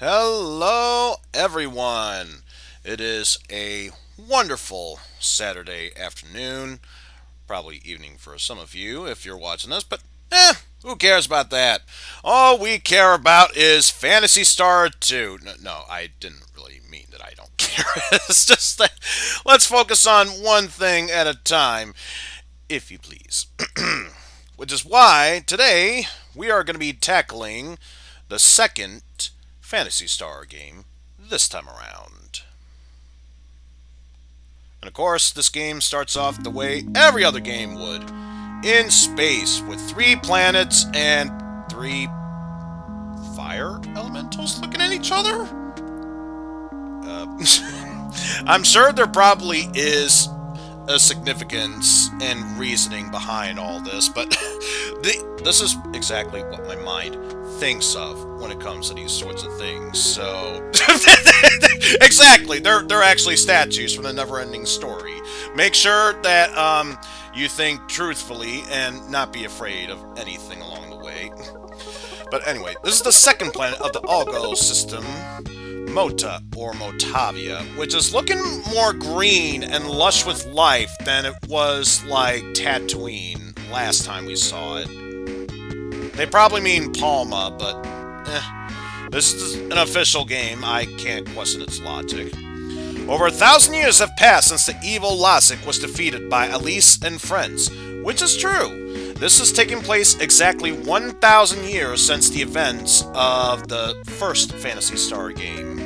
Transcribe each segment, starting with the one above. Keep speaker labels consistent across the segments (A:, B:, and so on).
A: Hello, everyone. It is a wonderful Saturday afternoon, probably evening for some of you if you're watching this, but who cares about that? All we care about is Phantasy Star II. No, I didn't really mean that I don't care. It's just that let's focus on one thing at a time, if you please. Which is why today we are going to be tackling the second Phantasy Star game this time around. And of course, this game starts off the way every other game would, in space with 3 planets and 3 fire elementals looking at each other. I'm sure there probably is a significance and reasoning behind all this, but this is exactly what my mind thinks of when it comes to these sorts of things. So, exactly, they're actually statues from the never-ending story. Make sure that you think truthfully and not be afraid of anything along the way. But anyway, this is the second planet of the Algo system, Mota, or Motavia, which is looking more green and lush with life than it was like Tatooine last time we saw it. They probably mean Palma, but this is an official game. I can't question its logic. Over 1,000 years have passed since the evil Lasik was defeated by Elise and friends, which is true. This is taking place exactly 1,000 years since the events of the first Phantasy Star game.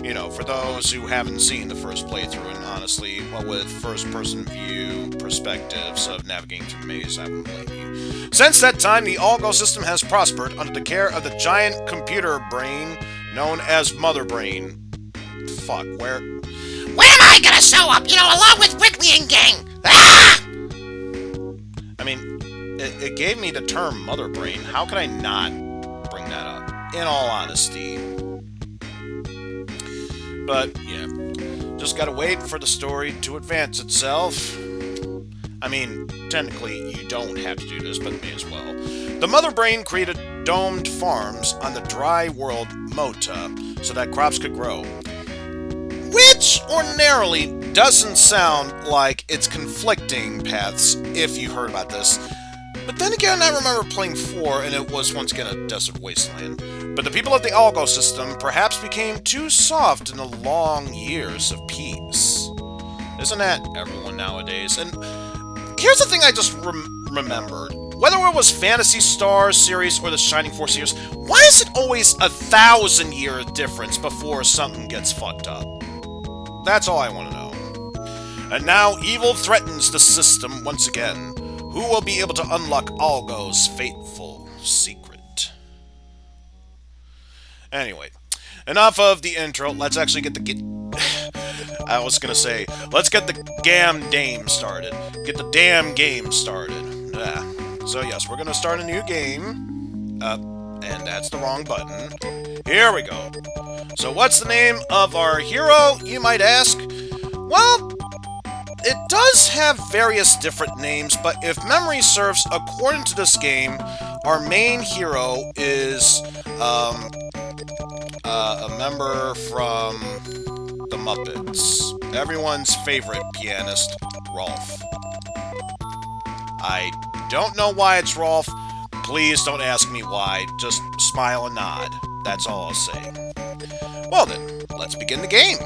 A: You know, for those who haven't seen the first playthrough, and honestly, well, with first-person view perspectives of navigating through maze, I wouldn't blame you. Since that time, the Algo system has prospered under the care of the giant computer brain known as Mother Brain. Fuck, where
B: am I gonna show up? Along with Wickley and gang. Ah!
A: I mean, it gave me the term Mother Brain. How could I not bring that up? In all honesty. But, yeah. Just gotta wait for the story to advance itself. I mean, technically, you don't have to do this, but may as well. The Mother Brain created domed farms on the dry world Mota so that crops could grow. Which ordinarily doesn't sound like it's conflicting paths if you heard about this. But then again, I remember playing 4 and it was once again a desert wasteland. But the people of the Algo system perhaps became too soft in the long years of peace. Isn't that everyone nowadays? And here's the thing I just remembered. Whether it was Phantasy Star series or the Shining Force series, why is it always 1,000-year difference before something gets fucked up? That's all I want to know. And now evil threatens the system once again. Who will be able to unlock Algo's fateful secret? Anyway, enough of the intro. Let's actually get I was gonna say, let's get the damn game started. Get the damn game started. So yes, we're gonna start a new game. And that's the wrong button. Here we go. So what's the name of our hero, you might ask? Well, it does have various different names, but if memory serves, according to this game, our main hero is a member from the Muppets. Everyone's favorite pianist, Rolf. I don't know why it's Rolf. Please don't ask me why. Just smile and nod. That's all I'll say. Well then, let's begin the game.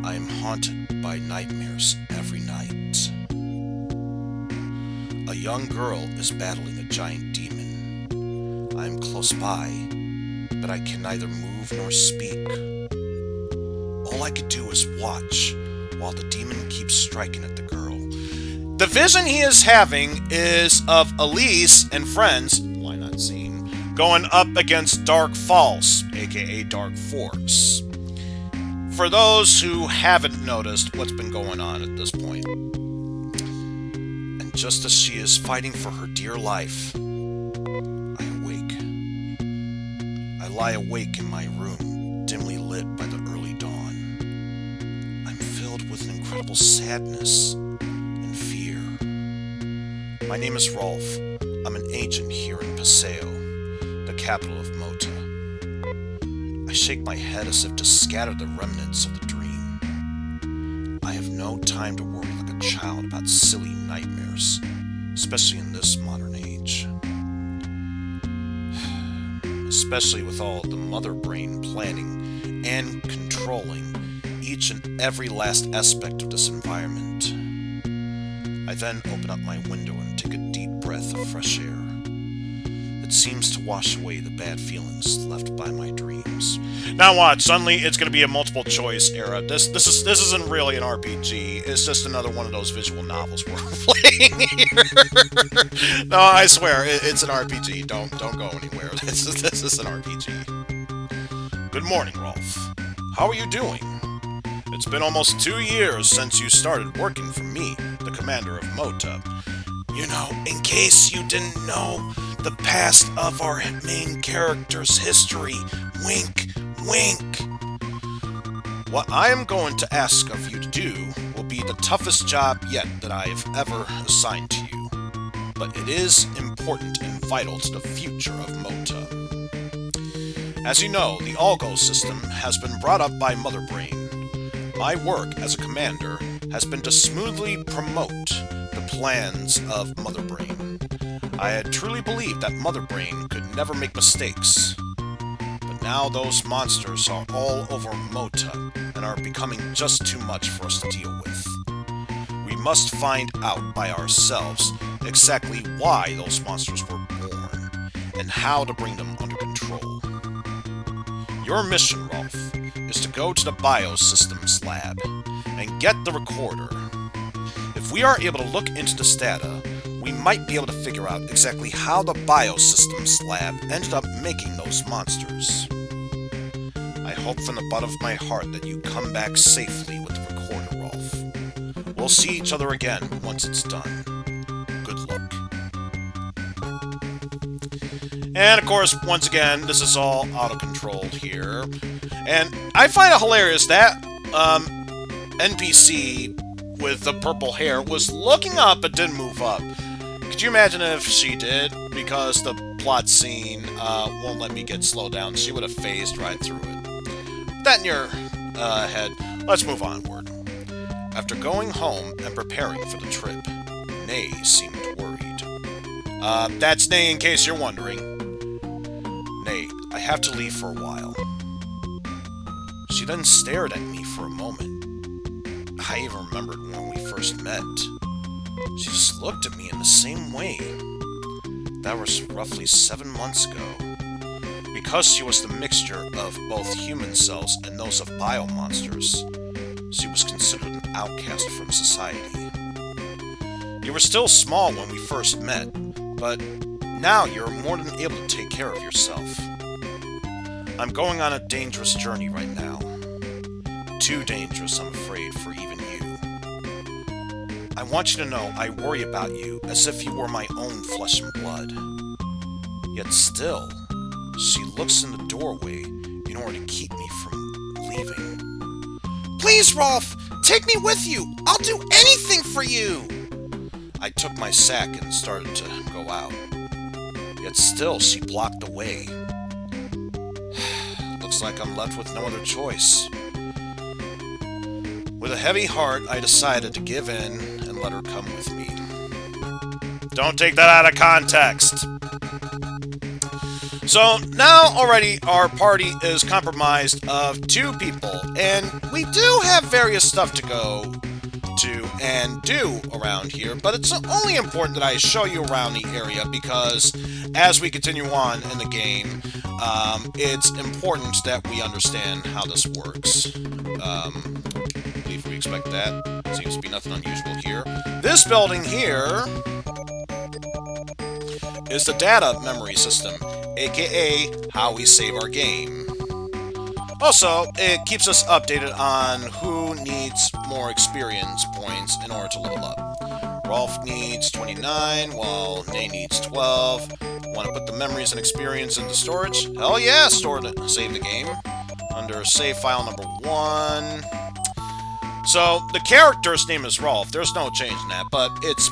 A: I am haunted by nightmares every night. A young girl is battling a giant demon. I am close by, but I can neither move nor speak. All I could do is watch while the demon keeps striking at the girl. The vision he is having is of Elise and friends, why not seen, going up against Dark False, aka Dark Force. For those who haven't noticed what's been going on at this point. And just as she is fighting for her dear life, I awake. I lie awake in my room, dimly lit by the early dawn. I'm filled with an incredible sadness and fear. My name is Rolf. I'm an agent here in Paseo. the capital of Mota. I shake my head as if to scatter the remnants of the dream. I have no time to worry like a child about silly nightmares, especially in this modern age. Especially with all the mother brain planning and controlling each and every last aspect of this environment. I then open up my window and take a deep breath of fresh air. It seems to wash away the bad feelings left by my dreams. Now watch, suddenly it's going to be a multiple choice era. This isn't really an RPG. It's just another one of those visual novels we're playing here. No, I swear, it's an RPG. Don't go anywhere. This is an RPG. Good morning, Rolf. How are you doing? It's been almost 2 years since you started working for me, the commander of Mota. You know, in case you didn't know the past of our main character's history, wink, wink. What I am going to ask of you to do will be the toughest job yet that I have ever assigned to you. But it is important and vital to the future of Mota. As you know, the Algo system has been brought up by Mother Brain. My work as a commander has been to smoothly promote the plans of Mother Brain. I had truly believed that Mother Brain could never make mistakes. But now those monsters are all over Mota and are becoming just too much for us to deal with. We must find out by ourselves exactly why those monsters were born and how to bring them under control. Your mission, Rolf, is to go to the Biosystems lab and get the recorder. If we are able to look into the data, we might be able to figure out exactly how the Biosystems lab ended up making those monsters. I hope from the bottom of my heart that you come back safely with the recorder, Rolf. We'll see each other again once it's done. Good luck. And of course, once again, this is all auto-controlled here. And I find it hilarious that NPC with the purple hair was looking up but didn't move up. Could you imagine if she did? Because the plot scene won't let me get slowed down. She would have phased right through it. That in your head, let's move onward. After going home and preparing for the trip, Nay seemed worried. That's Nay in case you're wondering. Nay, I have to leave for a while. She then stared at me for a moment. I even remembered when we first met. She just looked at me in the same way. That was roughly 7 months ago. Because she was the mixture of both human cells and those of biomonsters, she was considered an outcast from society. You were still small when we first met, but now you're more than able to take care of yourself. I'm going on a dangerous journey right now. Too dangerous, I'm afraid, for even you. I want you to know I worry about you as if you were my own flesh and blood. Yet still, she looks in the doorway in order to keep me from leaving. Please, Rolf! Take me with you! I'll do anything for you! I took my sack and started to go out. Yet still, she blocked the way. Looks like I'm left with no other choice. With a heavy heart, I decided to give in and let her come with me. Don't take that out of context! So, now already our party is comprised of 2 people, and we do have various stuff to go to and do around here, but it's only important that I show you around the area because as we continue on in the game, it's important that we understand how this works. I believe we expect that. Seems to be nothing unusual here. This building here is the data memory system, aka how we save our game. Also, it keeps us updated on who needs more experience points in order to level up. Rolf needs 29, while Nay needs 12. Want to put the memories and experience into storage? Hell yeah, save the game. Under save file number 1. So, the character's name is Rolf. There's no change in that, but it's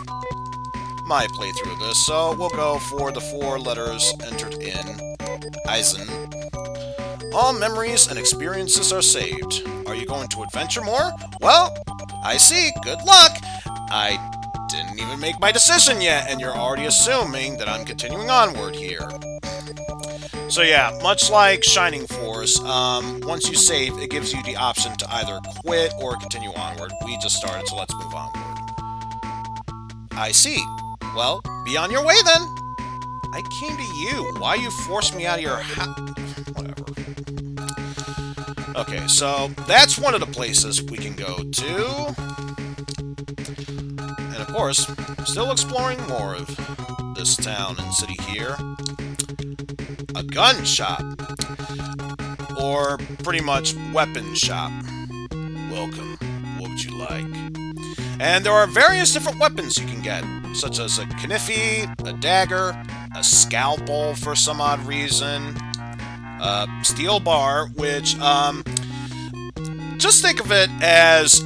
A: my playthrough of this, so we'll go for the 4 letters entered in Eizen. All memories and experiences are saved. Are you going to adventure more? Well, I see. Good luck. I didn't even make my decision yet, and you're already assuming that I'm continuing onward here. So yeah, much like Shining Force, once you save, it gives you the option to either quit or continue onward. We just started, so let's move onward. I see. Well, be on your way then. I came to you. Why you forced me out of your house? Whatever. Okay, so that's one of the places we can go to. And of course, still exploring more of this town and city here. A gun shop. Or pretty much weapon shop. Welcome. What would you like? And there are various different weapons you can get, such as a knife, a dagger, a scalpel for some odd reason, a steel bar, which, just think of it as,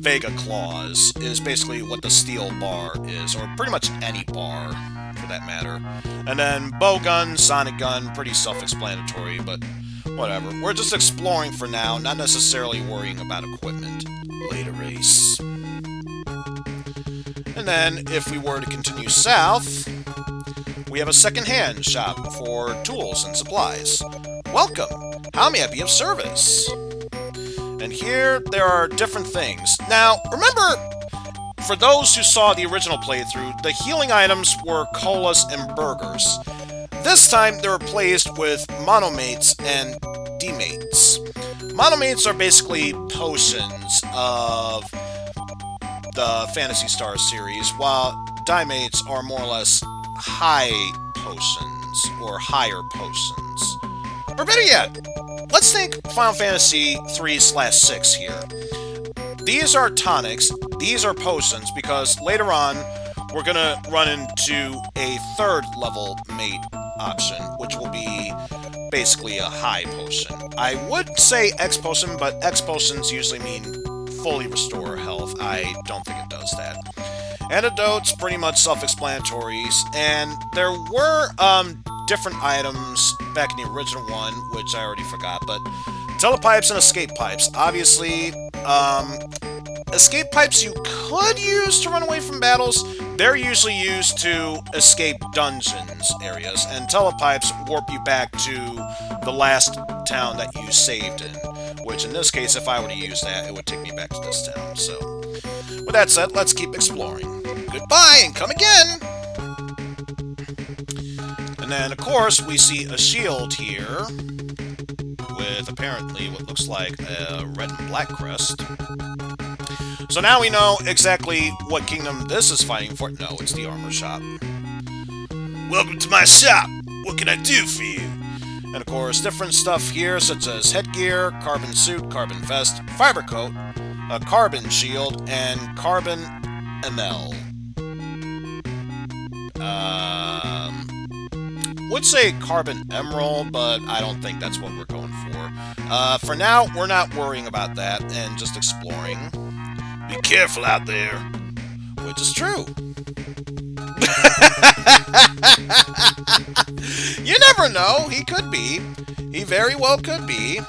A: Vega Claws, is basically what the steel bar is, or pretty much any bar, for that matter. And then bow gun, sonic gun, pretty self-explanatory, but whatever. We're just exploring for now, not necessarily worrying about equipment. Later, Ace. And then, if we were to continue south, we have a second-hand shop for tools and supplies. Welcome! How may I be of service? And here, there are different things. Now, remember, for those who saw the original playthrough, the healing items were colas and burgers. This time, they're replaced with monomates and demates. Monomates are basically potions of the Phantasy Star series, while dimates are more or less high potions, or higher potions. Or better yet, let's think Final Fantasy 3/6 here. These are tonics, these are potions, because later on, we're gonna run into a third level mate option, which will be basically a high potion. I would say X potion, but X potions usually mean fully restore health. I don't think it does that. Antidotes, pretty much self-explanatory, and there were different items back in the original one, which I already forgot, but telepipes and escape pipes. Obviously, escape pipes you could use to run away from battles. They're usually used to escape dungeons areas, and telepipes warp you back to the last town that you saved in, which in this case, if I were to use that, it would take me back to this town. So, with that said, let's keep exploring. Goodbye, and come again! And then, of course, we see a shield here, with apparently what looks like a red and black crest. So now we know exactly what kingdom this is fighting for. No, it's the armor shop. Welcome to my shop! What can I do for you? And of course, different stuff here, such as headgear, carbon suit, carbon vest, fiber coat, a carbon shield, and carbon ML. Would say carbon emerald, but I don't think that's what we're going for. For now, we're not worrying about that, and just exploring. Be careful out there. Which is true. You never know. He could be. He very well could be.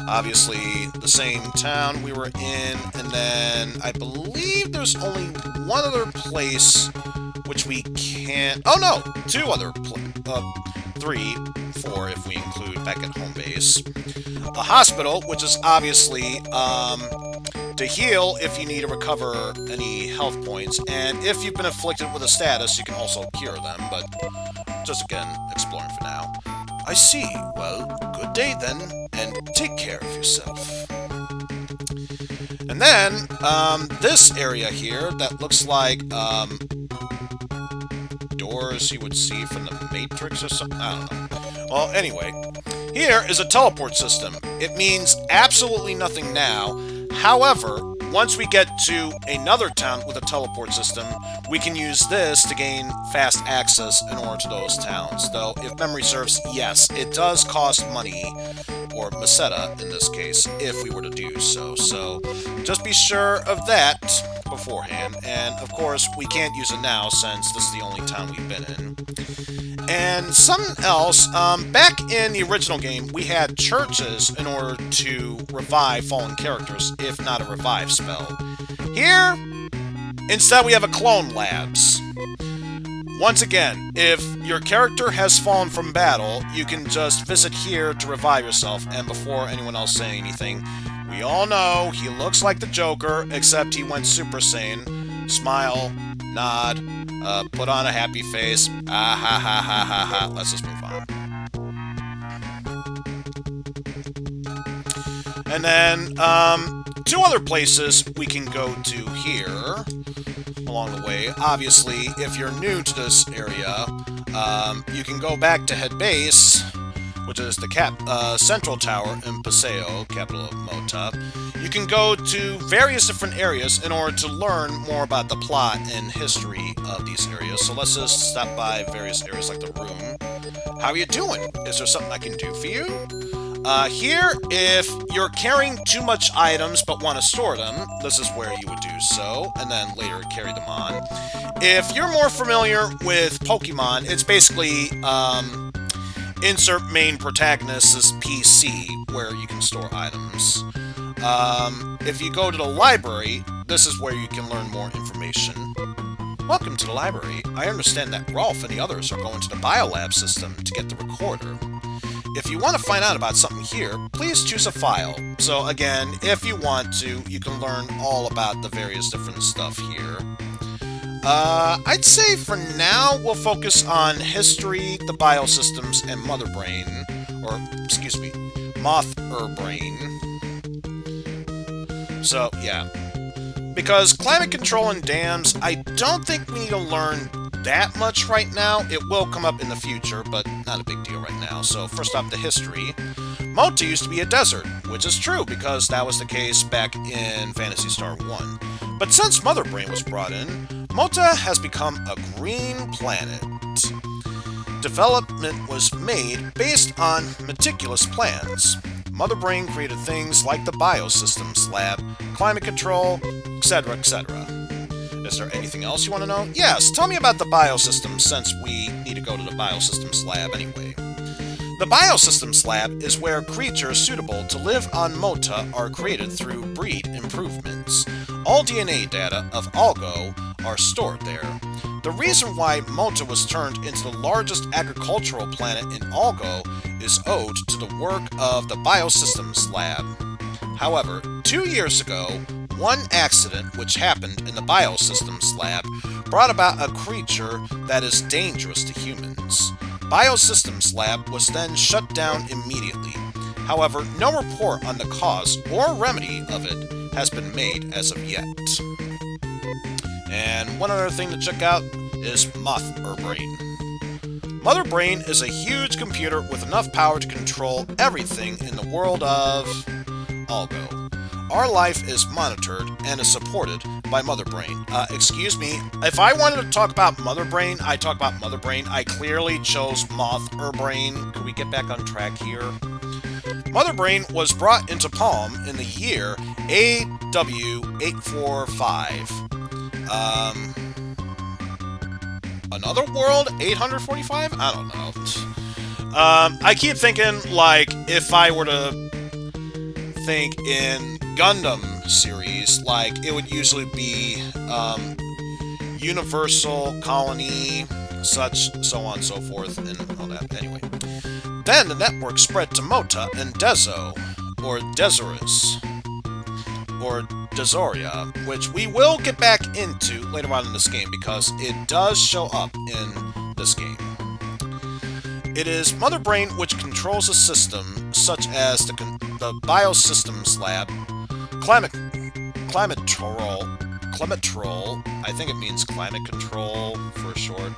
A: Obviously, the same town we were in, and then I believe there's only one other place which we can't... Oh no! Two other... 3, 4 if we include back at home base. A hospital, which is obviously to heal if you need to recover any health points, and if you've been afflicted with a status, you can also cure them, but just again, exploring for now. I see. Well, good day then, and take care of yourself. And then, this area here that looks like, doors you would see from the Matrix or something? I don't know. Well, anyway, here is a teleport system. It means absolutely nothing now. However, once we get to another town with a teleport system, we can use this to gain fast access in order to those towns. Though, if memory serves, yes, it does cost money, or Meseta in this case, if we were to do so. So, just be sure of that beforehand, and of course, we can't use it now since this is the only town we've been in. And something else, back in the original game, we had churches in order to revive fallen characters, if not a revive spell. Here, instead we have a clone labs. Once again, if your character has fallen from battle, you can just visit here to revive yourself, and before anyone else saying anything, we all know he looks like the Joker, except he went Super Saiyan. Smile, nod, put on a happy face. Ah ha ha ha ha ha. Let's just move on. And then, two other places we can go to here along the way. Obviously, if you're new to this area, you can go back to Head Base, which is the Central Tower in Paseo, capital of Mota. You can go to various different areas in order to learn more about the plot and history of these areas. So let's just stop by various areas like the room. How are you doing? Is there something I can do for you? Here, if you're carrying too much items but want to store them, this is where you would do so, and then later carry them on. If you're more familiar with Pokemon, it's basically, insert main protagonist's PC, where you can store items. If you go to the library, this is where you can learn more information. Welcome to the library. I understand that Rolf and the others are going to the biolab system to get the recorder. If you want to find out about something here, please choose a file. So again, if you want to, you can learn all about the various different stuff here. I'd say for now, we'll focus on history, the biosystems, and Mother Brain. Or, excuse me, Moth Brain. So, yeah. Because climate control and dams, I don't think we need to learn that much right now. It will come up in the future, but not a big deal right now. So, first off, the history. Mota used to be a desert, which is true, because that was the case back in Phantasy Star I. But since Mother Brain was brought in, Mota has become a green planet. Development was made based on meticulous plans. Mother Brain created things like the Biosystems Lab, climate control, etc., etc. Is there anything else you want to know? Yes, tell me about the Biosystems, since we need to go to the Biosystems Lab anyway. The Biosystems Lab is where creatures suitable to live on Mota are created through breed improvements. All DNA data of Algo are stored there. The reason why Mota was turned into the largest agricultural planet in Algo is owed to the work of the Biosystems Lab. However, 2 years ago, one accident which happened in the Biosystems Lab brought about a creature that is dangerous to humans. Biosystems Lab was then shut down immediately. However, no report on the cause or remedy of it has been made as of yet. And one other thing to check out is Mother Brain. Mother Brain is a huge computer with enough power to control everything in the world of Algo. Our life is monitored and is supported by Mother Brain. Excuse me, if I wanted to talk about Mother Brain, I talk about Mother Brain. I clearly chose Mother Brain. Could we get back on track here? Mother Brain was brought into Palm in the year AW845. Another world? 845? I don't know. I keep thinking, like, if I were to think in Gundam series, like, it would usually be, Universal, Colony, such, so on and so forth, and all that. Anyway. Then the network spread to Mota and Dezo, or Dezoris, or Dezoria, which we will get back into later on in this game because it does show up in this game. It is Mother Brain which controls a system such as the Biosystems Lab, Climatrol, I think it means climate control for short,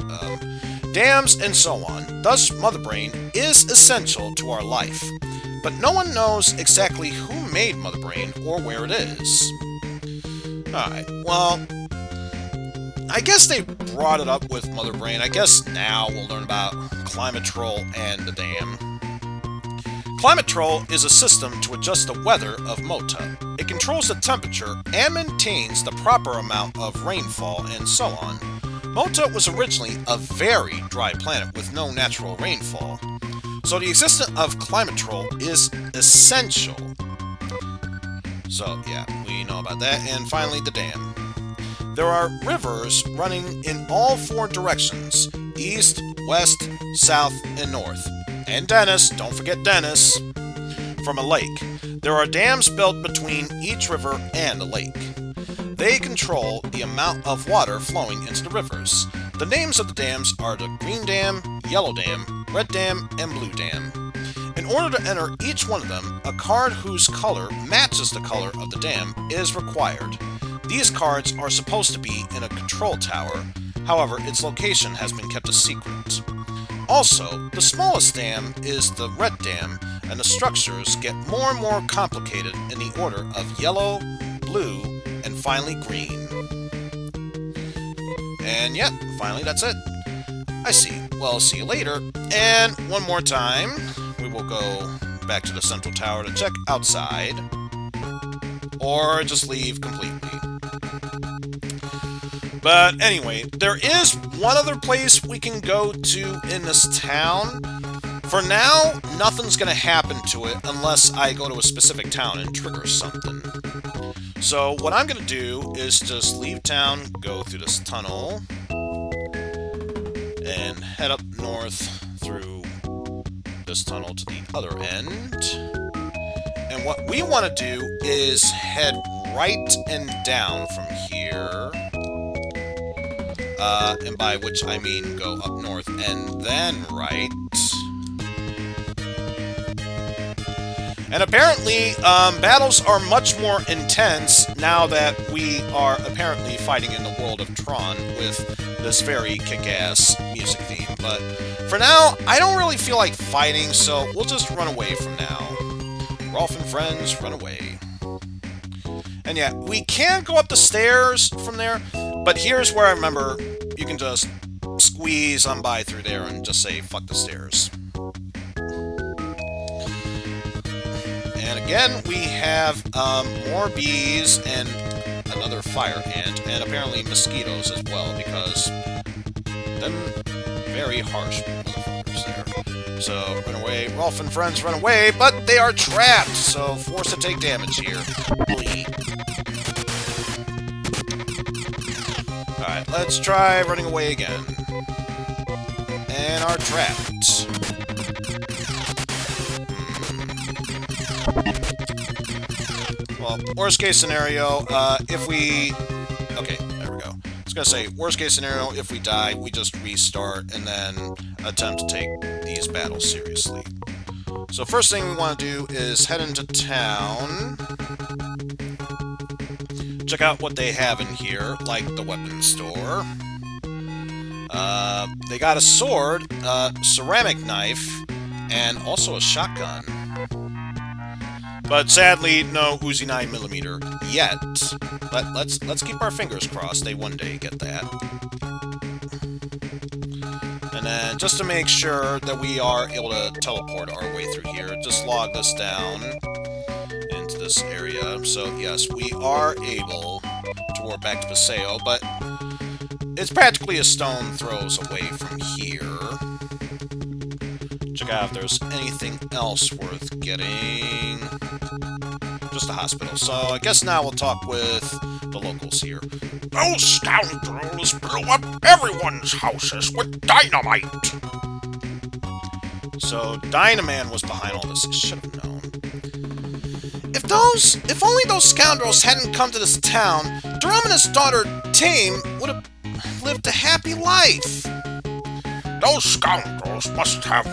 A: dams, and so on. Thus, Mother Brain is essential to our life. But no one knows exactly who made Mother Brain or where it is. Alright, well, I guess they brought it up with Mother Brain. I guess now we'll learn about Climatrol and the dam. Climatrol is a system to adjust the weather of Mota. It controls the temperature and maintains the proper amount of rainfall and so on. Mota was originally a very dry planet with no natural rainfall, so the existence of climatrol is essential. So, yeah, we know about that. And finally, the dam. There are rivers running in all 4 directions: east, west, south, and north. And Dennis, don't forget Dennis, from a lake. There are dams built between each river and the lake. They control the amount of water flowing into the rivers. The names of the dams are the Green Dam, Yellow Dam, Red Dam, and Blue Dam. In order to enter each one of them, a card whose color matches the color of the dam is required. These cards are supposed to be in a control tower, however, its location has been kept a secret. Also, the smallest dam is the Red Dam, and the structures get more and more complicated in the order of yellow, blue, and finally green. And yep, finally that's it. I see. Well, see you later. And one more time, we will go back to the central tower to check outside. Or just leave completely. But anyway, there is one other place we can go to in this town. For now, nothing's going to happen to it unless I go to a specific town and trigger something. So what I'm going to do is just leave town, go through this tunnel, and head up north through this tunnel to the other end. And what we want to do is head right and down from here. And by which I mean go up north and then right. And apparently, battles are much more intense now that we are apparently fighting in the world of Tron with this very kick-ass music theme. But for now, I don't really feel like fighting, so we'll just run away from now. Rolf and friends, run away. And yeah, we can go up the stairs from there, but here's where I remember you can just squeeze on by through there and just say, fuck the stairs. And again, we have more bees and another fire ant, and apparently mosquitoes as well, because them very harsh motherfuckers there. So, run away. Rolf and friends, run away, but they are trapped, so forced to take damage here. Bleed. Alright, let's try running away again. And are trapped. Well, worst case scenario, if we... Okay, there we go. I was gonna say, worst case scenario, if we die, we just restart and then attempt to take these battles seriously. So first thing we want to do is head into town. Check out what they have in here, like the weapons store. They got a sword, a ceramic knife, and also a shotgun. But sadly, no Uzi 9mm yet. But let's keep our fingers crossed they one day get that. And then, just to make sure that we are able to teleport our way through here, just log this down into this area. So yes, we are able to warp back to Paseo, but it's practically a stone throws away from here. Check out if there's anything else worth getting. Just a hospital. So I guess now we'll talk with the locals here.
C: Those scoundrels blew up everyone's houses with dynamite!
A: So Dynaman was behind all this. I should have known. If only those scoundrels hadn't come to this town, Durum and his daughter Tame would have lived a happy life.
C: Those scoundrels must have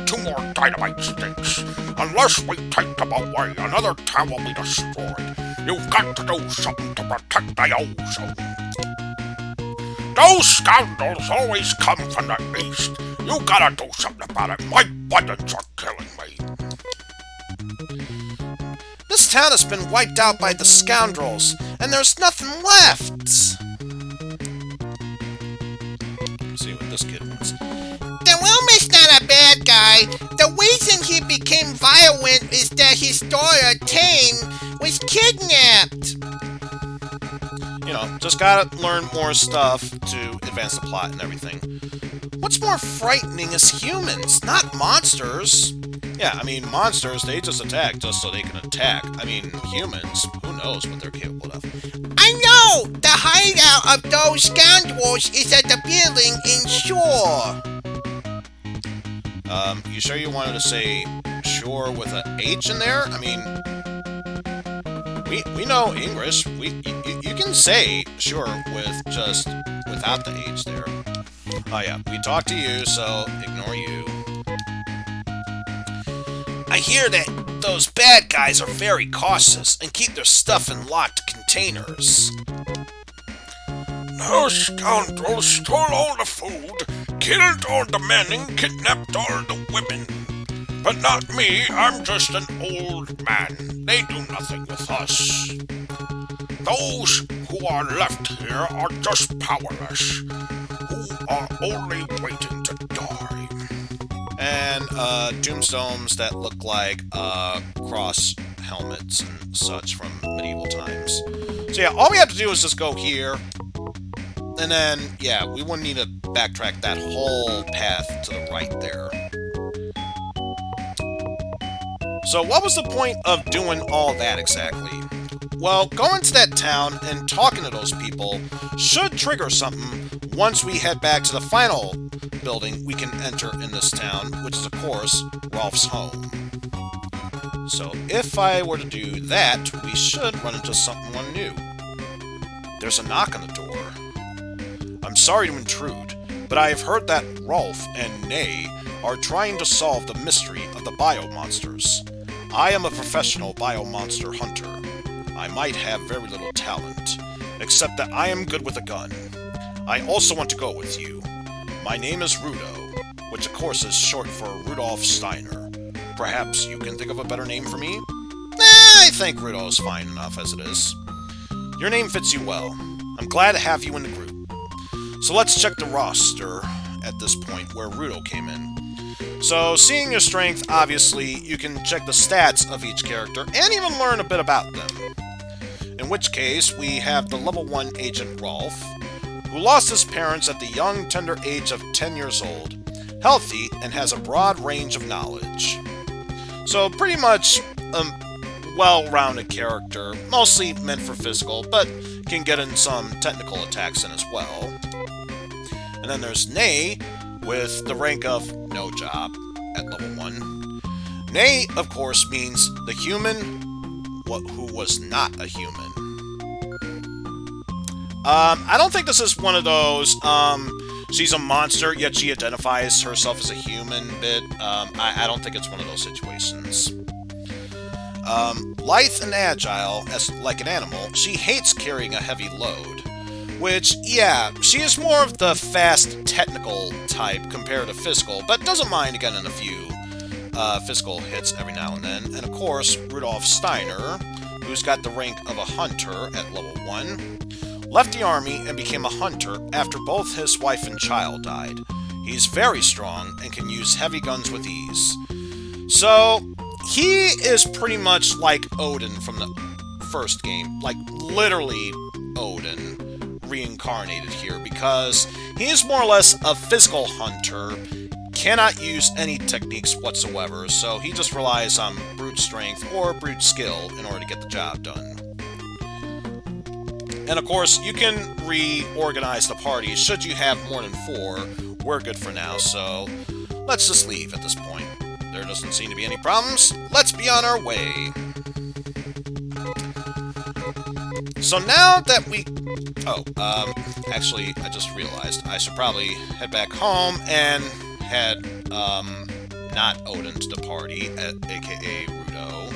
C: two more dynamite sticks. Unless we take them away, another town will be destroyed. You've got to do something to protect the ozone. Those scoundrels always come from the east. You gotta do something about it. My buttons are killing me.
A: This town has been wiped out by the scoundrels, and there's nothing left. Let's see what this kid wants.
D: Durum is not a bad guy. The reason he became violent is that his daughter, Tame, was kidnapped.
A: you know, just gotta learn more stuff to advance the plot and everything. What's more frightening is humans, not monsters. Yeah, I mean, monsters, they just attack just so they can attack. I mean, humans, who knows what they're capable of.
D: I know! The hideout of those scoundrels is at the building in Shore.
A: You sure you wanted to say Shore with an H in there? I mean, we know English. You can say sure without the H there. Oh yeah, we talked to you, so ignore you. I hear that those bad guys are very cautious and keep their stuff in locked containers.
C: Those scoundrels stole all the food, killed all the men, and kidnapped all the women. But not me, I'm just an old man. They do nothing with us. Those who are left here are just powerless, who are only waiting to die.
A: And tombstones that look like cross helmets and such from medieval times. So yeah, all we have to do is just go here, and then, yeah, we wouldn't need to backtrack that whole path to the right there. So what was the point of doing all that exactly? Well, going to that town and talking to those people should trigger something once we head back to the final building we can enter in this town, which is, of course, Rolf's home. So if I were to do that, we should run into someone new. There's a knock on the door. I'm sorry to intrude, but I have heard that Rolf and Nay are trying to solve the mystery of the biomonsters. I am a professional biomonster hunter. I might have very little talent, except that I am good with a gun. I also want to go with you. My name is Rudo, which of course is short for Rudolf Steiner. Perhaps you can think of a better name for me? I think Rudo is fine enough as it is. Your name fits you well. I'm glad to have you in the group. So let's check the roster at this point where Rudo came in. So, seeing your strength, obviously, you can check the stats of each character and even learn a bit about them. In which case, we have the level 1 Agent Rolf, who lost his parents at the young, tender age of 10 years old, healthy, and has a broad range of knowledge. So, pretty much a well-rounded character, mostly meant for physical, but can get in some technical attacks in as well. And then there's Nay, with the rank of no job at level 1. Nay, of course, means the human who was not a human. I don't think this is one of those, she's a monster, yet she identifies herself as a human bit. I don't think it's one of those situations. Lithe and agile, as like an animal, she hates carrying a heavy load. Which, yeah, she is more of the fast, technical type compared to physical, but doesn't mind getting a few physical hits every now and then. And of course, Rudolf Steiner, who's got the rank of a hunter at level 1, left the army and became a hunter after both his wife and child died. He's very strong and can use heavy guns with ease. So, he is pretty much like Odin from the first game, like literally Odin reincarnated here, because he is more or less a physical hunter, cannot use any techniques whatsoever, so he just relies on brute strength or brute skill in order to get the job done. And of course, you can reorganize the party should you have more than 4. We're good for now, so let's just leave at this point. There doesn't seem to be any problems. Let's be on our way. So now that we... actually, I just realized I should probably head back home and head, not Odin to the party, aka Rudo.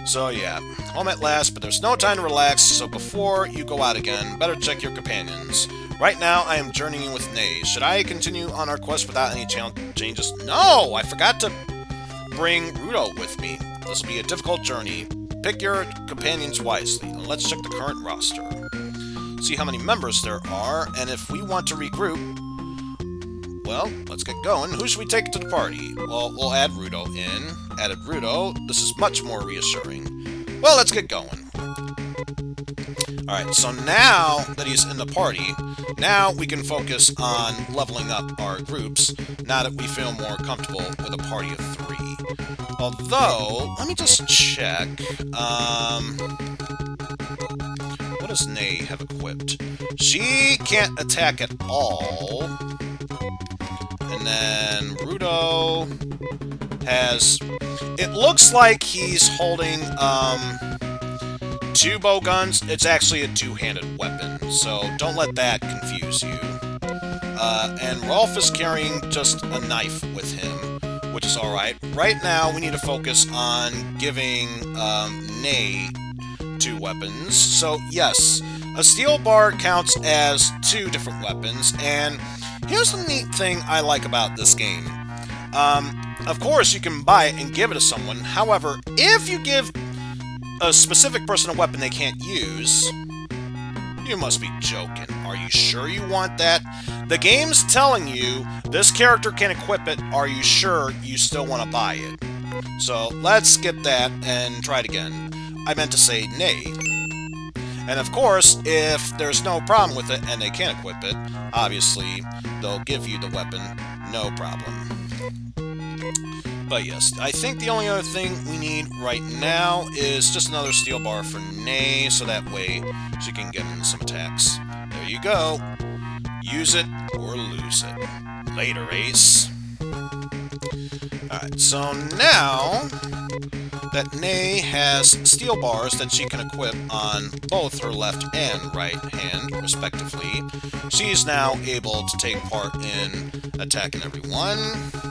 A: So yeah, home at last, but there's no time to relax, so before you go out again, better check your companions. Right now, I am journeying with Nay. Should I continue on our quest without any changes? No! I forgot to bring Rudo with me. This will be a difficult journey. Pick your companions wisely, and let's check the current roster. See how many members there are, and if we want to regroup, well, let's get going. Who should we take to the party? Well, we'll add Rudo in. Added Rudo. This is much more reassuring. Well, let's get going. Alright, so now that he's in the party, now we can focus on leveling up our groups, now that we feel more comfortable with a party of 3. Although, let me just check, what does Nay have equipped? She can't attack at all. And then Rudo has... It looks like he's holding, 2 bow guns. It's actually a 2-handed weapon, so don't let that confuse you. And Rolf is carrying just a knife with him, which is alright. Right now, we need to focus on giving Nay 2 weapons. So, yes, a steel bar counts as 2 different weapons, and here's the neat thing I like about this game. Of course, you can buy it and give it to someone. However, if you give a specific person a weapon they can't use, you must be joking. Are you sure you want that? The game's telling you this character can equip it. Are you sure you still want to buy it? So let's skip that and try it again. I meant to say Nay. And of course, if there's no problem with it and they can't equip it, obviously they'll give you the weapon, no problem. But yes, I think the only other thing we need right now is just another steel bar for Nay, so that way she can get in some attacks. There you go. Use it or lose it. Later, Ace. Alright, so now that Nay has steel bars that she can equip on both her left and right hand, respectively, she's now able to take part in attacking everyone.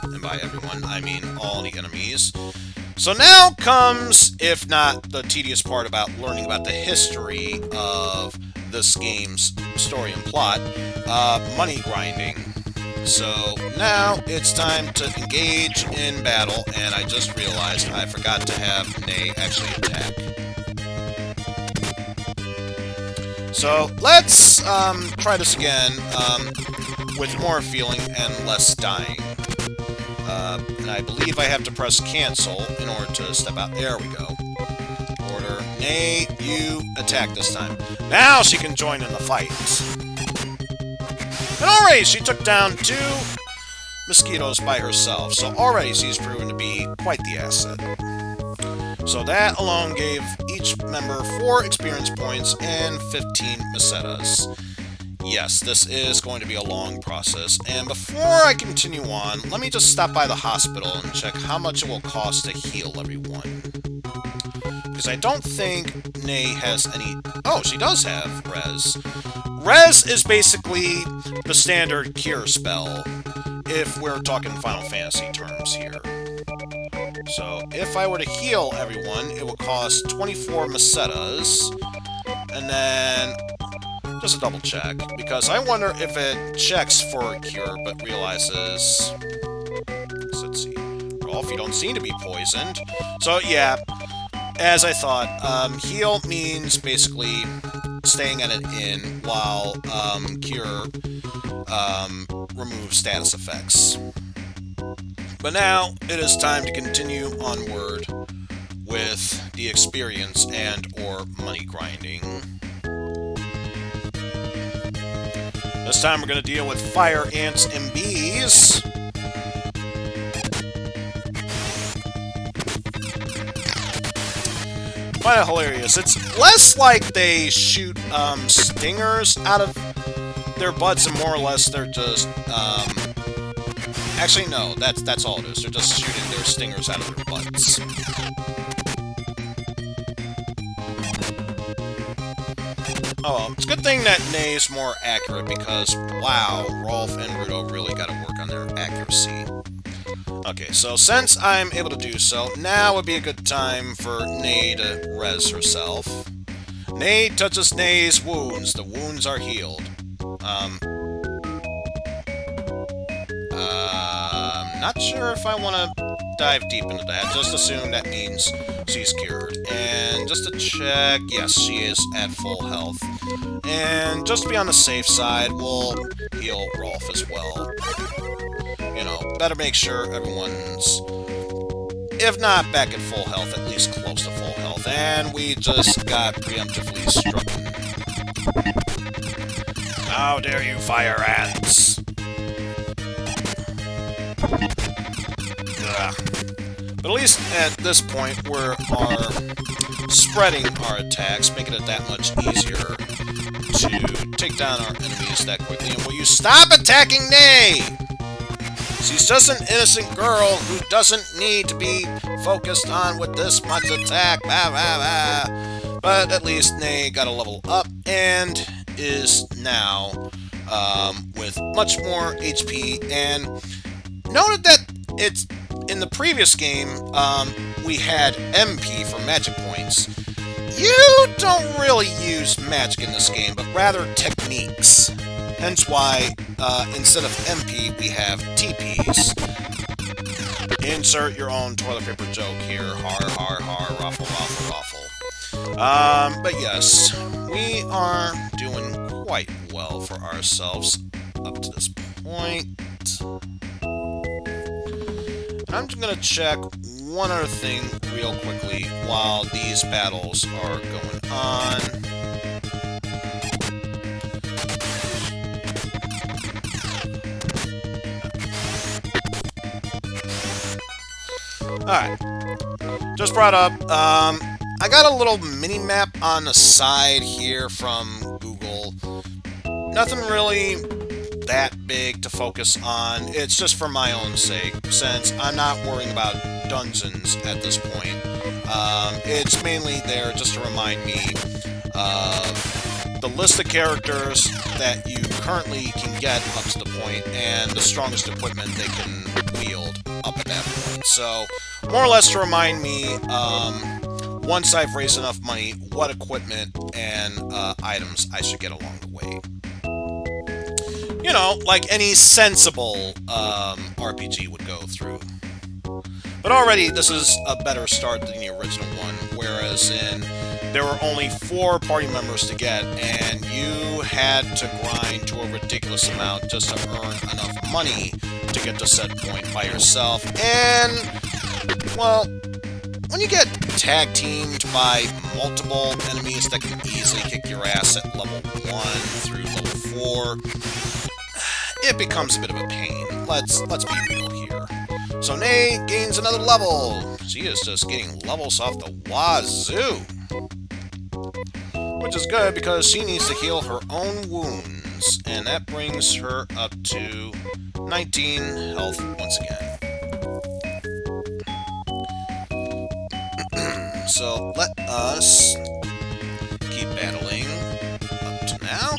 A: And by everyone, I mean all the enemies. So now comes, if not the tedious part about learning about the history of this game's story and plot, money grinding. So now it's time to engage in battle, and I just realized I forgot to have Nay actually attack. So let's try this again with more feeling and less dying. And I believe I have to press cancel in order to step out. There we go. Order. Nay, you attack this time. Now she can join in the fight. And already she took down 2 mosquitoes by herself. So already she's proven to be quite the asset. So that alone gave each member 4 experience points and 15 mesetas. Yes, this is going to be a long process, and before I continue on, let me just stop by the hospital and check how much it will cost to heal everyone. Because I don't think Nay has any... Oh, she does have Res. Res is basically the standard cure spell, if we're talking Final Fantasy terms here. So, if I were to heal everyone, it would cost 24 mesetas, and then... Just a double check, because I wonder if it checks for a cure, but realizes... Let's see. Rolf, you don't seem to be poisoned. So, yeah, as I thought, heal means basically staying at an inn while cure removes status effects. But now, it is time to continue onward with the experience and or money grinding. This time we're going to deal with fire ants and bees. Quite hilarious. It's less like they shoot stingers out of their butts, and more or less they're just... Actually, no, that's all it is. They're just shooting their stingers out of their butts. Oh well, it's a good thing that Nay is more accurate because, wow, Rolf and Rudo really gotta work on their accuracy. Okay, so since I'm able to do so, now would be a good time for Nay to res herself. Nay touches Nay's wounds. The wounds are healed. I'm not sure if I want to dive deep into that. Just assume that means she's cured. And just to check, yes, she is at full health. And just to be on the safe side, we'll heal Rolf as well. You know, better make sure everyone's, if not back at full health, at least close to full health. And we just got preemptively struck. How dare you, fire ants! Ugh. But at least at this point, we are spreading our attacks, making it that much easier to take down our enemies that quickly. And will you stop attacking Nay? She's just an innocent girl who doesn't need to be focused on with this much attack. Bah, bah, bah. But at least Nay got a level up and is now with much more HP. And noted that it's in the previous game we had MP for magic points. You don't really use magic in this game, but rather techniques. Hence why, instead of MP, we have TPs. Insert your own toilet paper joke here. Har, har, har, ruffle, ruffle, ruffle. But yes, we are doing quite well for ourselves up to this point. And I'm just gonna check one other thing real quickly while these battles are going on. Alright, just brought up, I got a little mini-map on the side here from Google. Nothing really that big to focus on. It's just for my own sake, since I'm not worrying about dungeons at this point. It's mainly there just to remind me of the list of characters that you currently can get up to the point, and the strongest equipment they can wield up at that point. So, more or less to remind me, once I've raised enough money, what equipment and items I should get along the way. You know, like any sensible RPG would go through. But already, this is a better start than the original one, whereas there were only 4 party members to get, and you had to grind to a ridiculous amount just to earn enough money to get to said point by yourself. And, well, when you get tag teamed by multiple enemies that can easily kick your ass at level 1 through level 4, it becomes a bit of a pain. Let's be real here. So Nay gains another level. She is just getting levels off the wazoo. Which is good because she needs to heal her own wounds. And that brings her up to 19 health once again. So let us keep battling up to now.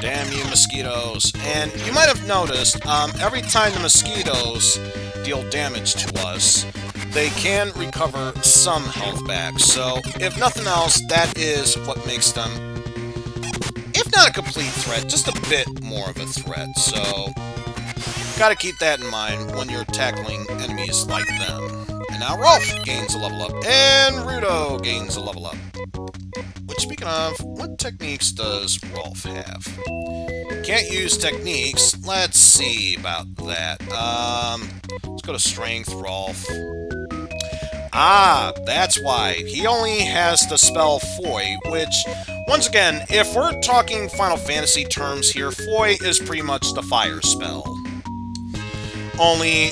A: Damn you, mosquitoes. And you might have noticed, every time the mosquitoes deal damage to us, they can recover some health back. So, if nothing else, that is what makes them, if not a complete threat, just a bit more of a threat. So, gotta keep that in mind when you're tackling enemies like them. And now Rolf gains a level up, and Rudo gains a level up. Which, speaking of, what techniques does Rolf have? Can't use techniques. Let's see about that. Let's go to Strength, Rolf. Ah, that's why. He only has the spell Foy, which, once again, if we're talking Final Fantasy terms here, Foy is pretty much the fire spell. Only,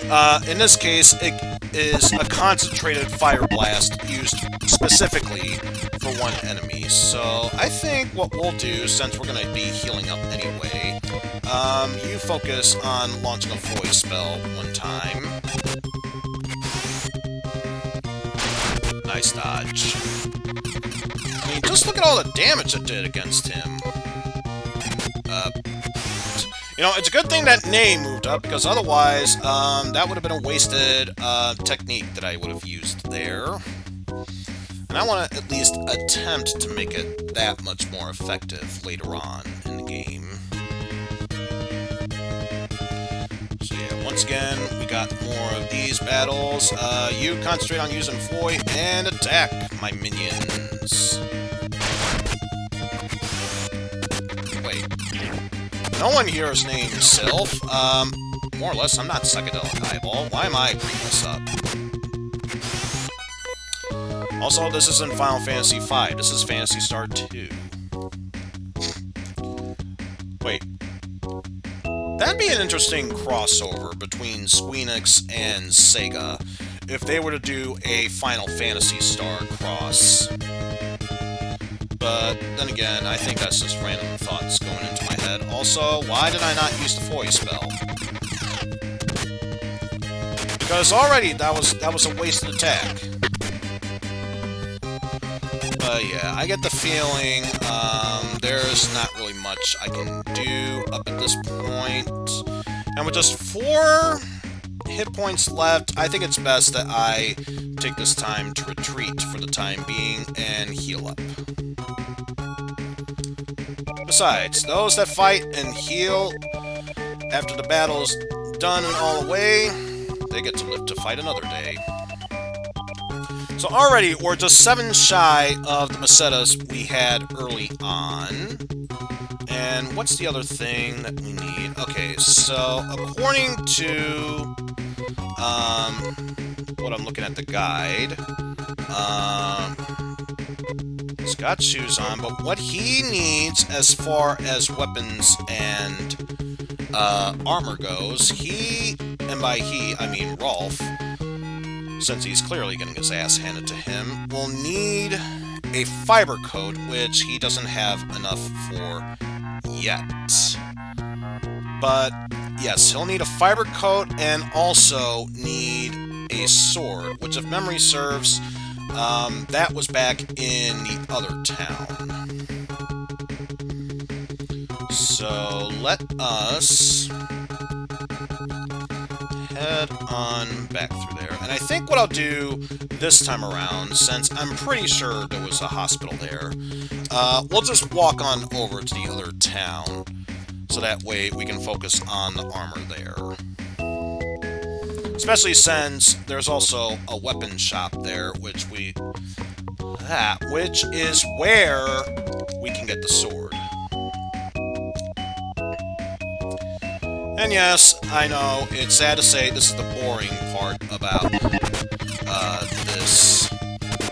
A: in this case, it is a concentrated fire blast used specifically for one enemy. So, I think what we'll do, since we're going to be healing up anyway, you focus on launching a Foy spell one time. Nice dodge. I mean, just look at all the damage it did against him. You know, it's a good thing that Nay moved up, because otherwise, that would have been a wasted technique that I would have used there. And I want to at least attempt to make it that much more effective later on in the game. So yeah, once again, we got more of these battles. You concentrate on using Foy and attack my minions. Wait. No one here is named Sylph. More or less, I'm not Psychedelic Eyeball. Why am I bringing this up? Also, this isn't Final Fantasy V. This is Phantasy Star II. Wait. That'd be an interesting crossover between Squeenix and Sega if they were to do a Final Phantasy Star cross. But then again, I think that's just random thoughts going into my head. Also, why did I not use the Foy spell? Because already that was a wasted attack. But yeah, I get the feeling there's not really much I can do up at this point. And with just 4 hit points left, I think it's best that I take this time to retreat for the time being and heal up. Besides, those that fight and heal after the battle's done and all the way, they get to live to fight another day. So already, we're just 7 shy of the Mesetas we had early on. And what's the other thing that we need? Okay, so according to what I'm looking at the guide, he's got shoes on, but what he needs as far as weapons and armor goes, and by he, I mean Rolf, since he's clearly getting his ass handed to him, will need a fiber coat, which he doesn't have enough for yet. But yes, he'll need a fiber coat and also need a sword, which if memory serves, that was back in the other town. So let us head on back through there. And I think what I'll do this time around, since I'm pretty sure there was a hospital there, we'll just walk on over to the other town, so that way we can focus on the armor there. Especially since there's also a weapon shop there, which is where we can get the sword. And yes, I know, it's sad to say this is the boring part about this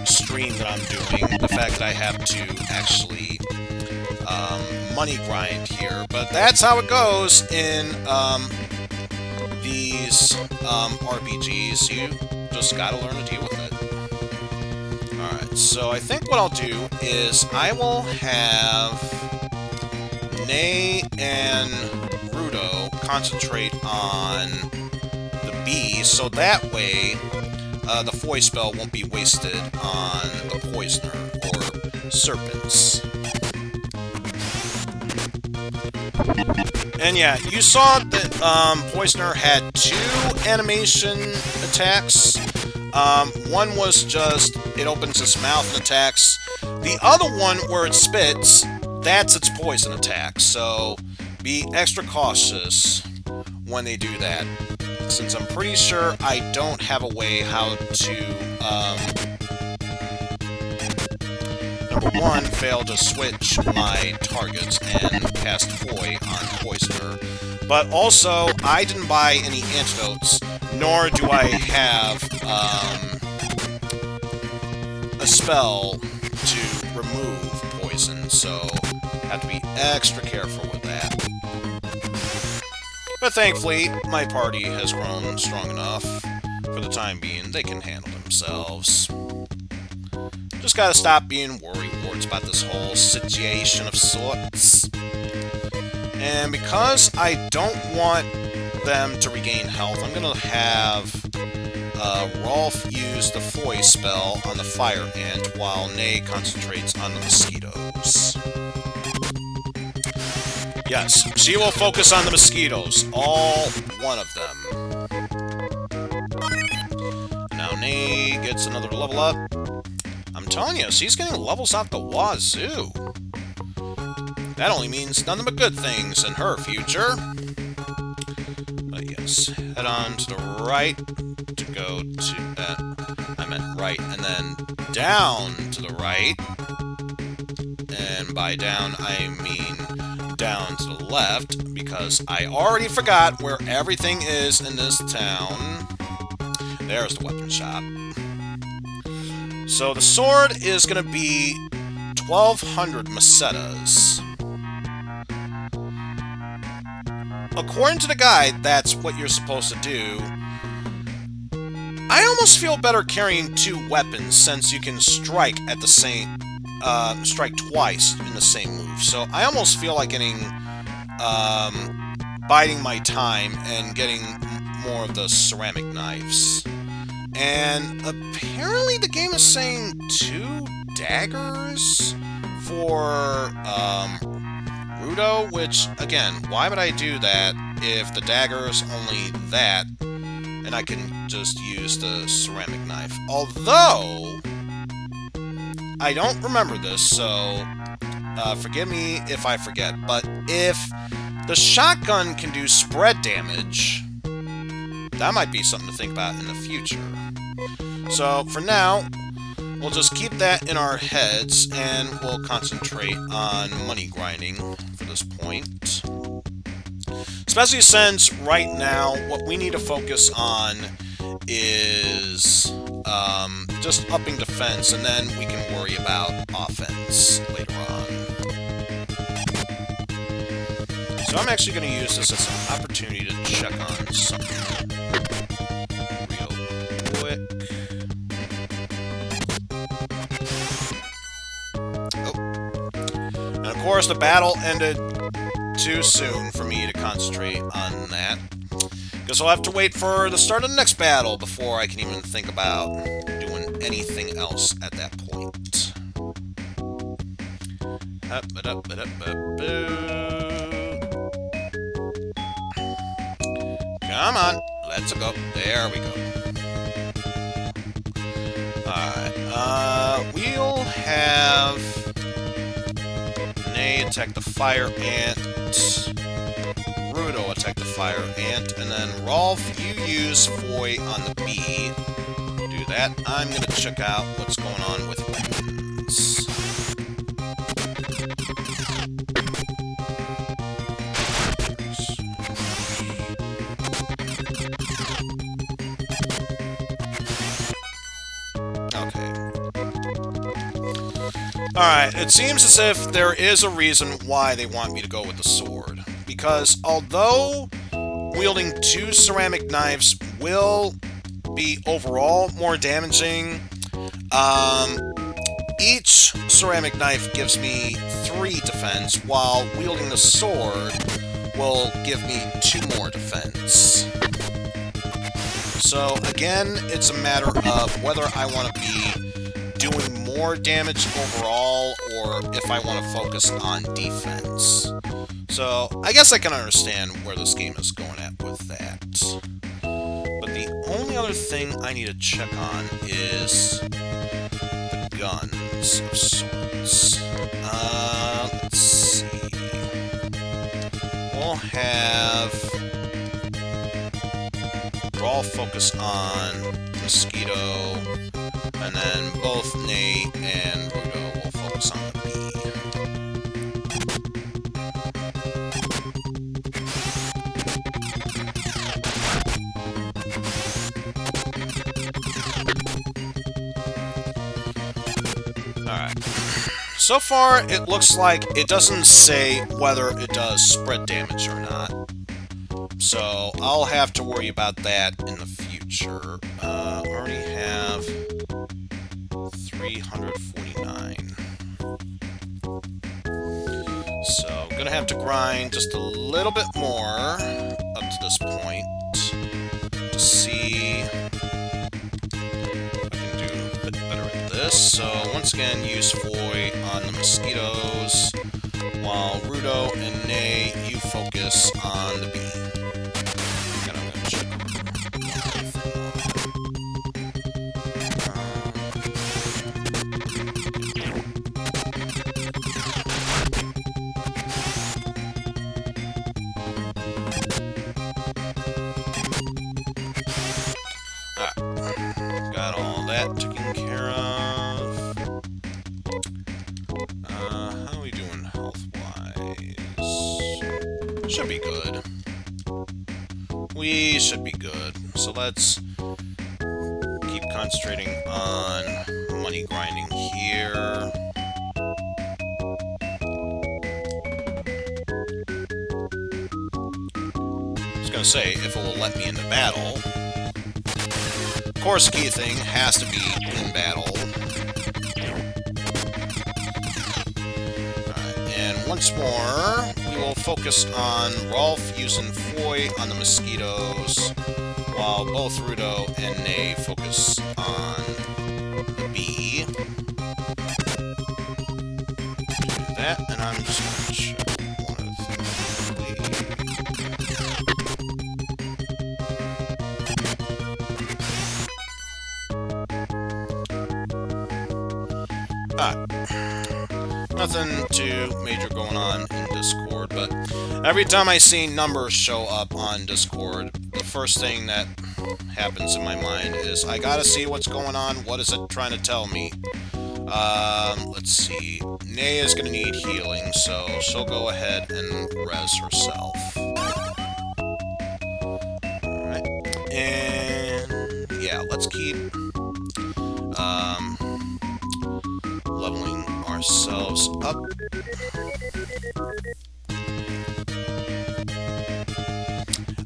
A: stream that I'm doing. The fact that I have to actually money grind here. But that's how it goes in these RPGs. You just gotta learn to deal with it. Alright, so I think what I'll do is I will have Nay and Rudo concentrate on the bees, so that way the Foy spell won't be wasted on the poisoner or serpents. And yeah, you saw that poisoner had 2 animation attacks. One was just it opens its mouth and attacks. The other one where it spits, that's its poison attack. So be extra cautious when they do that, since I'm pretty sure I don't have a way how to, number 1, fail to switch my targets and cast Foy on Poisoner, but also, I didn't buy any antidotes, nor do I have, a spell to remove poison, so I have to be extra careful with that. But thankfully, my party has grown strong enough. For the time being, they can handle themselves. Just gotta stop being worrywarts about this whole situation of sorts. And because I don't want them to regain health, I'm gonna have Rolf use the Foy spell on the fire ant while Nay concentrates on the mosquitoes. Yes, she will focus on the mosquitoes, all 1 of them. Now Nay gets another level up. I'm telling you, she's getting levels out the wazoo. That only means nothing but good things in her future. But yes, head on to the right to go to... I meant right, and then down to the right. And by down, I mean down to the left, because I already forgot where everything is in this town. There's the weapon shop. So the sword is going to be 1,200 macetas. According to the guide, that's what you're supposed to do. I almost feel better carrying 2 weapons since you can strike at the same, strike twice in the same move. So I almost feel like getting, biding my time and getting more of the ceramic knives. And apparently the game is saying 2 daggers for, Rudo, which, again, why would I do that if the dagger is only that, and I can just use the ceramic knife? Although, I don't remember this, so forgive me if I forget, but if the shotgun can do spread damage, that might be something to think about in the future. So, for now, we'll just keep that in our heads, and we'll concentrate on money grinding for this point. Especially since, right now, what we need to focus on is just upping defense, and then we can worry about offense later on. So I'm actually going to use this as an opportunity to check on something real quick. And of course, the battle ended too soon for me to concentrate on that. Guess I'll have to wait for the start of the next battle before I can even think about doing anything else at that point. Come on, let's go. There we go. Alright, we'll have Nay attack the fire ant, Rudo attack the fire ant, and then Rolf, you use Foy on the bee. Do that. I'm gonna check out what's going on with weapons. Alright, it seems as if there is a reason why they want me to go with the sword. Because although wielding 2 ceramic knives will be overall more damaging, each ceramic knife gives me 3 defense, while wielding the sword will give me 2 more defense. So again, it's a matter of whether I want to be doing more damage overall, or if I want to focus on defense. So, I guess I can understand where this game is going at with that. But the only other thing I need to check on is the guns of sorts. Let's see. We'll have Brawl focus on Mosquito, and then both Nay and Rudo will focus on the bee. Alright. So far, it looks like it doesn't say whether it does spread damage or not. So, I'll have to worry about that in the future. Already have 349. So, gonna have to grind just a little bit more up to this point to see if I can do a bit better at this. So, once again, use Foy on the mosquitoes, while Rudo and Nay, you focus on the bee. And I'm gonna check taken care of. How are we doing health-wise? Should be good. We should be good. So let's keep concentrating on money grinding here. I was gonna say, if it will let me into battle. Of course, the key thing has to be in battle. Alright, and once more, we will focus on Rolf using Foy on the mosquitoes, while both Rudo and Nay focus on the bee. Do that, and I'm just going to check one of the... Alright. Nothing too major going on in Discord, but every time I see numbers show up on Discord, the first thing that happens in my mind is, I gotta see what's going on, what is it trying to tell me? Let's see, Nay is gonna need healing, so she'll go ahead and res herself. Alright, and yeah, let's keep, leveling ourselves up.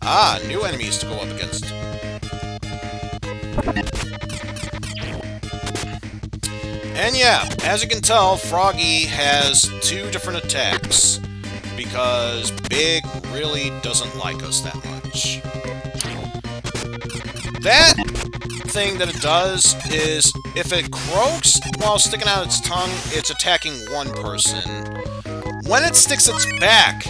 A: Ah, new enemies to go up against. And yeah, as you can tell, Froggy has two different attacks, because Big really doesn't like us that much. That thing that it does is, if it croaks while sticking out its tongue, it's attacking one person. When it sticks its back,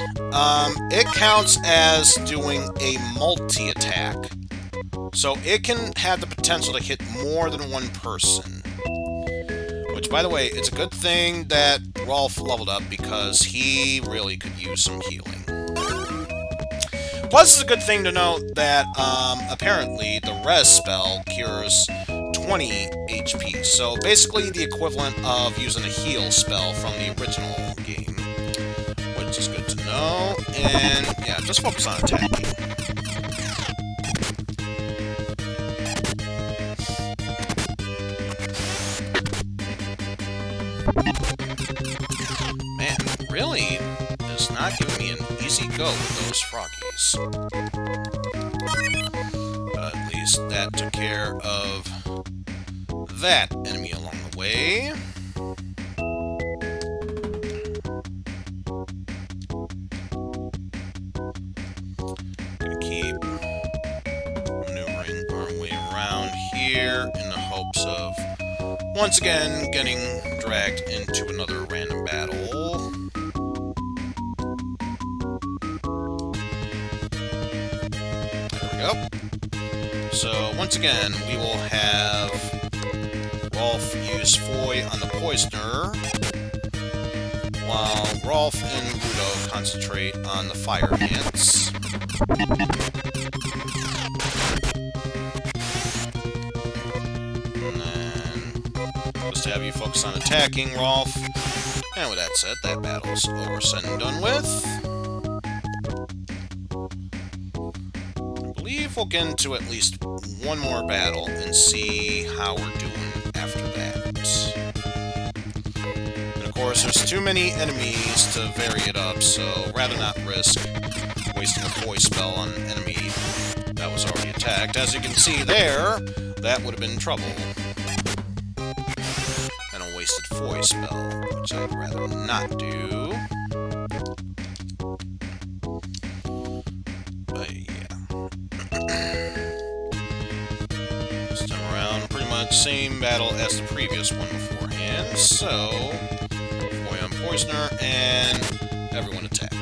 A: it counts as doing a multi-attack. So it can have the potential to hit more than one person. Which, by the way, it's a good thing that Rolf leveled up, because he really could use some healing. Plus, it's a good thing to note that, apparently, the res spell cures 20 HP. So, basically the equivalent of using a heal spell from the original game. Which is good to know. And, yeah, just focus on attacking. Man, really is not giving me an easy go with those froggies. But at least that took care of that enemy along the way. Gonna keep maneuvering our way around here in the hopes of once again getting dragged into another random battle. There we go. So once again, we will have Rolf use Foy on the Poisoner, while Rolf and Rudo concentrate on the Fire Ants. And then just to have you focus on attacking Rolf. And with that said, that battle's over, said and done with. I believe we'll get into at least one more battle and see how we're doing after that. And of course, there's too many enemies to vary it up, so rather not risk wasting a Foy spell on an enemy that was already attacked. As you can see there, that would have been trouble. And a wasted Foy spell, which I'd rather not do. But yeah. This time around, pretty much same battle as the previous one beforehand. So, Foy on Poisoner, and everyone attack.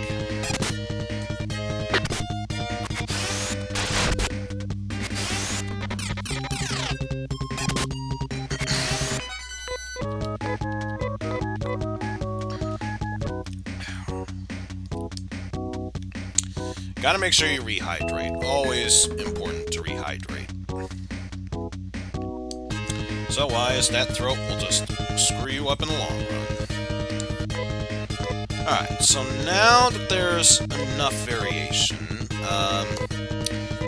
A: Gotta make sure you rehydrate. Always important to rehydrate. So otherwise, that throat will just screw you up in the long run. Alright, so now that there's enough variation,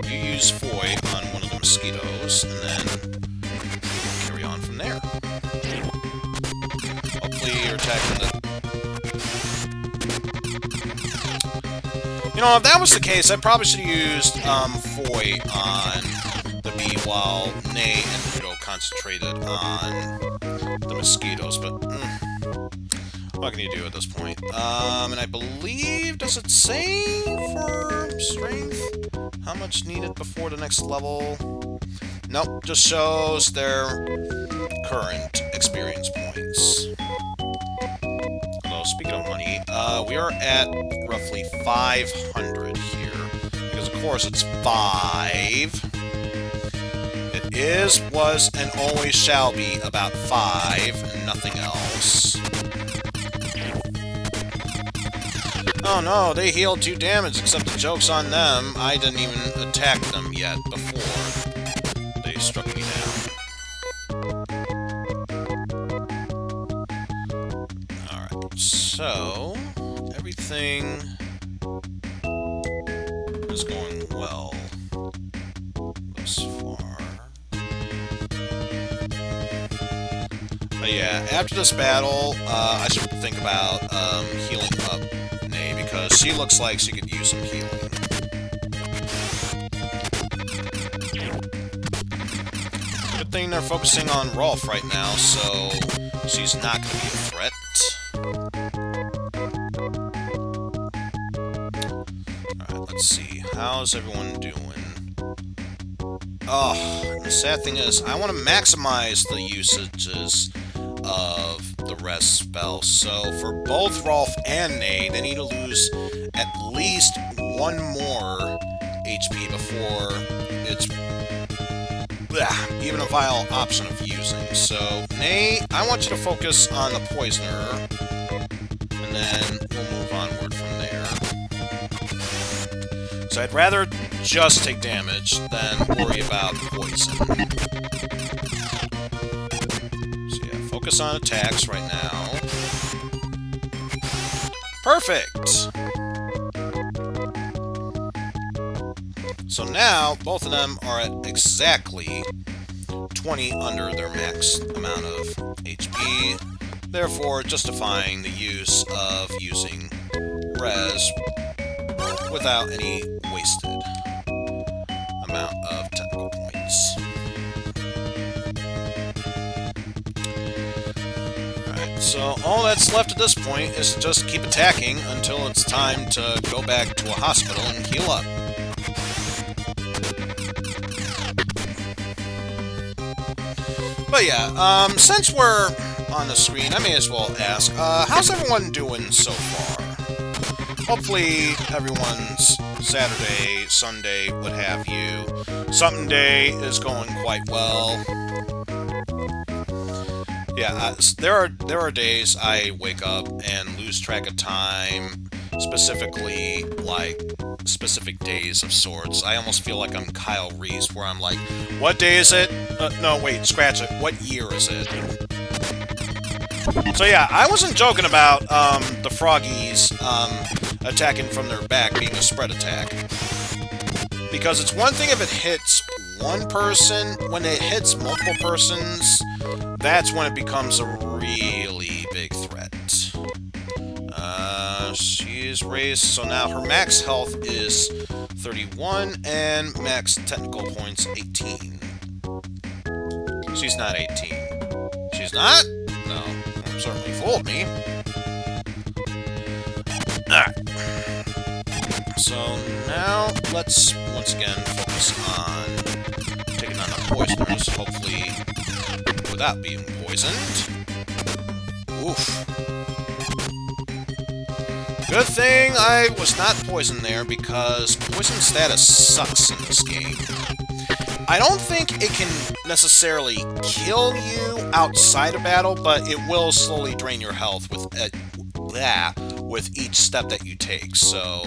A: you use Foy on one of the mosquitoes, and then carry on from there. Hopefully you're attacking the... You know, if that was the case, I probably should have used Foy on the bee while Nay and Rudo concentrated on the mosquitoes, but what can you do at this point? And I believe, does it say for strength how much needed before the next level? Nope, just shows their current experience points. Although, speaking of money, we are at roughly 500 here, because of course it's 5. It is, was, and always shall be about 5, and nothing else. Oh no, they healed 2 damage, except the joke's on them. I didn't even attack them yet before they struck me down. Alright, so everything is going well thus far. But yeah, after this battle, I should think about healing up Nay, because she looks like she could use some healing. Good thing they're focusing on Rolf right now, so she's not going to be a threat. Alright, let's see. How's everyone doing? Oh, the sad thing is, I want to maximize the usages of the rest spell. So for both Rolf and Nay, they need to lose at least 1 more HP before it's even a viable option of using. So Nay, I want you to focus on the Poisoner, and then we'll move onward from there. So I'd rather just take damage than worry about poison. Focus on attacks right now. Perfect! So now, both of them are at exactly 20 under their max amount of HP, therefore justifying the use of using Res without any wasted amount of technical points. So all that's left at this point is to just keep attacking until it's time to go back to a hospital and heal up. But yeah, since we're on the screen, I may as well ask, how's everyone doing so far? Hopefully everyone's Saturday, Sunday, what have you, something day is going quite well. Yeah, there are days I wake up and lose track of time, specifically, like, specific days of sorts. I almost feel like I'm Kyle Reese, where I'm like, what day is it? No, wait, scratch it. What year is it? So yeah, I wasn't joking about the froggies attacking from their back being a spread attack. Because it's one thing if it hits one person, when it hits multiple persons, that's when it becomes a really big threat. She's raised, so now her max health is 31, and max technical points 18. She's not 18. She's not? No, certainly fooled me. Alright. So now, let's once again focus on taking on the poisoners, hopefully without being poisoned. Oof. Good thing I was not poisoned there, because poison status sucks in this game. I don't think it can necessarily kill you outside of battle, but it will slowly drain your health with each step that you take, so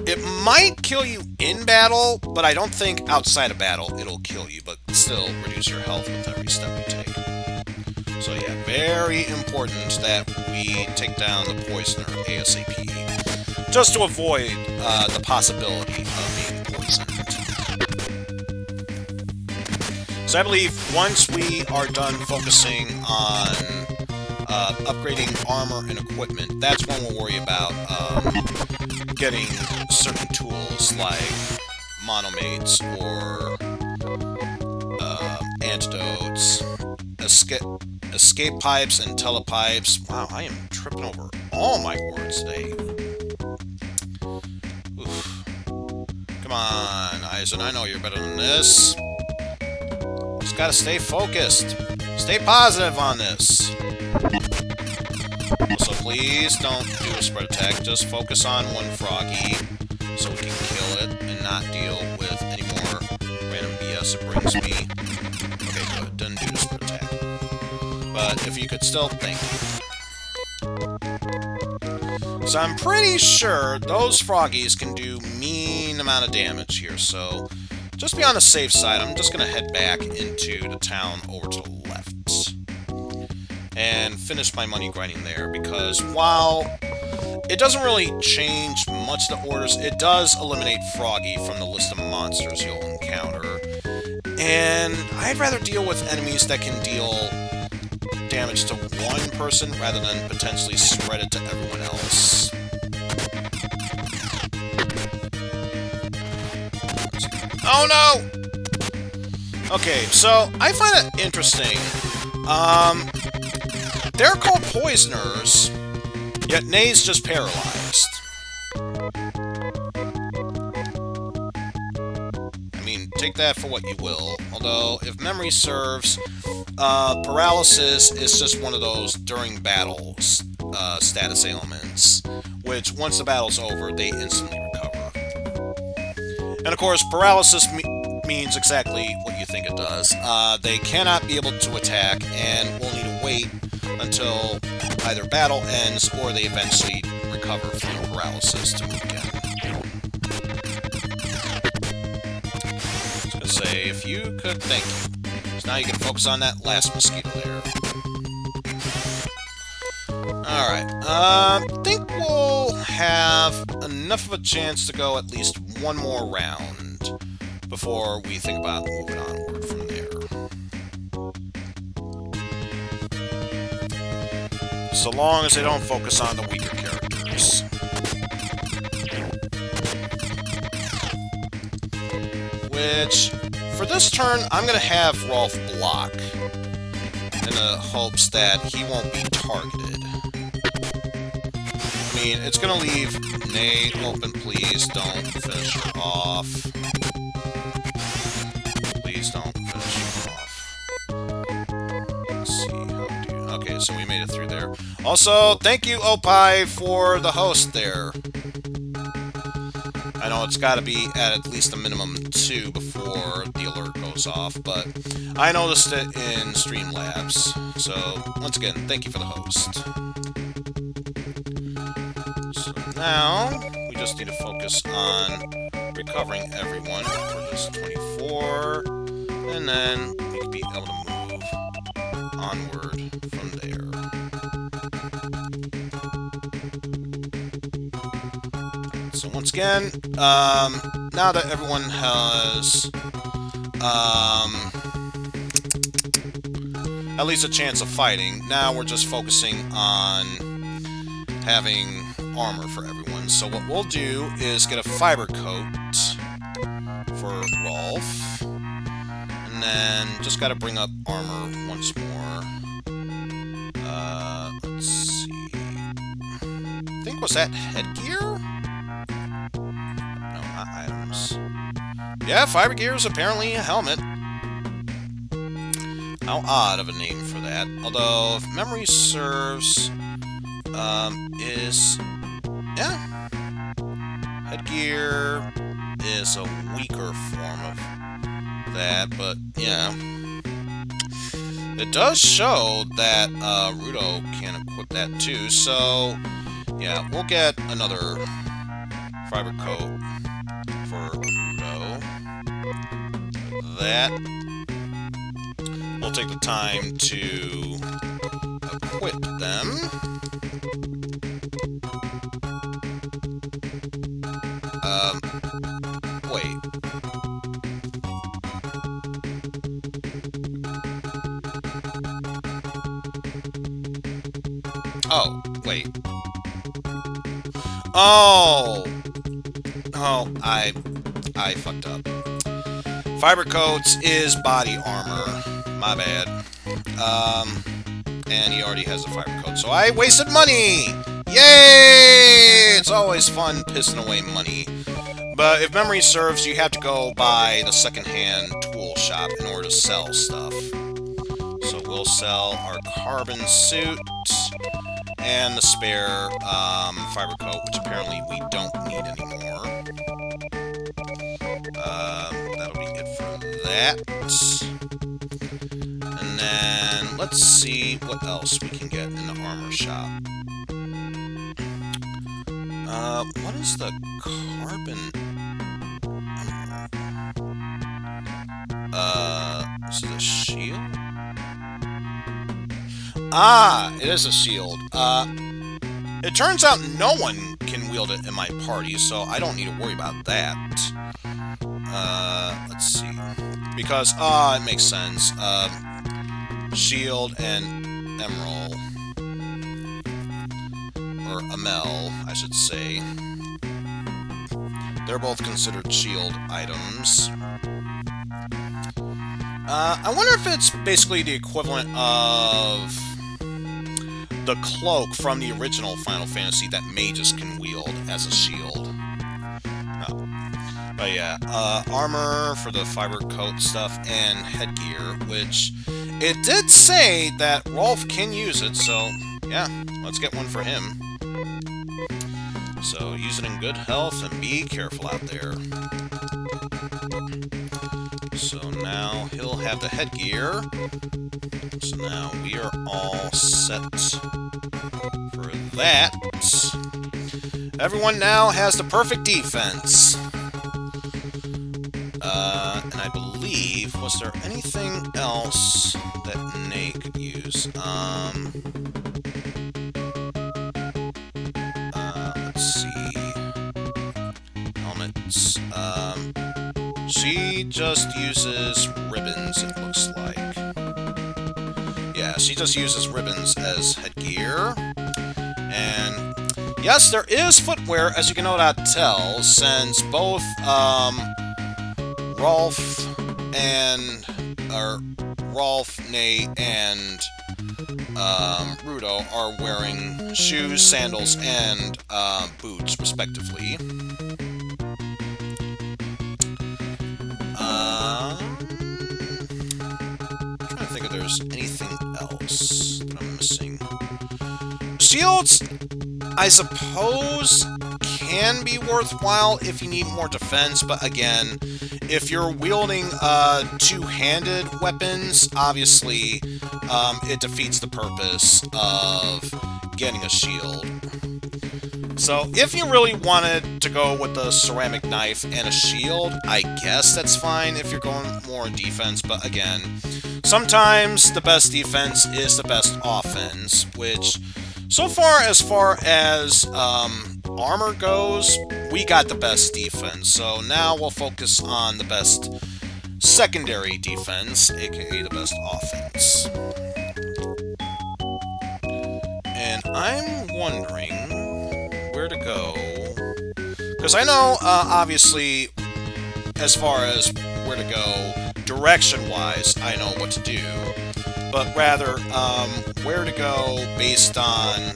A: it might kill you in battle, but I don't think outside of battle it'll kill you, but still reduce your health with every step you take. So yeah, very important that we take down the Poisoner ASAP, just to avoid the possibility of being poisoned. So I believe once we are done focusing on upgrading armor and equipment, that's when we'll worry about getting certain tools like monomates or antidotes, escape pipes and telepipes. Wow, I am tripping over all my words today. Oof. Come on, Eizen, I know you're better than this. Just gotta stay focused. Stay positive on this. Also, please don't do a spread attack. Just focus on one froggy so we can kill it and not deal with any more random BS it brings me. Okay, good. Didn't do the spread attack. But if you could still think. So I'm pretty sure those froggies can do mean amount of damage here, so just be on the safe side. I'm just going to head back into the town over to the left and finish my money grinding there, because while it doesn't really change much of the orders, it does eliminate Froggy from the list of monsters you'll encounter, and I'd rather deal with enemies that can deal damage to one person rather than potentially spread it to everyone else. Oh no! Okay, so I find it interesting. They're called poisoners, yet Nay's just paralyzed. I mean, take that for what you will. Although, if memory serves, paralysis is just one of those during battles status ailments, which once the battle's over, they instantly recover. And of course, paralysis means exactly what you think it does. They cannot be able to attack, and will need to wait until either battle ends or they eventually recover from paralysis to move again. I was gonna say, if you could, thank you. So now you can focus on that last mosquito there. Alright, I think we'll have enough of a chance to go at least one more round before we think about moving onward from there. So long as they don't focus on the weaker characters. Which, for this turn, I'm going to have Rolf block, in the hopes that he won't be targeted. I mean, it's going to leave Nay open. Please don't finish her off. Please don't finish her off. Let's see how we do. Okay, so we made it through there. Also, thank you, Opie, for the host there. I know it's got to be at least a minimum 2 before the alert goes off, but I noticed it in Streamlabs. So, once again, thank you for the host. So now, we just need to focus on recovering everyone for this 24, and then we can be able to move onward from there. So once again, now that everyone has at least a chance of fighting, now we're just focusing on having armor for everyone. So what we'll do is get a fiber coat for Rolf, and then just got to bring up armor once more. Let's see. I think, was that headgear? No, not items. Yeah, fiber gear is apparently a helmet. How odd of a name for that. Although, if memory serves, yeah. Headgear is a weaker form of that, but yeah. It does show that Rudo can equip that too, so yeah, we'll get another fiber coat for Rudo. That. We'll take the time to equip them. Wait. Oh, wait. Oh! Oh, I fucked up. Fiber coats is body armor. My bad. And he already has a fiber coat, so I wasted money! Yay! It's always fun pissing away money. But if memory serves, you have to go by the secondhand tool shop in order to sell stuff. So we'll sell our carbon suit and the spare fiber coat, which apparently we don't need anymore. That'll be it for that. And then let's see what else we can get in the armor shop. What is the carbon? This is a shield? Ah, it is a shield. It turns out no one can wield it in my party, so I don't need to worry about that. Let's see. Because, it makes sense. Shield and emerald. Or Amel, I should say. They're both considered shield items. I wonder if it's basically the equivalent of the cloak from the original Final Fantasy that mages can wield as a shield. But yeah, armor for the fiber coat stuff and headgear, which it did say that Rolf can use it, so yeah, let's get one for him. So use it in good health and be careful out there. So now he'll have the headgear. So now we are all set for that. Everyone now has the perfect defense. And I believe, was there anything else that Nate could use? Let's see. Helmets. She just uses ribbons, it looks like. Yeah, she just uses ribbons as headgear. And yes, there is footwear, as you can no doubt tell, since both Rolf, Nate, and Rudo are wearing shoes, sandals, and boots, respectively. I'm trying to think if there's anything else that I'm missing. Shields, I suppose, can be worthwhile if you need more defense, but again, if you're wielding two-handed weapons, obviously it defeats the purpose of getting a shield. So if you really wanted to go with the ceramic knife and a shield, I guess that's fine if you're going more defense, but again, sometimes the best defense is the best offense, which so far as armor goes, we got the best defense, so now we'll focus on the best secondary defense, aka the best offense. And I'm wondering where to go, because I know, obviously, as far as where to go, direction-wise, I know what to do, but rather, where to go based on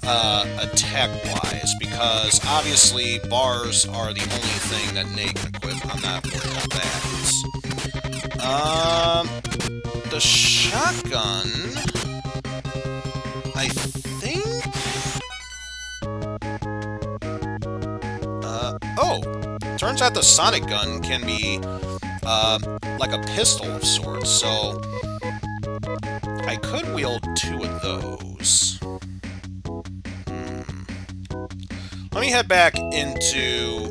A: attack-wise, because obviously bars are the only thing that Nate can equip. I'm not worried about that. The shotgun, I think. Oh, turns out the sonic gun can be like a pistol of sorts, so I could wield two of those. Let me head back into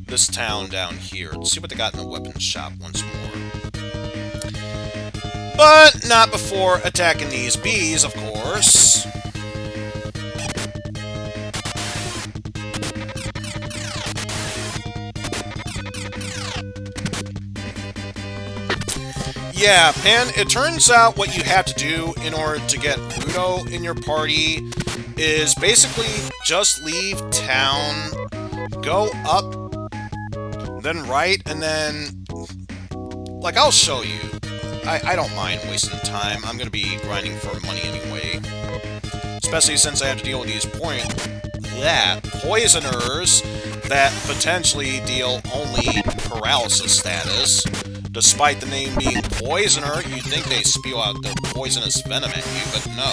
A: this town down here and see what they got in the weapons shop once more. But not before attacking these bees, of course. Yeah, Pan, it turns out what you have to do in order to get Rudo in your party is basically just leave town, go up, then right, and then... Like, I'll show you. I don't mind wasting time. I'm gonna be grinding for money anyway. Especially since I have to deal with these poisoners that potentially deal only paralysis status. Despite the name being Poisoner, you'd think they spew out their poisonous venom at you, but no.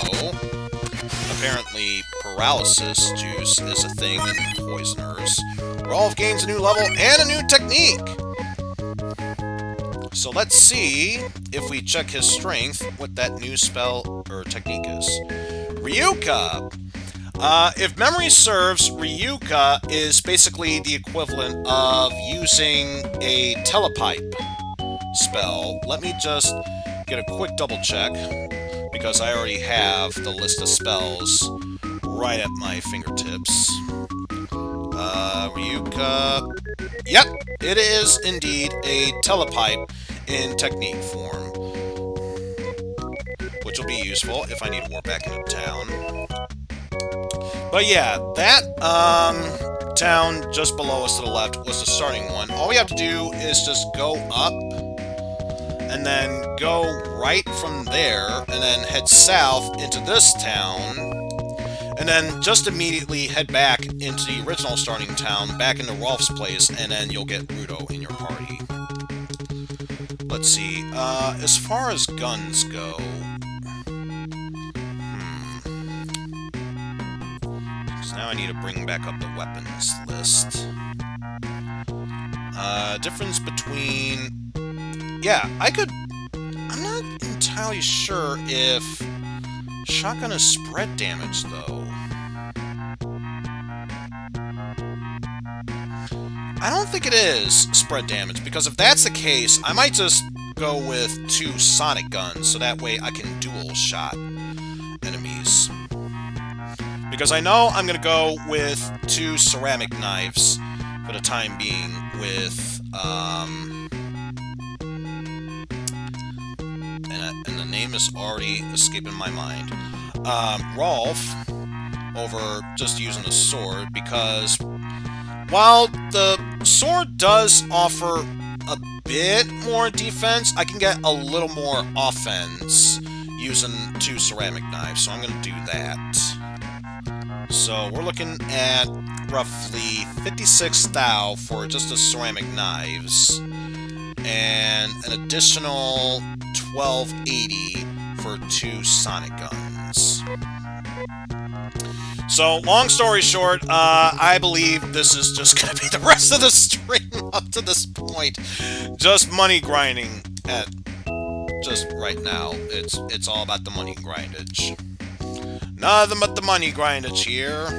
A: Apparently, paralysis juice is a thing in Poisoners. Rolf gains a new level and a new technique! So let's see if we check his strength, what that new spell or technique is. Ryuka! If memory serves, Ryuka is basically the equivalent of using a telepipe spell. Let me just get a quick double check, because I already have the list of spells right at my fingertips. Ryuka... Yep, it is indeed a telepipe in technique form, which will be useful if I need to warp back into town. But yeah, that town just below us to the left was the starting one. All we have to do is just go up, and then go right from there, and then head south into this town, and then just immediately head back into the original starting town, back into Rolf's place, and then you'll get Rudo in your party. Let's see, as far as guns go... So now I need to bring back up the weapons list. Difference between... Yeah, I could... I'm not entirely sure if shotgun is spread damage, though. I don't think it is spread damage, because if that's the case, I might just go with 2 sonic guns, so that way I can dual shot enemies. Because I know I'm going to go with 2 ceramic knives for the time being with, and the name is already escaping my mind. Rolf, over just using a sword, because while the sword does offer a bit more defense, I can get a little more offense using 2 ceramic knives, so I'm going to do that. So we're looking at roughly 56 thou for just the ceramic knives, and an additional 1280 for 2 sonic guns. So, long story short, I believe this is just going to be the rest of the stream up to this point. Just money grinding at just right now. It's all about the money grindage. Nothing but the money grindage here.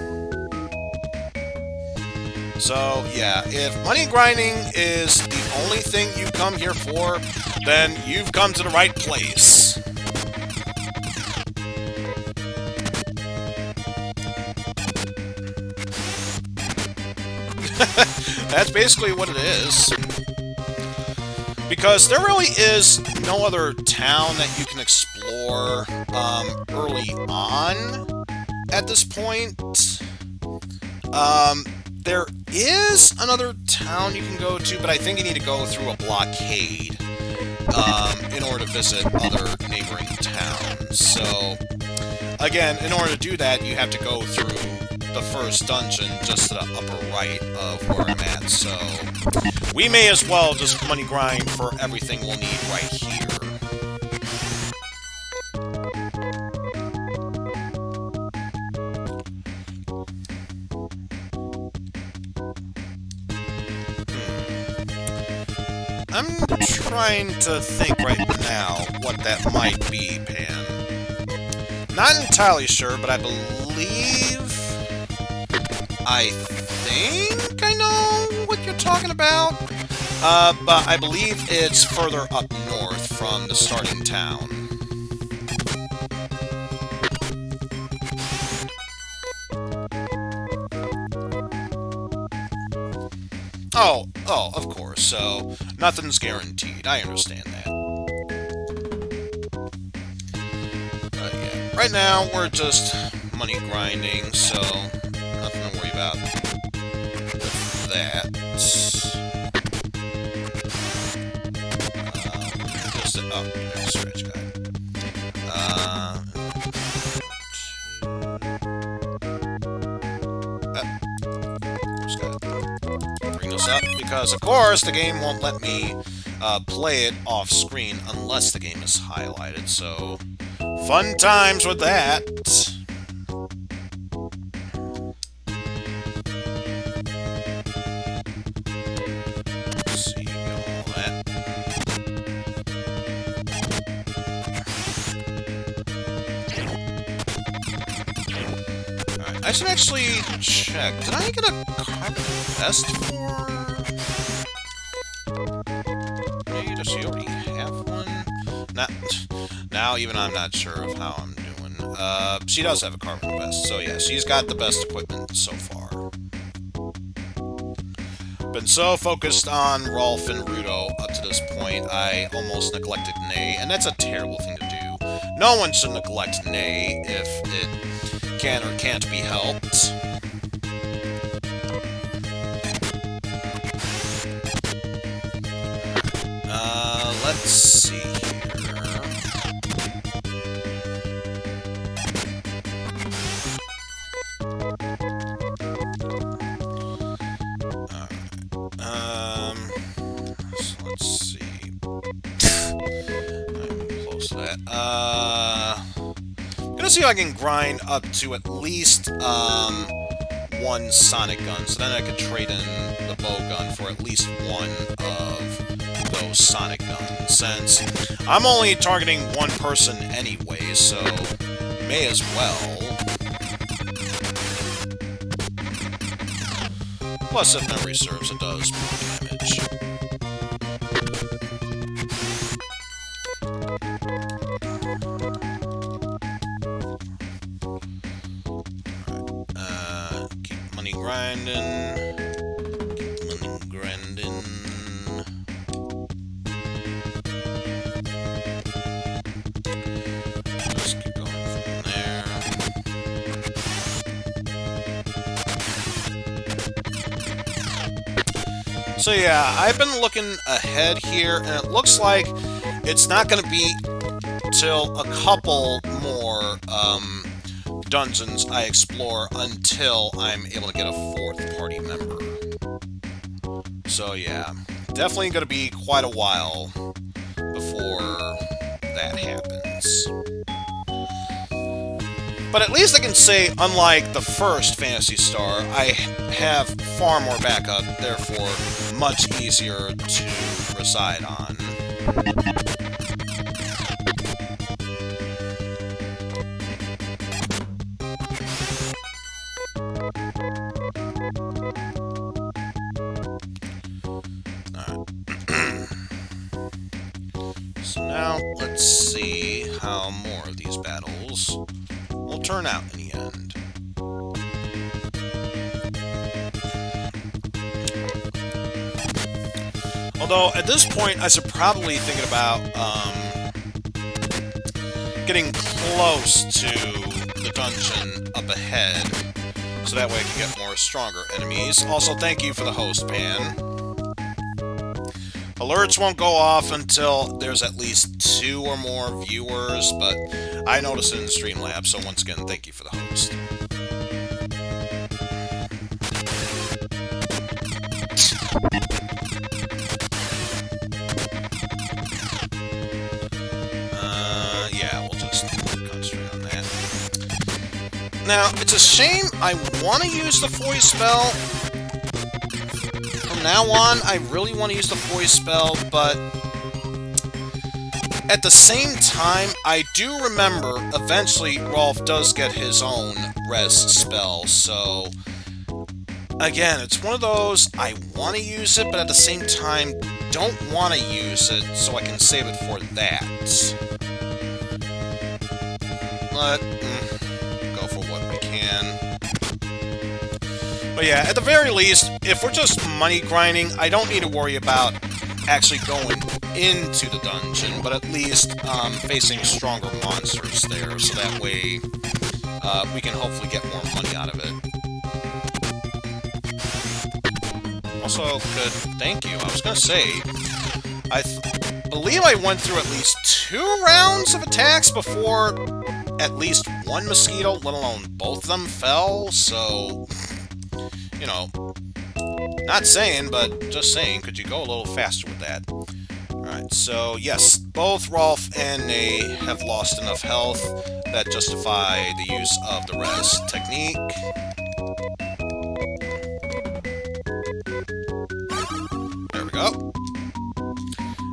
A: So, yeah, if money grinding is the only thing you come here for, then you've come to the right place. That's basically what it is. Because there really is no other town that you can explore early on at this point. There is another town you can go to, but I think you need to go through a blockade in order to visit other neighboring towns. So, again, in order to do that, you have to go through the first dungeon just to the upper right of where I'm at. So, we may as well just money grind for everything we'll need right here. I'm trying to think right now what that might be, Pan. Not entirely sure, but I think I know what you're talking about. But I believe it's further up north from the starting town. Oh, of course, so nothing's guaranteed. I understand that. right now, we're just money grinding, so nothing to worry about with that. Oh, there's a stretch guy. Bring this up, because of course the game won't let me play it off screen unless the game is highlighted, so fun times with that. Let's see, get all that. Alright, I should actually check. Did I get a carbon vest for... Maybe does she already have one? Now even I'm not sure of how I'm doing. She does have a carbon vest, so yeah, she's got the best equipment so far. Been so focused on Rolf and Rudo up to this point, I almost neglected Nay, and that's a terrible thing to do. No one should neglect Nay if it can or can't be helped. Let's see here. So let's see. I'm close to that. I'm gonna see if I can grind up to at least one Sonic gun, so then I could trade in the bow gun for at least one of those Sonic guns, since I'm only targeting one person anyway, so may as well. Plus, if memory serves, it does more damage. Keep money grinding. Keep money grinding. Just keep going from there. So yeah, I've been looking ahead here, and it looks like it's not going to be till a couple more dungeons I explore until I'm able to get a fourth party member. So yeah, definitely going to be quite a while before that happens. But at least I can say, unlike the first Phantasy Star, I have far more backup, therefore much easier to reside on. So now, let's see how more of these battles will turn out in the end. Although, at this point, I should probably think about getting close to the dungeon up ahead, so that way I can get more stronger enemies. Also, thank you for the host, Pan. Alerts won't go off until there's at least 2 or more viewers, but I noticed it in Streamlabs, so once again, thank you for the host. Yeah, we'll just concentrate on that. Now, it's a shame I want to use the Foy spell. From now on, I really want to use the Foy spell, but at the same time, I do remember eventually Rolf does get his own res spell, so again, it's one of those, I want to use it, but at the same time, don't want to use it, so I can save it for that. But, go for what we can. But yeah, at the very least, if we're just money grinding, I don't need to worry about actually going into the dungeon, but at least facing stronger monsters there, so that way we can hopefully get more money out of it. Also, thank you. I was gonna say, I believe I went through at least 2 rounds of attacks before at least one mosquito, let alone both of them, fell, so, you know, not saying, but just saying, could you go a little faster with that? Alright, so yes, both Rolf and Nay have lost enough health that justify the use of the rest technique. There we go.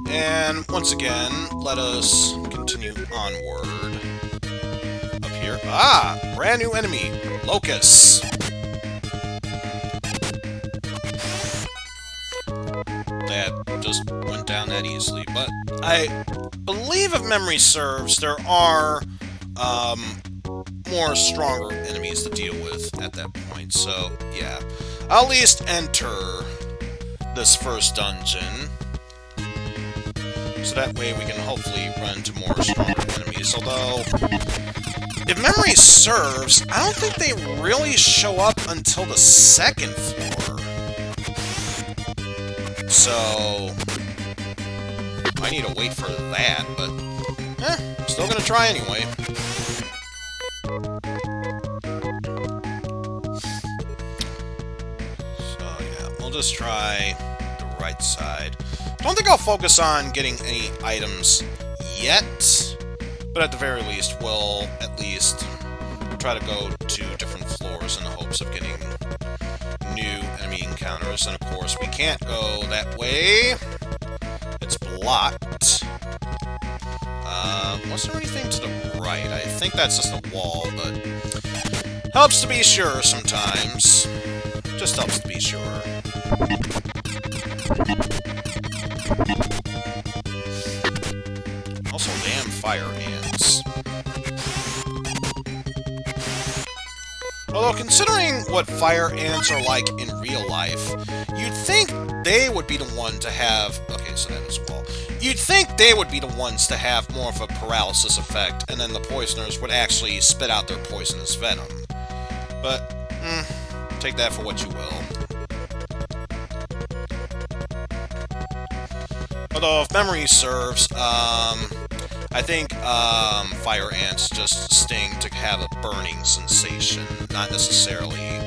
A: And once again, let us continue onward. Up here. Ah! Brand new enemy. Locusts. That just went down that easily. But I believe, if memory serves, there are more stronger enemies to deal with at that point. So, yeah. I'll at least enter this first dungeon, so that way we can hopefully run into more stronger enemies. Although, if memory serves, I don't think they really show up until the 2nd floor. So, I need to wait for that, but, still gonna try anyway. So, yeah, we'll just try the right side. Don't think I'll focus on getting any items yet, but at the very least, we'll at least try to go to different floors in the hopes of getting new enemy encounters. And of course, we can't go that way. It's blocked. Was there anything to the right? I think that's just a wall, but helps to be sure sometimes. Just helps to be sure. Also, damn fire ants. Although, considering what fire ants are like in real life, you'd think they would be the one to have... Okay, so that is a wall. You'd think they would be the ones to have more of a paralysis effect, and then the poisoners would actually spit out their poisonous venom. But, take that for what you will. Although, if memory serves, I think fire ants just sting to have a burning sensation, not necessarily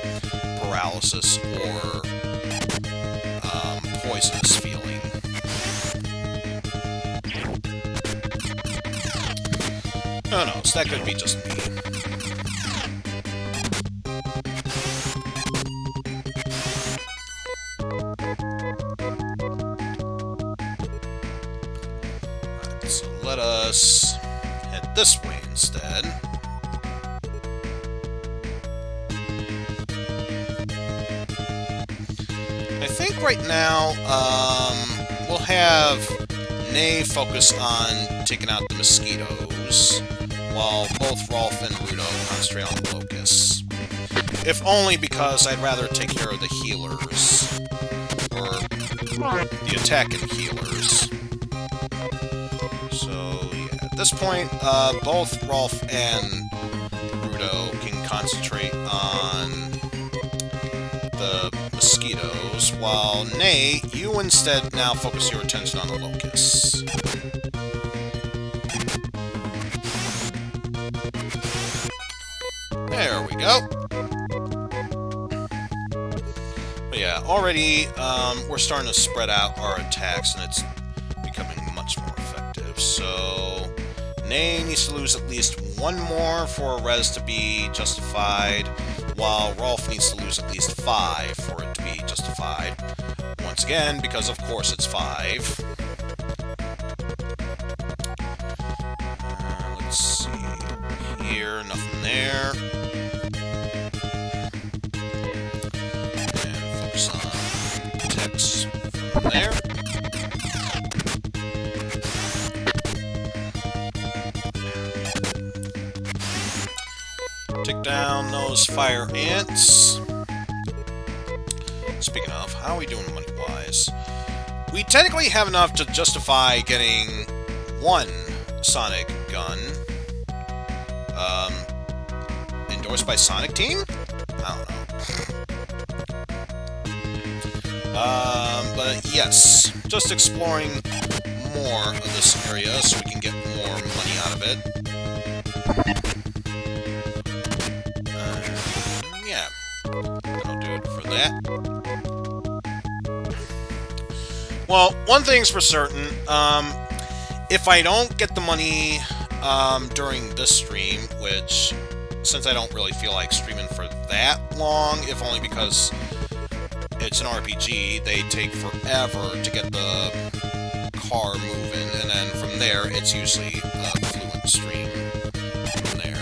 A: paralysis or poisonous feeling. Who knows, that could be just me. So let us head this way instead. I think right now, we'll have Nay focus on taking out the mosquitoes, while both Rolf and Rudo concentrate on the locusts. If only because I'd rather take care of the healers, or the attacking healers. So, yeah, at this point, both Rolf and Rudo can concentrate on the mosquitoes, while Nay, you instead now focus your attention on the locusts. There we go. But yeah, already we're starting to spread out our attacks, and it's becoming much more effective. So, Nay needs to lose at least one more for a res to be justified, while Rolf needs to lose at least 5 for it to be justified. Once again, because of course it's 5. Let's see. Here, nothing there. And focus on text from there. Take down those fire ants. Speaking of, how are we doing money-wise? we technically have enough to justify getting one Sonic gun. Endorsed by Sonic Team? I don't know. But yes, just exploring more of this area so we can get more money out of it. Yeah, that'll do it for that. Well, one thing's for certain, if I don't get the money during this stream, which, since I don't really feel like streaming for that long, if only because it's an RPG, they take forever to get the car moving, and then from there, it's usually a fluent stream from there.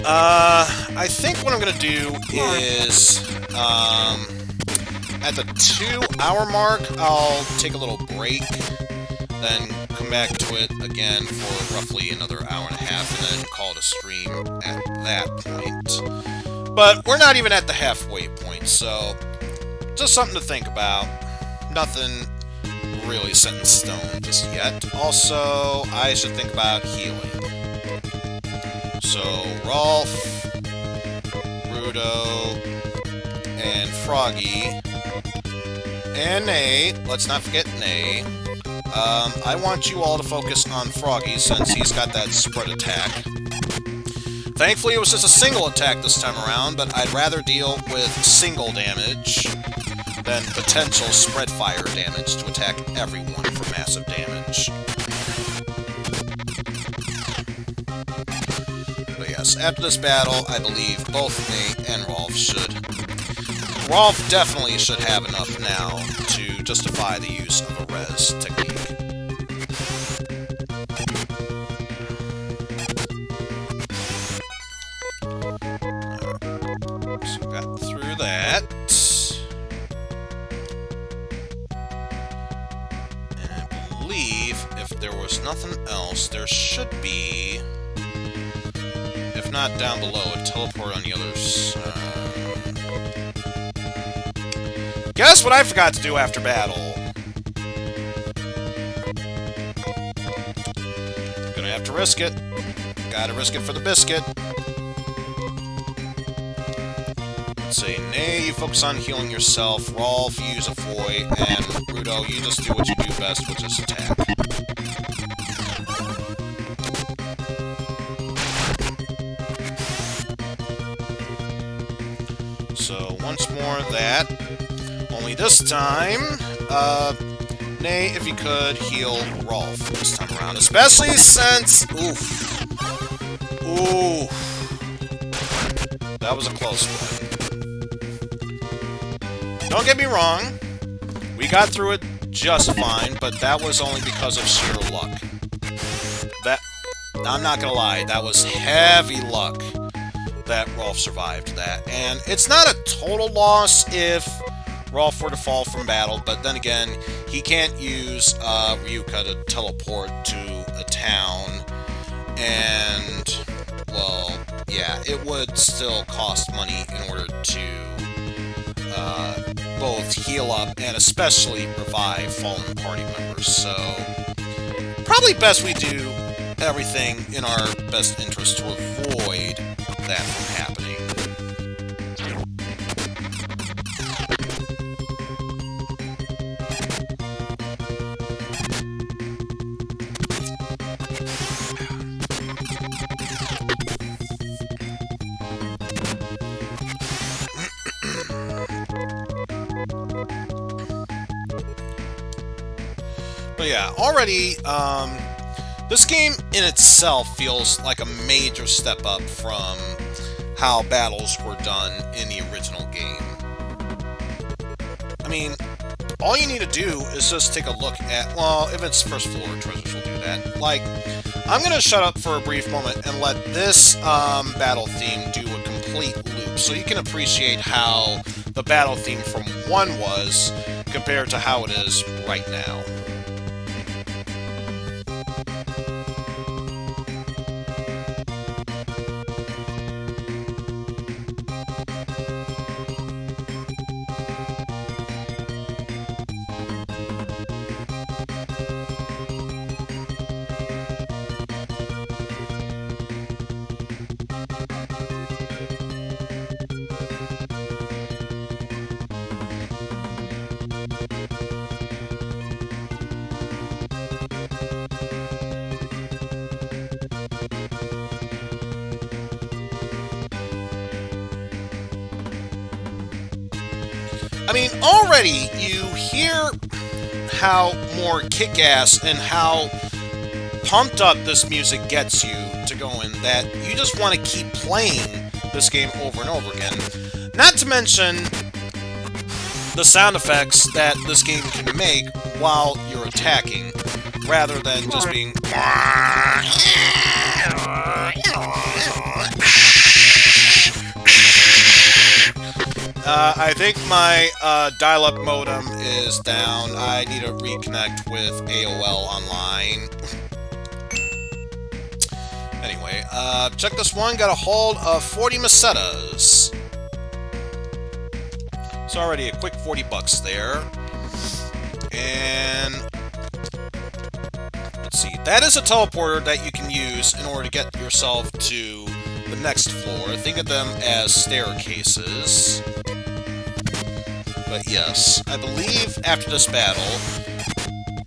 A: I think what I'm gonna do is, at the 2-hour mark, I'll take a little break, then come back to it again for roughly another hour and a half, and then call it a stream at that point. But we're not even at the halfway point, so just something to think about. Nothing really set in stone just yet. Also, I should think about healing. So, Rolf, Rudo, and Froggy, and Nay. Let's not forget Nay. I want you all to focus on Froggy since he's got that spread attack. Thankfully, it was just a single attack this time around, but I'd rather deal with single damage than potential spread fire damage to attack everyone for massive damage. But yes, after this battle, I believe both Nate and Rolf should... Rolf definitely should have enough now to justify the use of a res technique. So got through that. And I believe if there was nothing else, there should be, if not down below, a teleport on the other side. Guess what I forgot to do after battle? Gonna have to risk it. Gotta risk it for the biscuit. Let's say, Nay, you focus on healing yourself. Rolf, you use a Foy. And Rudo, you just do what you do best, which is attack. So, once more that. Only this time, Nay, if you could, heal Rolf this time around. Especially since... Oof. Ooh. That was a close one. Don't get me wrong. We got through it just fine, but that was only because of sheer luck. I'm not gonna lie, that was heavy luck that Rolf survived that. And it's not a total loss if Rolf were to fall from battle, but then again, he can't use Ryuka to teleport to a town, and, well, yeah, it would still cost money in order to both heal up and especially revive fallen party members, so probably best we do everything in our best interest to avoid that from happening. But yeah, already, this game in itself feels like a major step up from how battles were done in the original game. I mean, all you need to do is just take a look at, well, if it's first floor treasures, will do that. Like, I'm gonna shut up for a brief moment and let this battle theme do a complete loop, so you can appreciate how the battle theme from 1 was compared to how it is right now. I mean, already you hear how more kick-ass and how pumped up this music gets you to going that you just want to keep playing this game over and over again. Not to mention the sound effects that this game can make while you're attacking, rather than just being... I think my dial-up modem is down. I need to reconnect with AOL Online. Anyway, check this one. Got a hold of 40 macetas. It's already a quick 40 bucks there. And let's see. That is a teleporter that you can use in order to get yourself to the next floor. Think of them as staircases. But yes, I believe after this battle,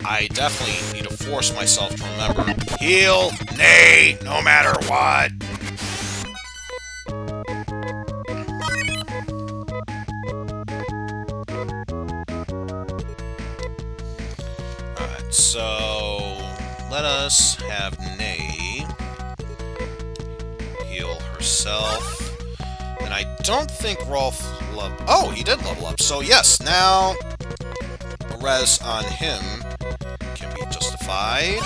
A: I definitely need to force myself to remember, heal, nay, no matter what. Alright, so let us have Nay heal herself. And I don't think Rolf leveled... Oh, he did level up. So yes, now a res on him can be justified.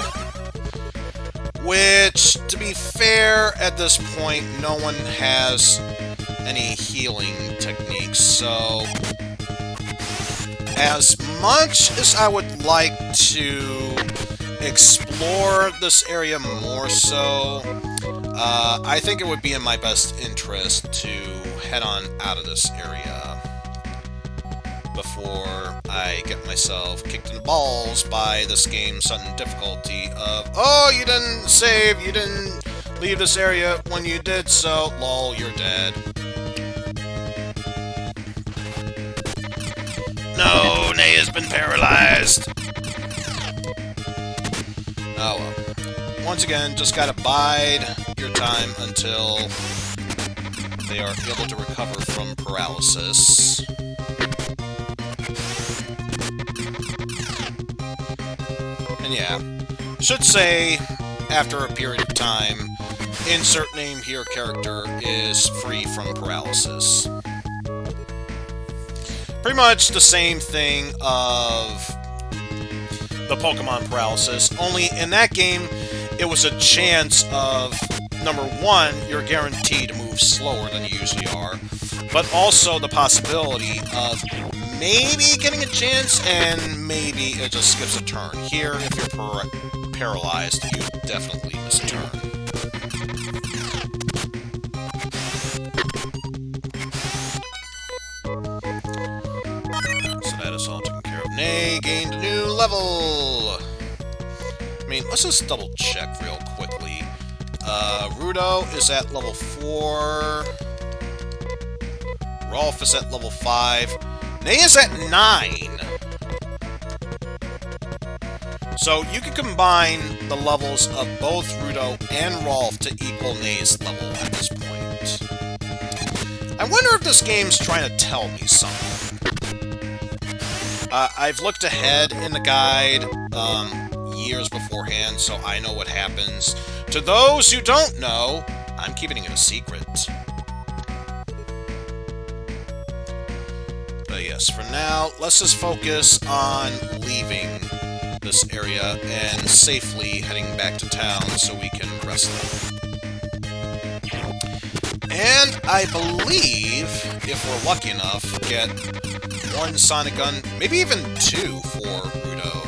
A: Which, to be fair, at this point, no one has any healing techniques. So, as much as I would like to explore this area more so, I think it would be in my best interest to head on out of this area before I get myself kicked in the balls by this game's sudden difficulty of, oh, you didn't save, you didn't leave this area when you did so, lol, you're dead. No, Nay has been paralyzed. Oh well. Once again, just gotta bide your time until they are able to recover from paralysis. And yeah, should say, after a period of time, insert name here character is free from paralysis. Pretty much the same thing of the Pokemon paralysis, only in that game, it was a chance of, number one, you're guaranteed to move slower than you usually are, but also the possibility of maybe getting a chance, and maybe it just skips a turn. Here, if you're paralyzed, you definitely miss a turn. So that is all taken care of. Nay gained a new level! I mean, let's just double check real quickly. Rudo is at level 4. Rolf is at level 5. Nay is at 9. So you can combine the levels of both Rudo and Rolf to equal Nay's level at this point. I wonder if this game's trying to tell me something. I've looked ahead in the guide years beforehand, so I know what happens. To those who don't know, I'm keeping it a secret. But yes, for now, let's just focus on leaving this area and safely heading back to town so we can rest up. And I believe, if we're lucky enough, get 1 Sonic Gun, maybe even 2 for Rudo.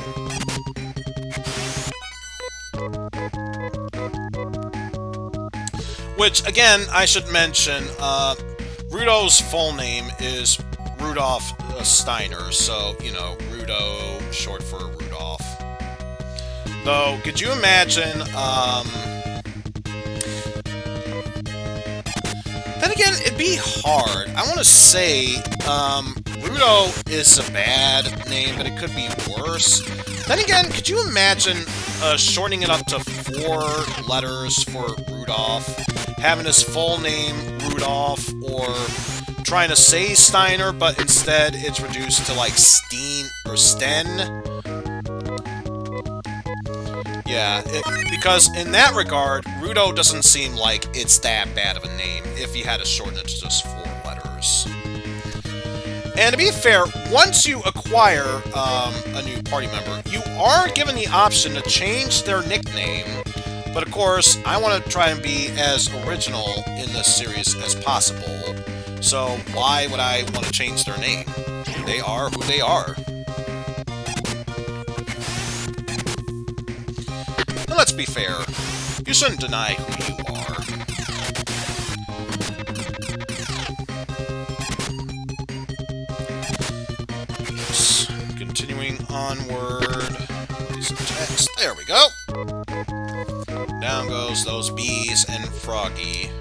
A: Which, again, I should mention, Rudo's full name is Rudolph Steiner, so, you know, Rudo, short for Rudolph. Though, could you imagine, then again, it'd be hard. I want to say, Rudo is a bad name, but it could be worse. Then again, could you imagine shortening it up to 4 letters for Rudolph, having his full name Rudolph, or trying to say Steiner, but instead it's reduced to like Steen or Sten. Yeah, because in that regard, Rudo doesn't seem like it's that bad of a name if you had to shorten it to just 4 letters. And to be fair, once you acquire a new party member, you are given the option to change their nickname. But of course, I want to try and be as original in this series as possible. So why would I want to change their name? They are who they are. And let's be fair, you shouldn't deny who you are. Continuing onward. Text. There we go. Down goes those bees and Froggy.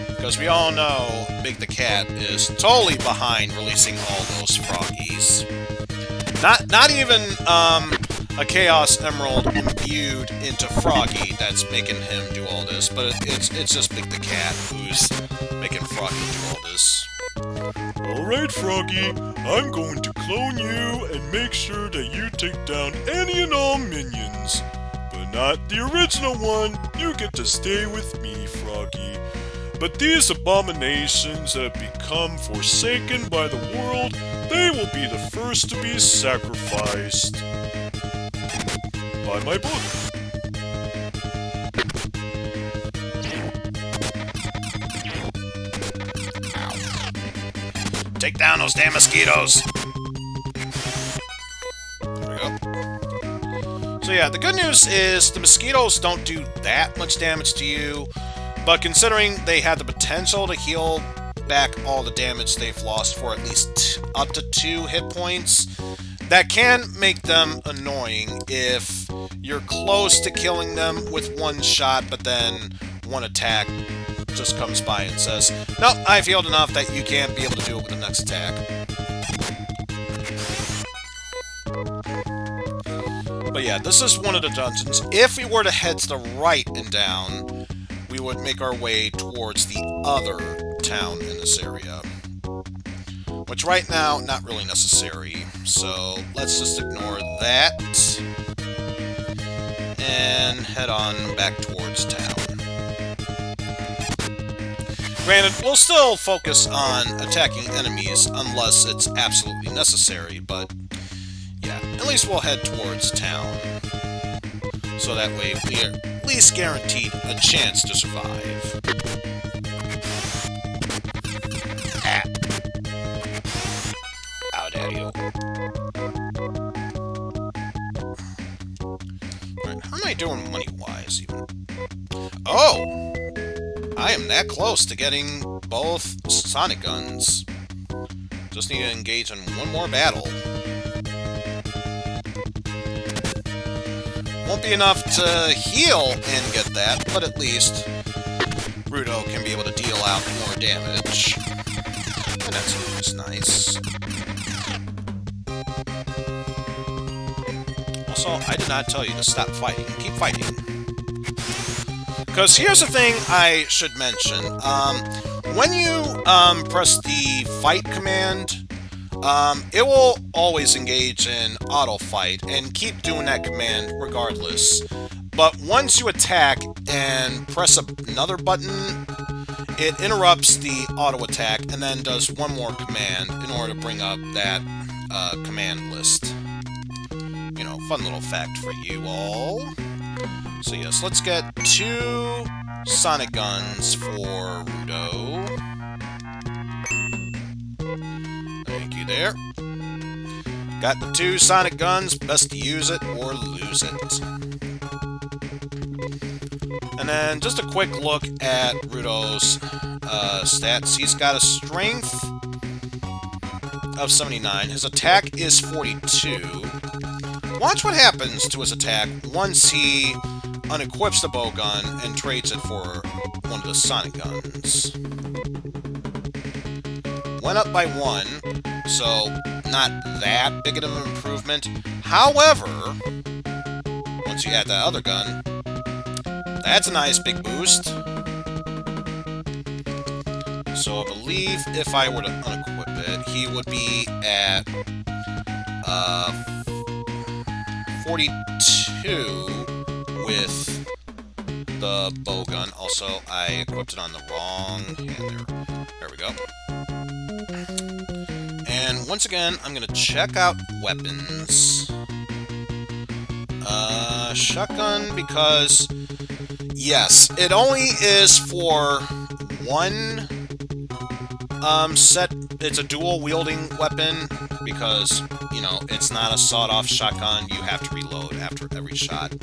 A: Because we all know Big the Cat is totally behind releasing all those Froggies. Not even a Chaos Emerald imbued into Froggy that's making him do all this, but it's just Big the Cat who's making Froggy do all this.
E: Alright, Froggy, I'm going to clone you and make sure that you take down any and all minions. But not the original one, you get to stay with me, Froggy. But these abominations that have become forsaken by the world, they will be the first to be sacrificed. By my book.
A: Take down those damn mosquitoes! There we go. So yeah, the good news is the mosquitoes don't do that much damage to you, but considering they have the potential to heal back all the damage they've lost for at least up to 2 hit points, that can make them annoying if you're close to killing them with 1 shot, but then 1 attack just comes by and says, "Nope, I've healed enough that you can't be able to do it with the next attack." But yeah, this is one of the dungeons. If we were to head to the right and down, we would make our way towards the other town in this area. Which right now, not really necessary. So let's just ignore that. And head on back towards town. Granted, we'll still focus on attacking enemies unless it's absolutely necessary, but yeah, at least we'll head towards town. So that way we are at least guaranteed a chance to survive. Ah. How dare you. Alright, how am I doing money-wise, even? Oh! I am that close to getting both Sonic Guns. Just need to engage in 1 more battle. Won't be enough to heal and get that, but at least Rudo can be able to deal out more damage. And that's always nice. Also, I did not tell you to stop fighting. Keep fighting. Because here's the thing I should mention. When you press the fight command, it will always engage in auto fight and keep doing that command regardless. But once you attack and press another button, it interrupts the auto attack and then does 1 more command in order to bring up that command list. You know, fun little fact for you all. So yes, let's get 2 Sonic Guns for Rudo. Thank you there. Got the 2 Sonic Guns, best to use it or lose it. And then just a quick look at Rudo's stats. He's got a strength of 79. His attack is 42. Watch what happens to his attack once he unequips the bow gun and trades it for one of the Sonic Guns. Went up by 1, so not that big of an improvement. However, once you add that other gun, that's a nice big boost. So I believe if I were to unequip it, he would be at 42 with the bow gun. Also, I equipped it on the wrong hand there. There we go. And once again, I'm gonna check out weapons. Shotgun, because yes, it only is for one set. It's a dual wielding weapon because, you know, it's not a sawed-off shotgun. You have to reload after every shot.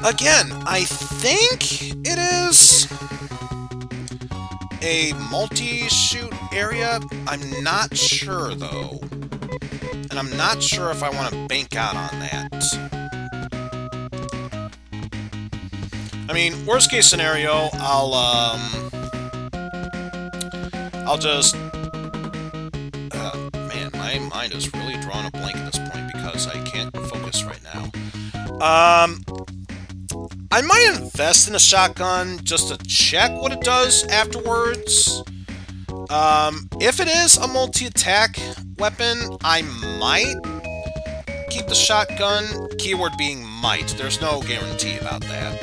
A: Again, I think it is a multi-shoot area. I'm not sure, though. And I'm not sure if I want to bank out on that. I mean, worst case scenario, I'll just... man, my mind is really drawing a blank at this point because I can't focus right now. I might invest in a shotgun just to check what it does afterwards. If it is a multi-attack weapon, I might keep the shotgun. Keyword being might. There's no guarantee about that.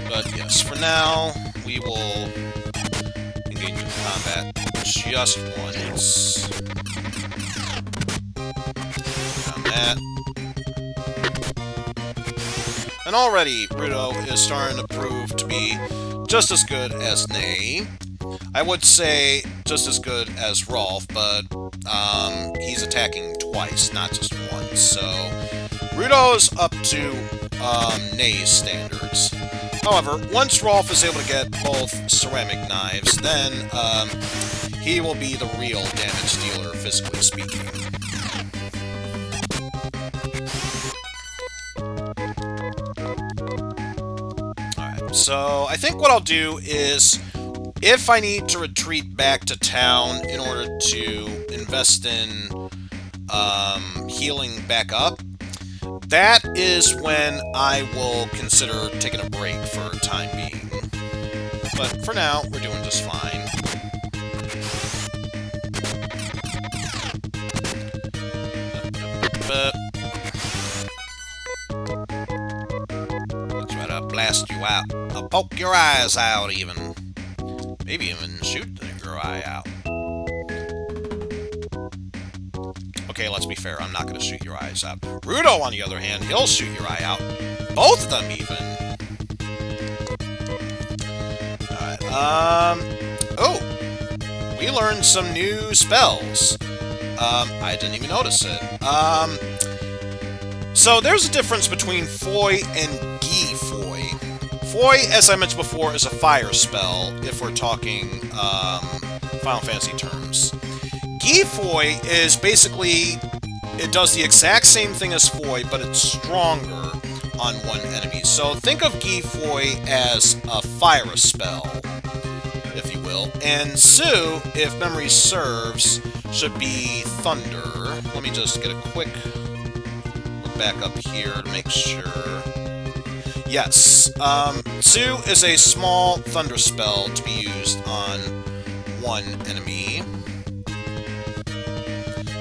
A: But yes, for now, we will engage in combat just once. On that. And already, Rudo is starting to prove to be just as good as Nay. I would say just as good as Rolf, but he's attacking twice, not just once. So Rudo's up to Nay's standards. However, once Rolf is able to get both ceramic knives, then he will be the real damage dealer, physically speaking. Alright, so I think what I'll do is, if I need to retreat back to town in order to invest in healing back up, that is when I will consider taking a break for the time being. But for now, we're doing just fine. I'll try to blast you out. I'll poke your eyes out even. Maybe even shoot your eye out. Okay, let's be fair, I'm not going to shoot your eyes out. Rudo, on the other hand, he'll shoot your eye out. Both of them, even. Alright, oh! We learned some new spells. I didn't even notice it. So there's a difference between Foy and Gi Foy. Foy, as I mentioned before, is a fire spell, if we're talking Final Fantasy terms. Gi Foy is basically, it does the exact same thing as Foy, but it's stronger on one enemy. So think of Gi Foy as a fire spell, if you will. And Sue, if memory serves, should be thunder. Let me just get a quick look back up here to make sure. Yes, Sue is a small thunder spell to be used on one enemy.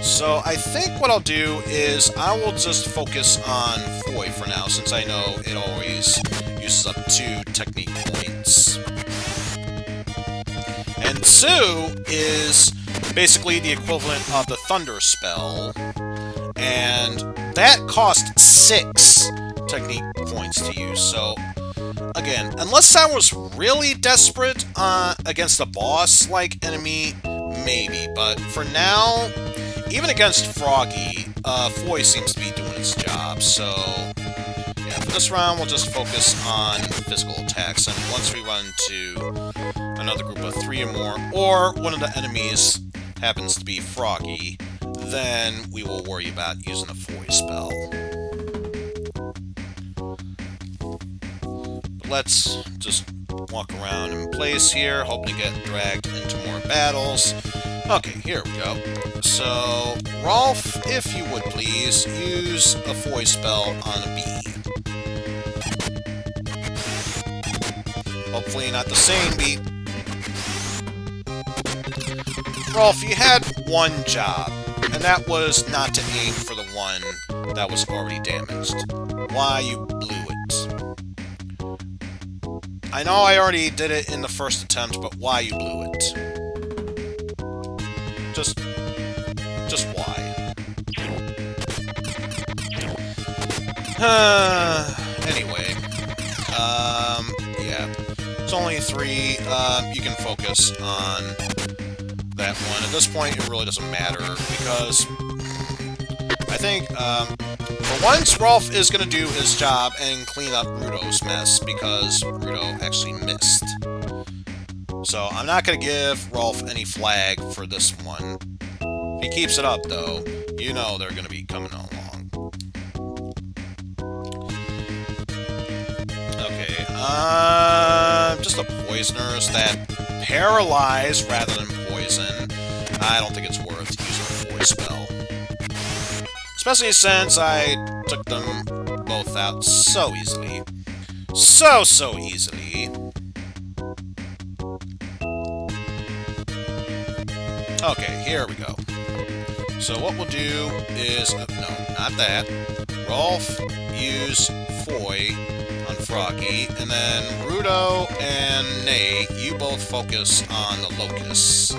A: So I think what I'll do is I will just focus on Foy for now, since I know it always uses up 2 technique points. And Sue is basically the equivalent of the thunder spell, and that cost 6 technique points to use. So again, unless I was really desperate against a boss-like enemy, maybe. But for now, even against Froggy, Foy seems to be doing its job. So yeah, for this round, we'll just focus on physical attacks. And once we run into another group of 3 or more, or one of the enemies happens to be Froggy, then we will worry about using a Foy spell. Let's just walk around in place here, hoping to get dragged into more battles. Okay, here we go. So, Rolf, if you would please, use a Foy spell on a bee. hopefully not the same beat. Rolf, you had one job, and that was not to aim for the one that was already damaged. Why you blew it. I know I already did it in the first attempt, but why you blew it? Just why? Anyway, yeah, it's only 3. You can focus on that one. At this point, it really doesn't matter because I think for once, Rolf is going to do his job and clean up Rudo's mess because Rudo actually missed. So I'm not going to give Rolf any flag for this one. If he keeps it up, though, you know they're going to be coming along. Okay, just a poisoners that paralyze rather than poison. I don't think it's worth using a voice spell. Especially since I took them both out so easily. So easily. Okay, here we go. So what we'll do is... no, not that. Rolf, use Foy on Froggy, and then Rudo and Nay, you both focus on the Locusts.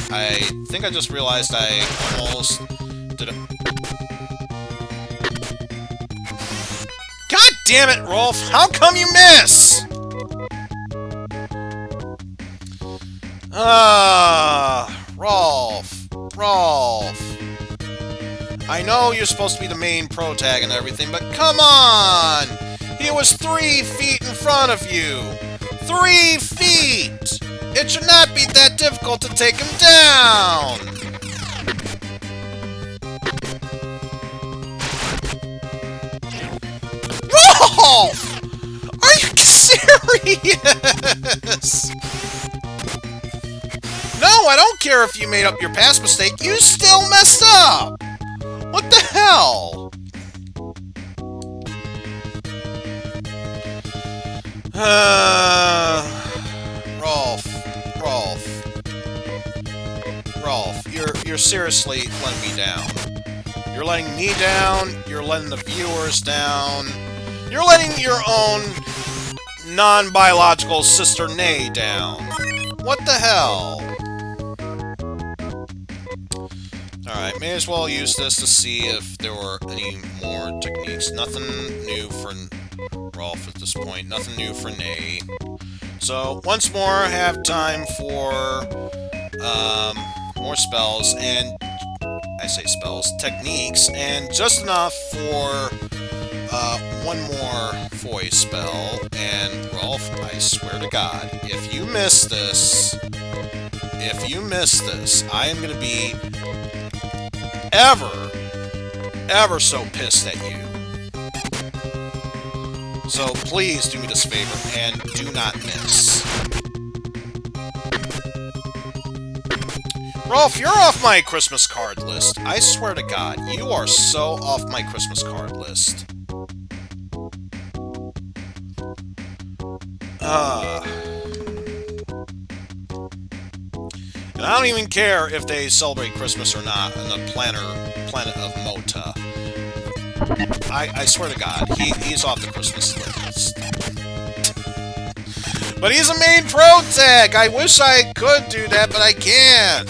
A: I think I just realized I almost did a... God damn it, Rolf! How come you miss? Rolf. I know you're supposed to be the main protag and everything, but come on! He was 3 feet in front of you! 3 feet! It should not be that difficult to take him down! Rolf! Are you serious? No, I don't care if you made up your past mistake. You still messed up! What the hell? Rolf, you're seriously letting me down. You're letting me down, you're letting the viewers down, you're letting your own non-biological sister Nay down. What the hell? Alright, may as well use this to see if there were any more techniques. Nothing new for Rolf at this point, nothing new for Nay. So, once more, have time for more spells, and I say spells, techniques, and just enough for one more Foy spell. And Rolf, I swear to God, if you miss this, I am going to be ever so pissed at you. So please do me this favor and do not miss. Rolf, you're off my Christmas card list. I swear to God, you are so off my Christmas card list. And I don't even care if they celebrate Christmas or not on the planet of Mota. I swear to God, he's off the Christmas list. But he's a main protag! I wish I could do that, but I can't!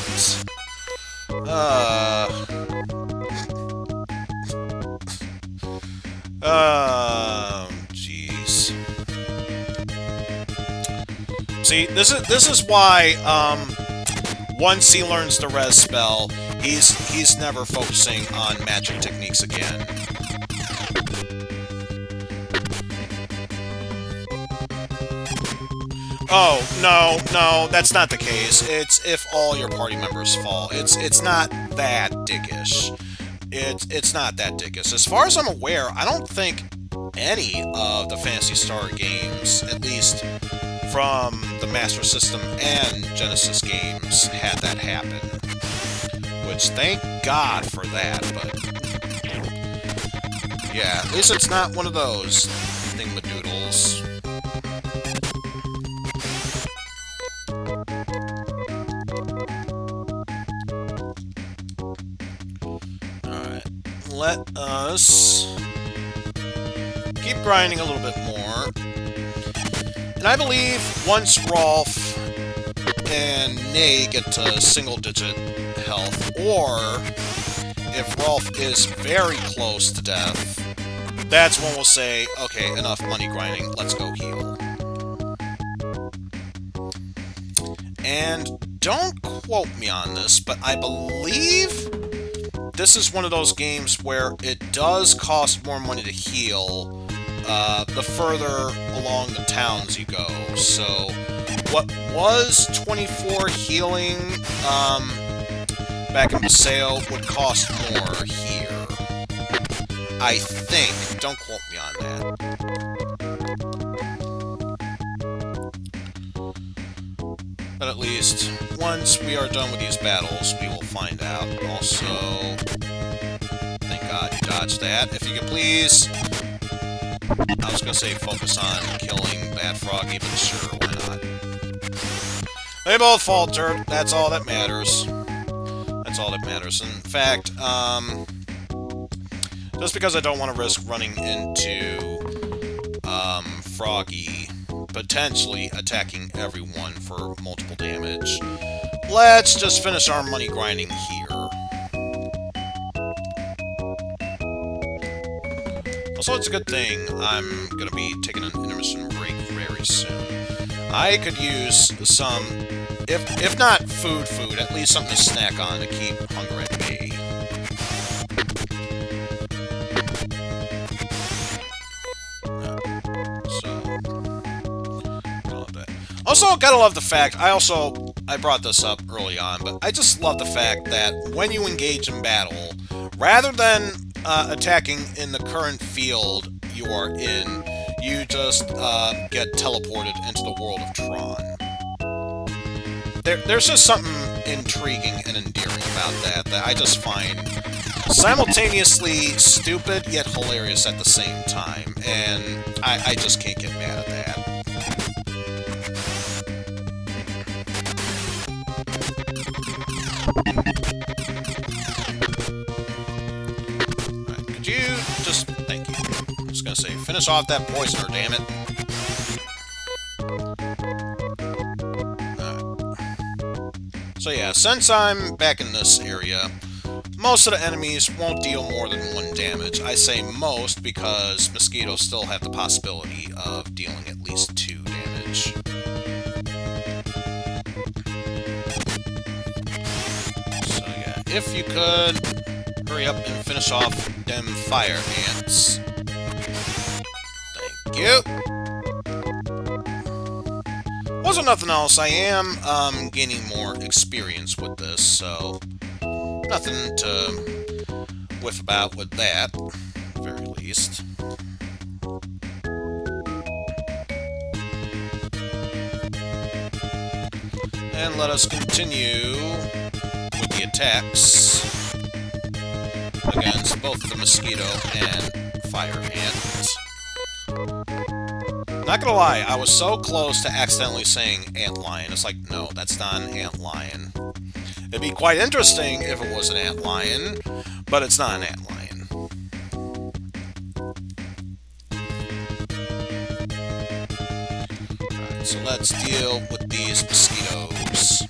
A: Jeez. See, this is why, once he learns the res spell, he's never focusing on magic techniques again. Oh, no, that's not the case. It's if all your party members fall. It's not that dickish. It's not that dickish. As far as I'm aware, I don't think any of the Phantasy Star games, at least from the Master System and Genesis games, had that happen. Which, thank God for that, but... Yeah, at least it's not one of those thingamadoodles. Alright, let us keep grinding a little bit more. And I believe once Rolf and Nay get to single-digit health, or if Rolf is very close to death, that's when we'll say, okay, enough money grinding, let's go heal. And don't quote me on this, but I believe this is one of those games where it does cost more money to heal the further along the towns you go. So what was 24 healing back in Paseo would cost more here. I think. Don't quote me on that. But at least, once we are done with these battles, we will find out. Also, thank God you dodged that. If you could please... I was gonna say focus on killing that froggy, but sure, why not? They both faltered. That's all that matters. That's all that matters. In fact, just because I don't want to risk running into Froggy potentially attacking everyone for multiple damage, let's just finish our money grinding here. Also, it's a good thing I'm going to be taking an intermission break very soon. I could use some, if not food, at least something to snack on to keep hunger at bay. Also, gotta love the fact, I brought this up early on, but I just love the fact that when you engage in battle, rather than attacking in the current field you are in, you just get teleported into the world of Tron. There's just something intriguing and endearing about that I just find simultaneously stupid yet hilarious at the same time, and I just can't get mad at that. Alright, could you just... Thank you. I was gonna say, finish off that poisoner, damn it. So yeah, since I'm back in this area, most of the enemies won't deal more than 1 damage. I say most because mosquitoes still have the possibility of dealing at least 2 damage. So yeah, if you could, hurry up and finish off them fire ants. Thank you. Wasn't nothing else, I am gaining more experience with this, so nothing to whiff about with that, at the very least. And let us continue with the attacks against both the mosquito and fire ant. Not gonna lie, I was so close to accidentally saying antlion. It's like, no, that's not an antlion. It'd be quite interesting if it was an antlion, but it's not an antlion. Alright, so let's deal with these mosquitoes.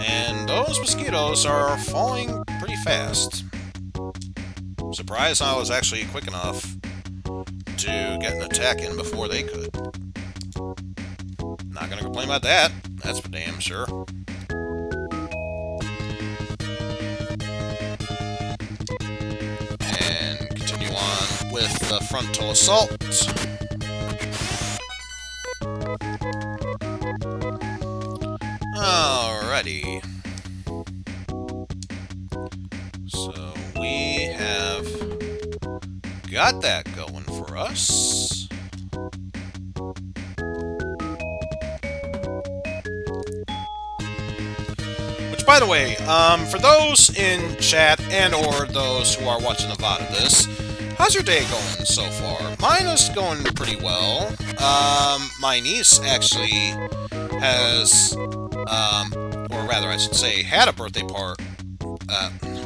A: And those mosquitoes are falling pretty fast. Surprised I was actually quick enough to get an attack in before they could. Not gonna complain about that, that's for damn sure. And continue on with the frontal assault. Alrighty. So we have got that going for us. Which, by the way, for those in chat and or those who are watching the VOD of this, how's your day going so far? Mine is going pretty well. My niece actually has, or rather I should say, had a birthday party.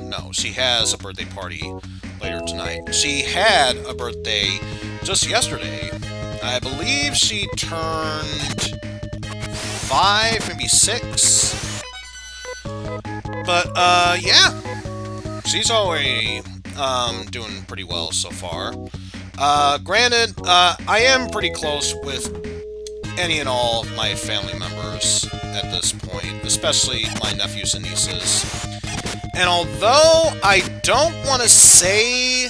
A: No, she has a birthday party later tonight. She had a birthday just yesterday. I believe she turned 5, maybe 6. But, yeah. She's already, doing pretty well so far. Granted, I am pretty close with any and all of my family members at this point, especially my nephews and nieces. And although I don't want to say,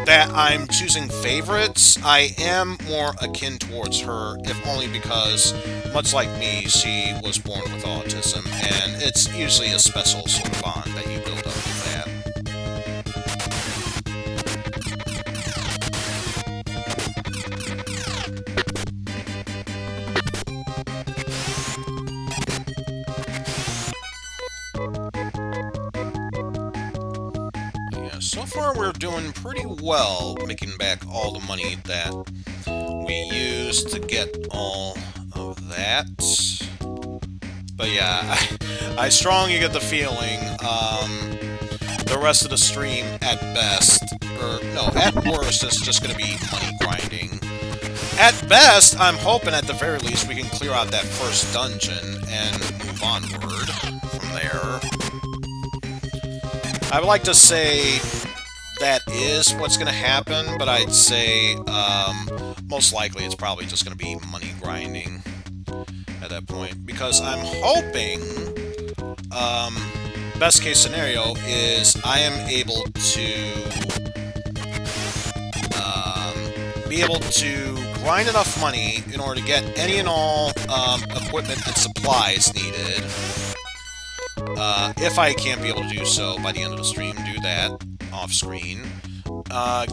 A: that I'm choosing favorites, I am more akin towards her, if only because, much like me, she was born with autism, and it's usually a special sort of bond that you build up with that. So far, we're doing pretty well, making back all the money that we used to get all of that. But yeah, I strongly get the feeling, the rest of the stream, at best, or no, at worst, it's just going to be money grinding. At best, I'm hoping at the very least we can clear out that first dungeon and move onward from there. I would like to say that is what's going to happen, but I'd say most likely it's probably just going to be money grinding at that point, because I'm hoping best case scenario is I am able to be able to grind enough money in order to get any and all equipment and supplies needed. If I can't be able to do so by the end of the stream, do that off screen.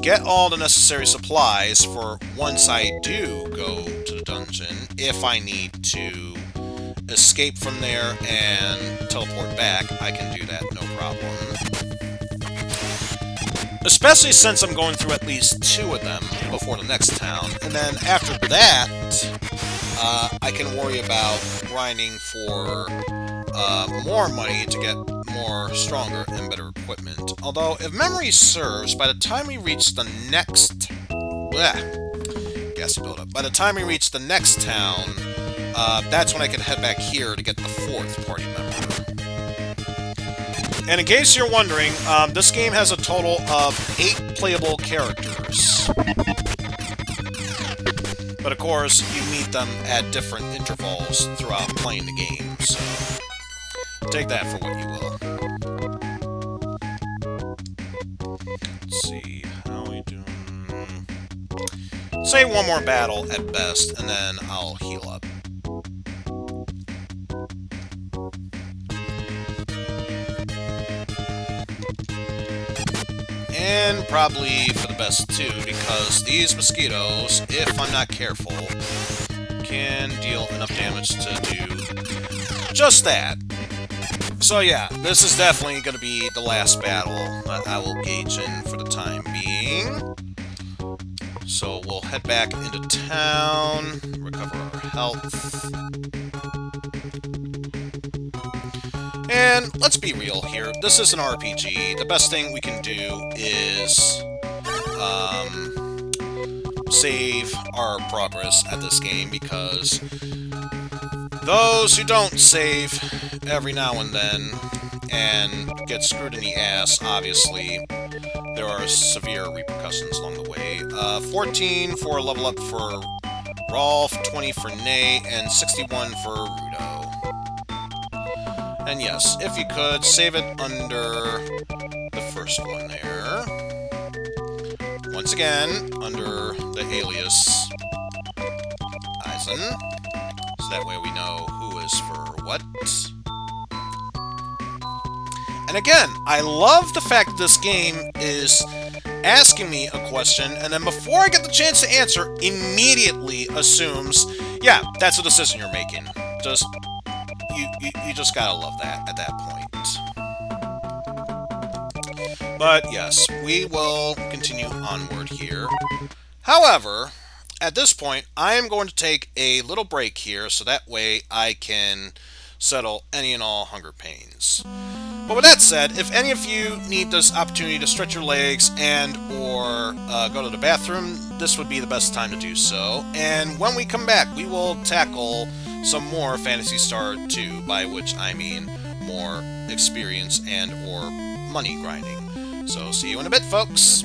A: Get all the necessary supplies for once I do go to the dungeon. If I need to escape from there and teleport back, I can do that, no problem. Especially since I'm going through at least 2 of them before the next town. And then after that, I can worry about grinding for more money to get more stronger and better equipment. Although, if memory serves, by the time we reach the next... gassy buildup. By the time we reach the next town, that's when I can head back here to get the 4th party member. And in case you're wondering, this game has a total of 8 playable characters. But of course, you meet them at different intervals throughout playing the game, so... take that for what you will. Let's see, how are we doing? Say one more battle at best, and then I'll heal up. And probably for the best too, because these mosquitoes, if I'm not careful, can deal enough damage to do just that. So yeah, this is definitely going to be the last battle that I will engage in for the time being. So we'll head back into town, recover our health. And let's be real here, this is an RPG. The best thing we can do is save our progress at this game, because those who don't save every now and then and get screwed in the ass, obviously, there are severe repercussions along the way. 14 for level up for Rolf, 20 for Nate, and 61 for Rudo. And yes, if you could, save it under the first one there. Once again, under the alias Eizen. So that way we know who is for what. And again, I love the fact that this game is asking me a question, and then before I get the chance to answer, immediately assumes, yeah, that's a decision you're making. Just you just gotta love that at that point. But yes, we will continue onward here. However, at this point, I am going to take a little break here so that way I can settle any and all hunger pains. But with that said, if any of you need this opportunity to stretch your legs and or go to the bathroom, this would be the best time to do so. And when we come back, we will tackle some more Phantasy Star II, by which I mean more experience and or money grinding. So see you in a bit, folks!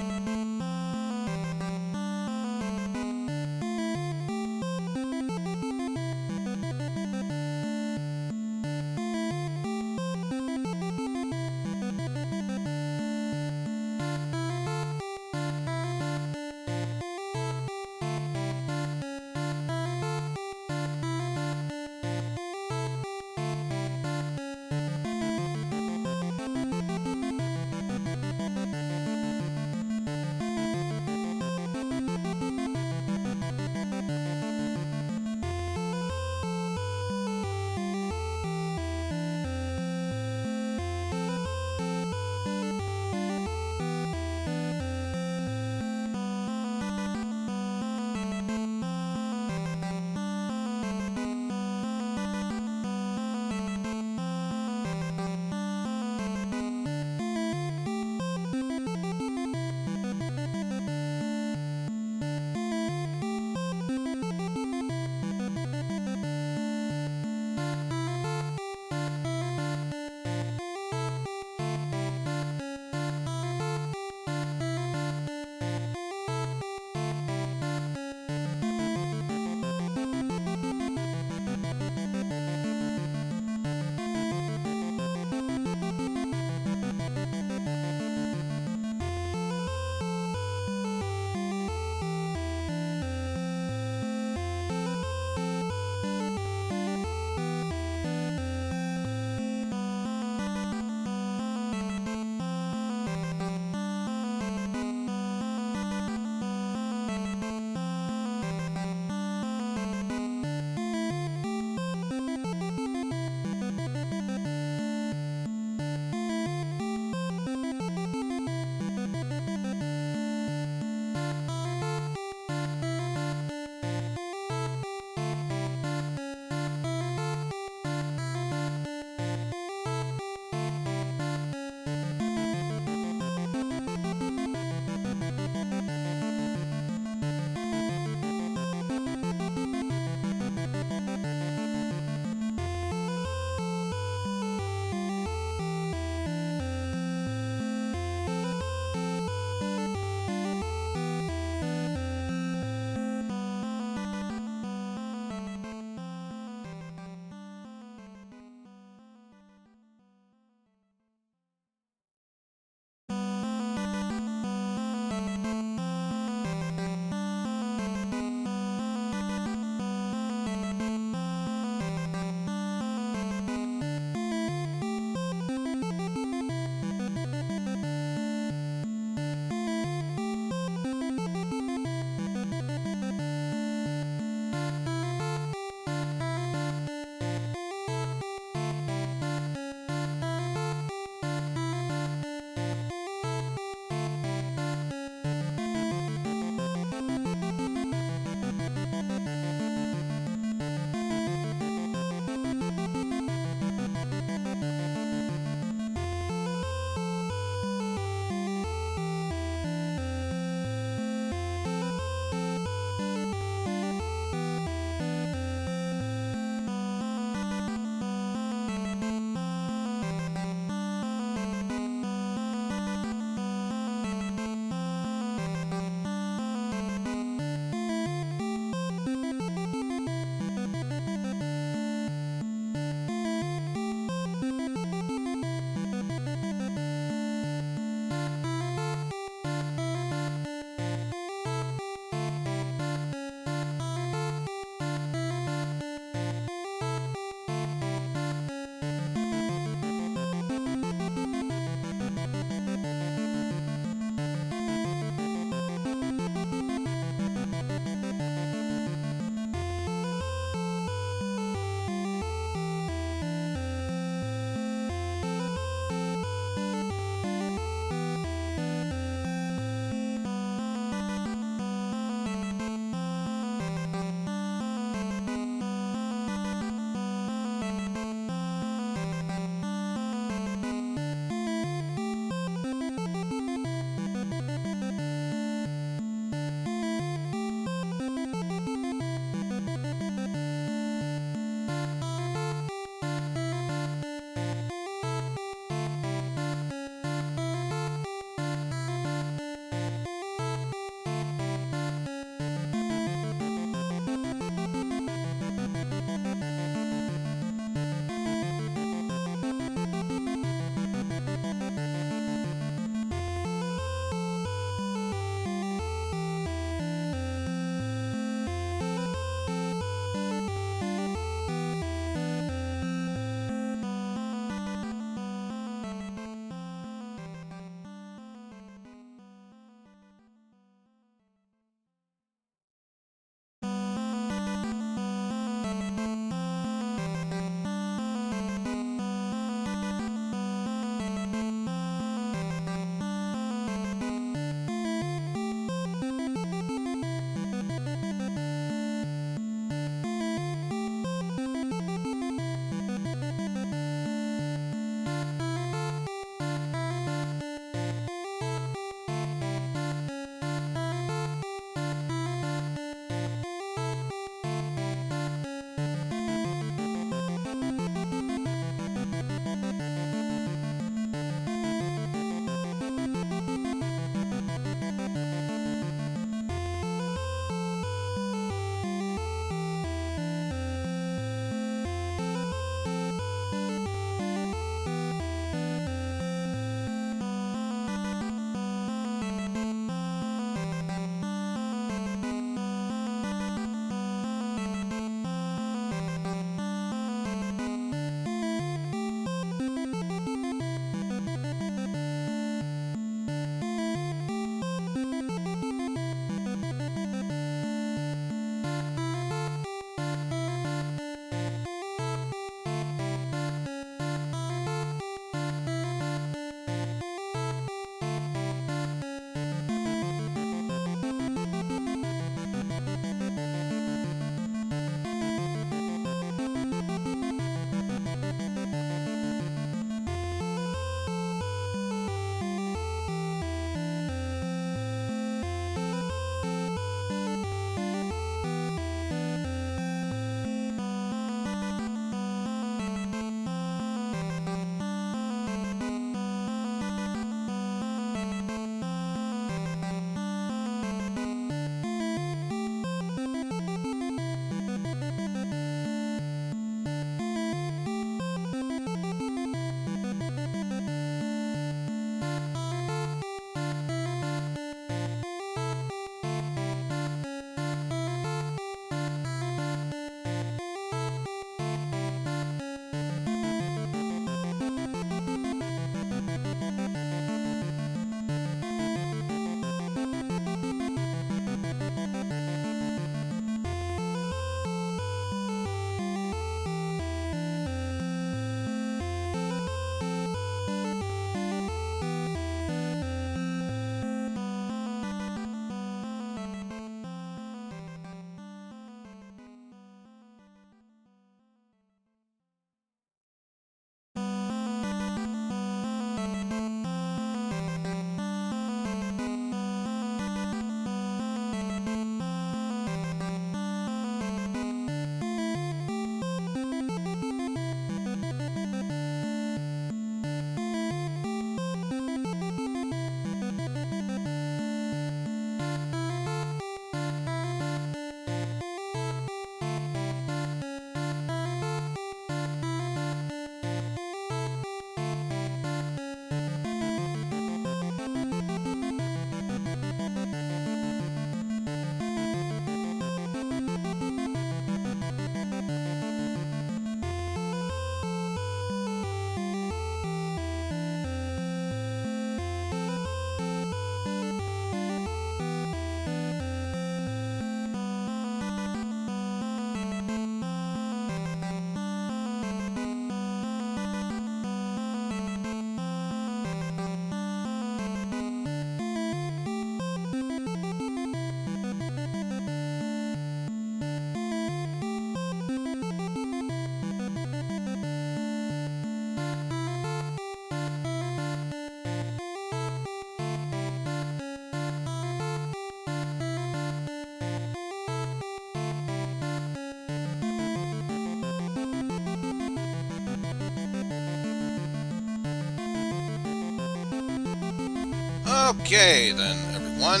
A: Okay, then, everyone.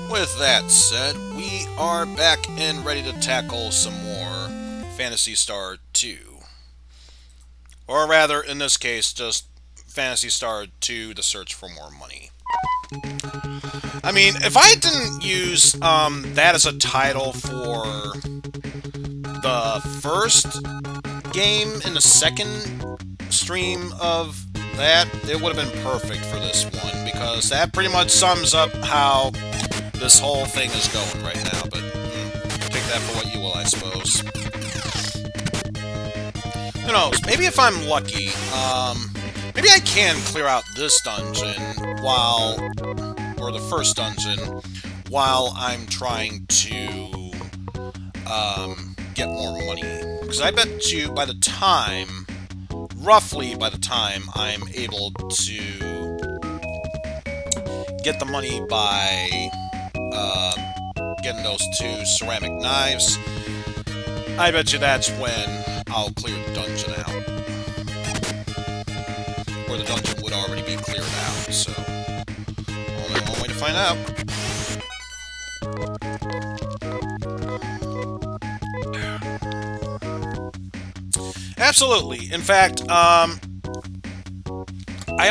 A: With that said, we are back and ready to tackle some more Phantasy Star II. Or rather, in this case, just Phantasy Star II, The Search for More Money. I mean, if I didn't use that as a title for the first game in the second stream of that, it would have been perfect for this one, because that pretty much sums up how this whole thing is going right now, but take that for what you will, I suppose. Who knows, maybe if I'm lucky, maybe I can clear out this dungeon or the first dungeon, while I'm trying to, get more money. Because I bet you by the time, roughly by the time I'm able to get the money by, getting those 2 ceramic knives, I bet you that's when I'll clear the dungeon out. Or the dungeon would already be cleared out, so only one way to find out. Absolutely. In fact, I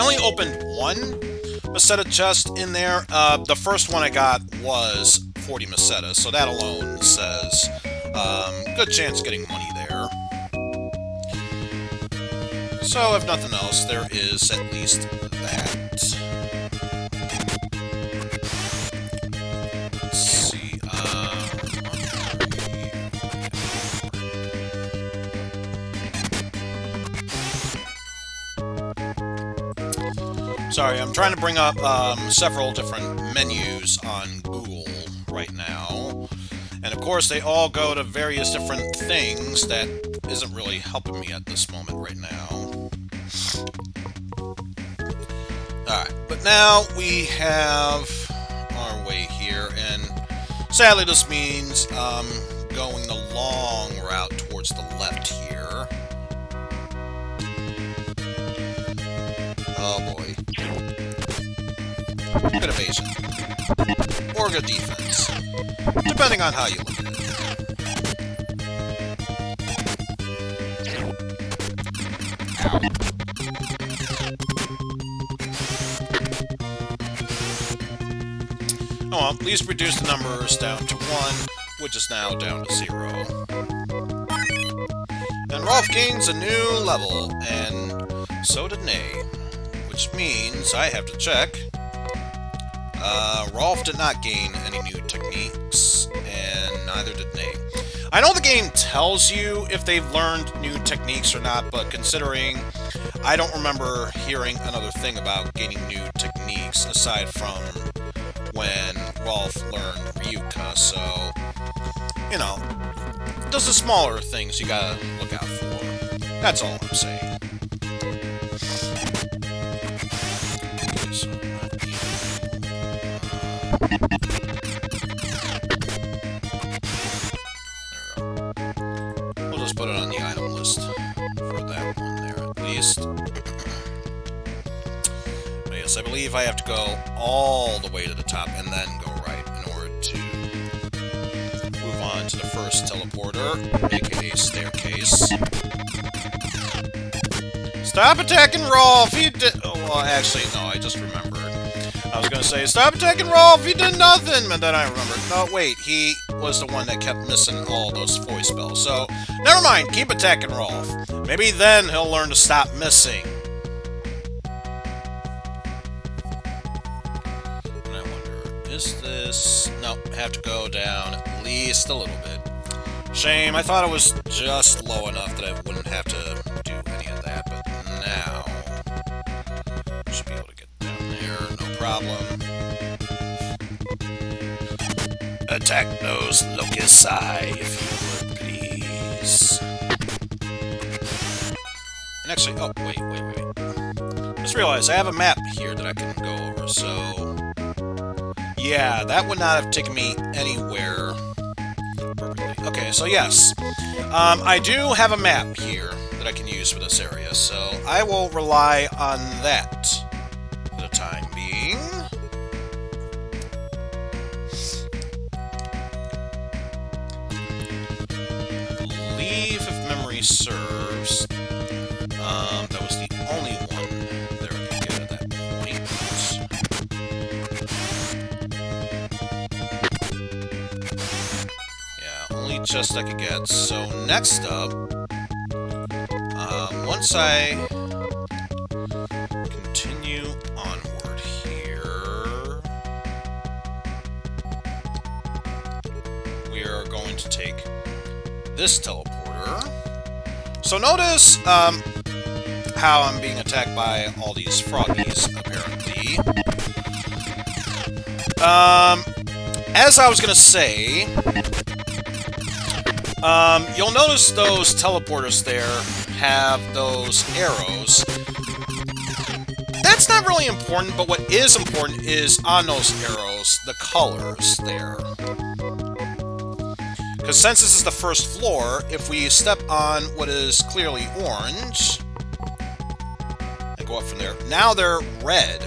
A: only opened 1 Meseta chest in there. The first one I got was 40 Mesetas, so that alone says good chance getting money there. So, if nothing else, there is at least that. Let's see, sorry, I'm trying to bring up several different menus on Google right now. And of course, they all go to various different things that isn't really helping me at this moment right now. Alright, but now we have our way here, and sadly this means going the long route towards the left here. Oh boy. Good evasion. Or good defense. Depending on how you look at it. Oh well, at least reduce the numbers down to 1, which is now down to 0. And Rolf gains a new level, and so did Nay. Which means I have to check. Rolf did not gain any new techniques, and neither did Nay. I know the game tells you if they've learned new techniques or not, but considering I don't remember hearing another thing about gaining new techniques aside from when Rolf learned Ryuka, so, you know, those are smaller things you gotta look out for. That's all I'm saying. We'll just put it on the item list for that one there, at least. But yes, I believe I have to go all the way to the top and then go right in order to move on to the first teleporter, aka staircase. Stop attacking Rolf! He did. Oh, well, actually, no, I just remembered. I was gonna say, stop attacking Rolf! He did nothing! And then I remembered. No, wait, he was the one that kept missing all those voice spells. So, never mind, keep attacking Rolf. Maybe then he'll learn to stop missing. And I wonder, is this... Nope, I have to go down at least a little bit. Shame, I thought it was just low enough that I wouldn't have to do any of that, but now... I should be able to get down there, no problem. Attack those locusi, if you would, please. And actually, oh, wait. Just realized I have a map here that I can go over, so... Yeah, that would not have taken me anywhere perfectly. Okay, so yes. I do have a map here that I can use for this area, so I will rely on that for the time being. serves. That was the only one there I could get at that point. Yeah, only chest I could get. So next up, once I continue onward here, we are going to take this teleporter. So notice how I'm being attacked by all these froggies, apparently. As I was gonna say, you'll notice those teleporters there have those arrows. That's not really important, but what is important is on those arrows, the colors there. Because since this is the first floor, if we step on what is clearly orange, and go up from there, now they're red.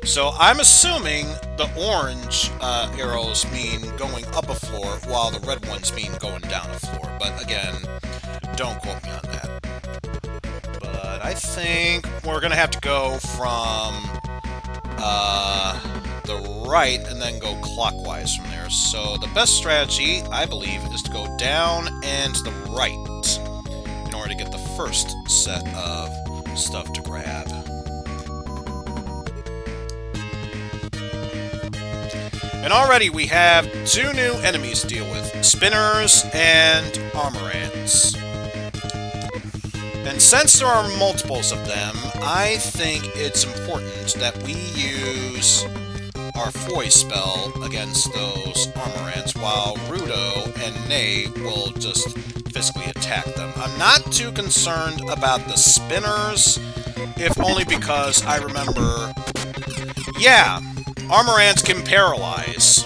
A: So I'm assuming the orange arrows mean going up a floor, while the red ones mean going down a floor. But again, don't quote me on that. But I think we're going to have to go from the right and then go clockwise from there. So the best strategy, I believe, is to go down and to the right in order to get the first set of stuff to grab. And already we have 2 new enemies to deal with, spinners and armor ants. And since there are multiples of them, I think it's important that we use our Foy spell against those armor ants, while Rudo and Nay will just physically attack them. I'm not too concerned about the spinners, if only because I remember, yeah, armor ants can paralyze.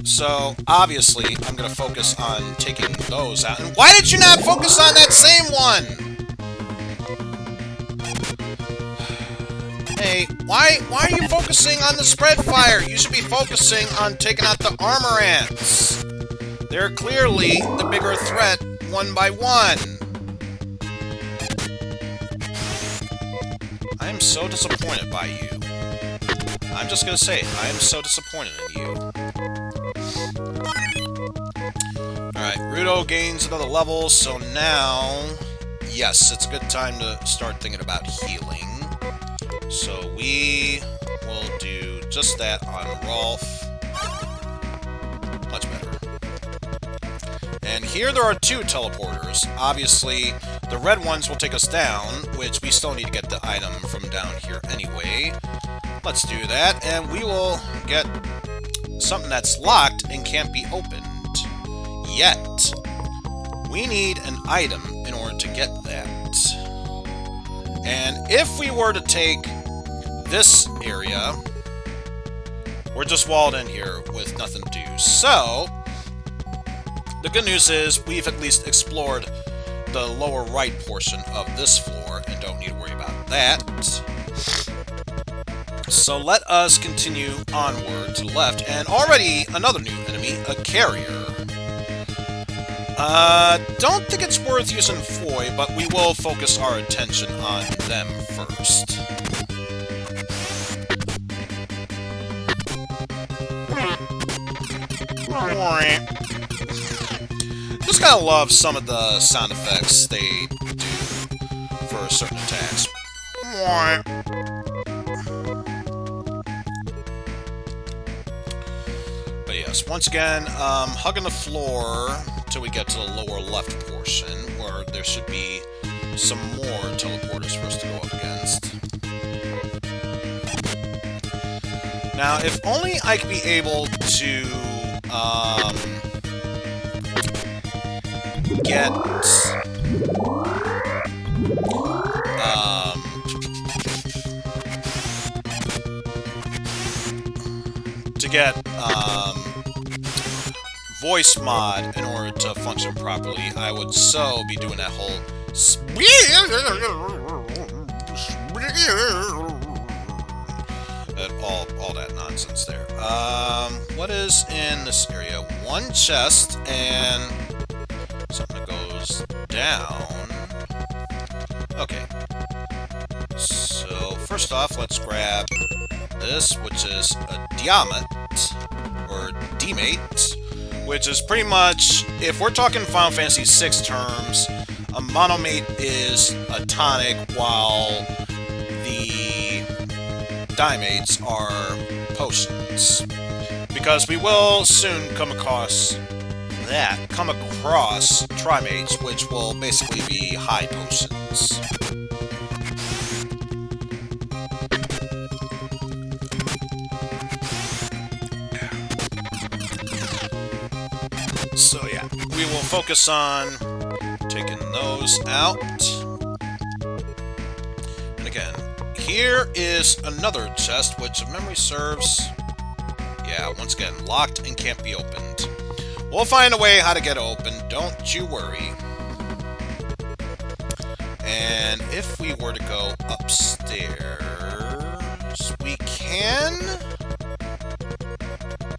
A: So, obviously, I'm going to focus on taking those out. And why did you not focus on that same one? Hey, why are you focusing on the spread fire? You should be focusing on taking out the armor ants. They're clearly the bigger threat, one by one. I am so disappointed by you. I'm just gonna say it. I am so disappointed in you. Alright, Rudo gains another level, so now, yes, it's a good time to start thinking about healing. So we will do just that on Rolf. Much better. And here there are 2 teleporters. Obviously, the red ones will take us down, which we still need to get the item from down here anyway. Let's do that, and we will get something that's locked and can't be opened yet. We need an item in order to get that. And if we were to take this area, we're just walled in here with nothing to do. So, the good news is we've at least explored the lower right portion of this floor and don't need to worry about that. So let us continue onward to the left, and already another new enemy, a carrier. Don't think it's worth using Foy, but we will focus our attention on them first. Just gotta love some of the sound effects they do for certain attacks. But yes, once again, hugging the floor till we get to the lower left portion, where there should be some more teleporters for us to go up against. Now, if only I could be able to get voice mod in order to function properly, I would so be doing that whole all that nonsense there. What is in this area? One chest and something that goes down... Okay. So, first off, let's grab this, which is a Diamant, or D-Mate, which is pretty much, if we're talking Final Fantasy VI terms, a monomate is a tonic, while the Dimates are potions. Because we will soon come across Trimates, which will basically be high potions. So yeah, we will focus on taking those out. And again, here is another chest, which if memory serves, yeah, once again, locked and can't be opened. We'll find a way how to get it open, don't you worry. And if we were to go upstairs, we can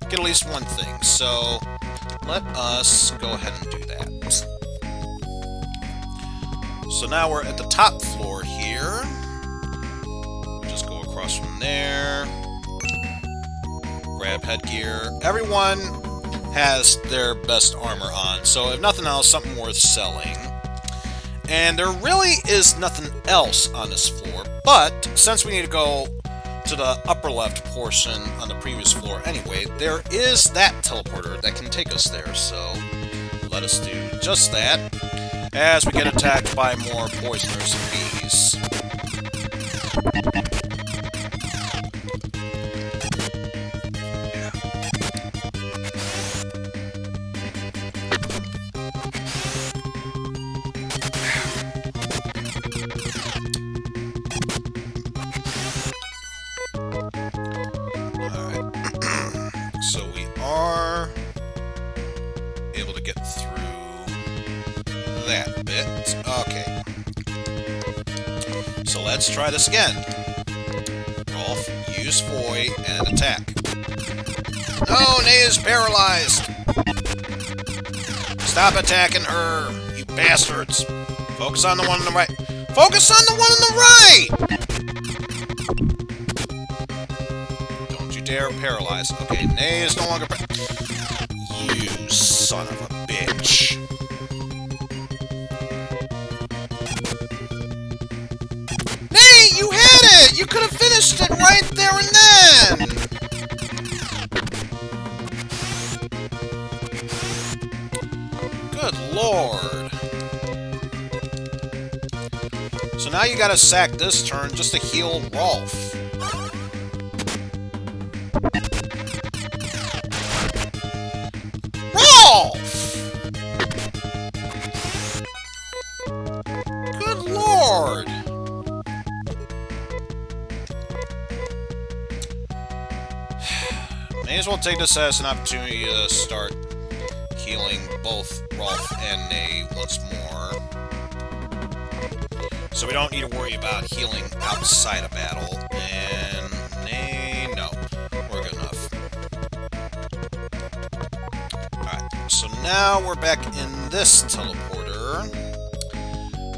A: get at least one thing, so let us go ahead and do that. So now we're at the top floor here. Just go across from there. Grab headgear. Everyone has their best armor on, so if nothing else, something worth selling. And there really is nothing else on this floor, but since we need to go to the upper left portion on the previous floor anyway, there is that teleporter that can take us there, so let us do just that as we get attacked by more poisoners and bees. So we are able to get through that bit. Okay. So let's try this again. Rolf, use Foy, and attack. No, Nay is paralyzed! Stop attacking her, you bastards! Focus on the one on the right. Focus on the one on the right! Don't you dare paralyze. Okay, Nay is no longer You son of a bitch. Nay, you had it! You could have finished it right there and then! Good lord. So now you gotta sack this turn just to heal Rolf. Good lord! May as well take this as an opportunity to start healing both Rolf and Nay once more. So we don't need to worry about healing outside of battle. And Nay, no. We're good enough. Alright, so now we're back in this teleporter.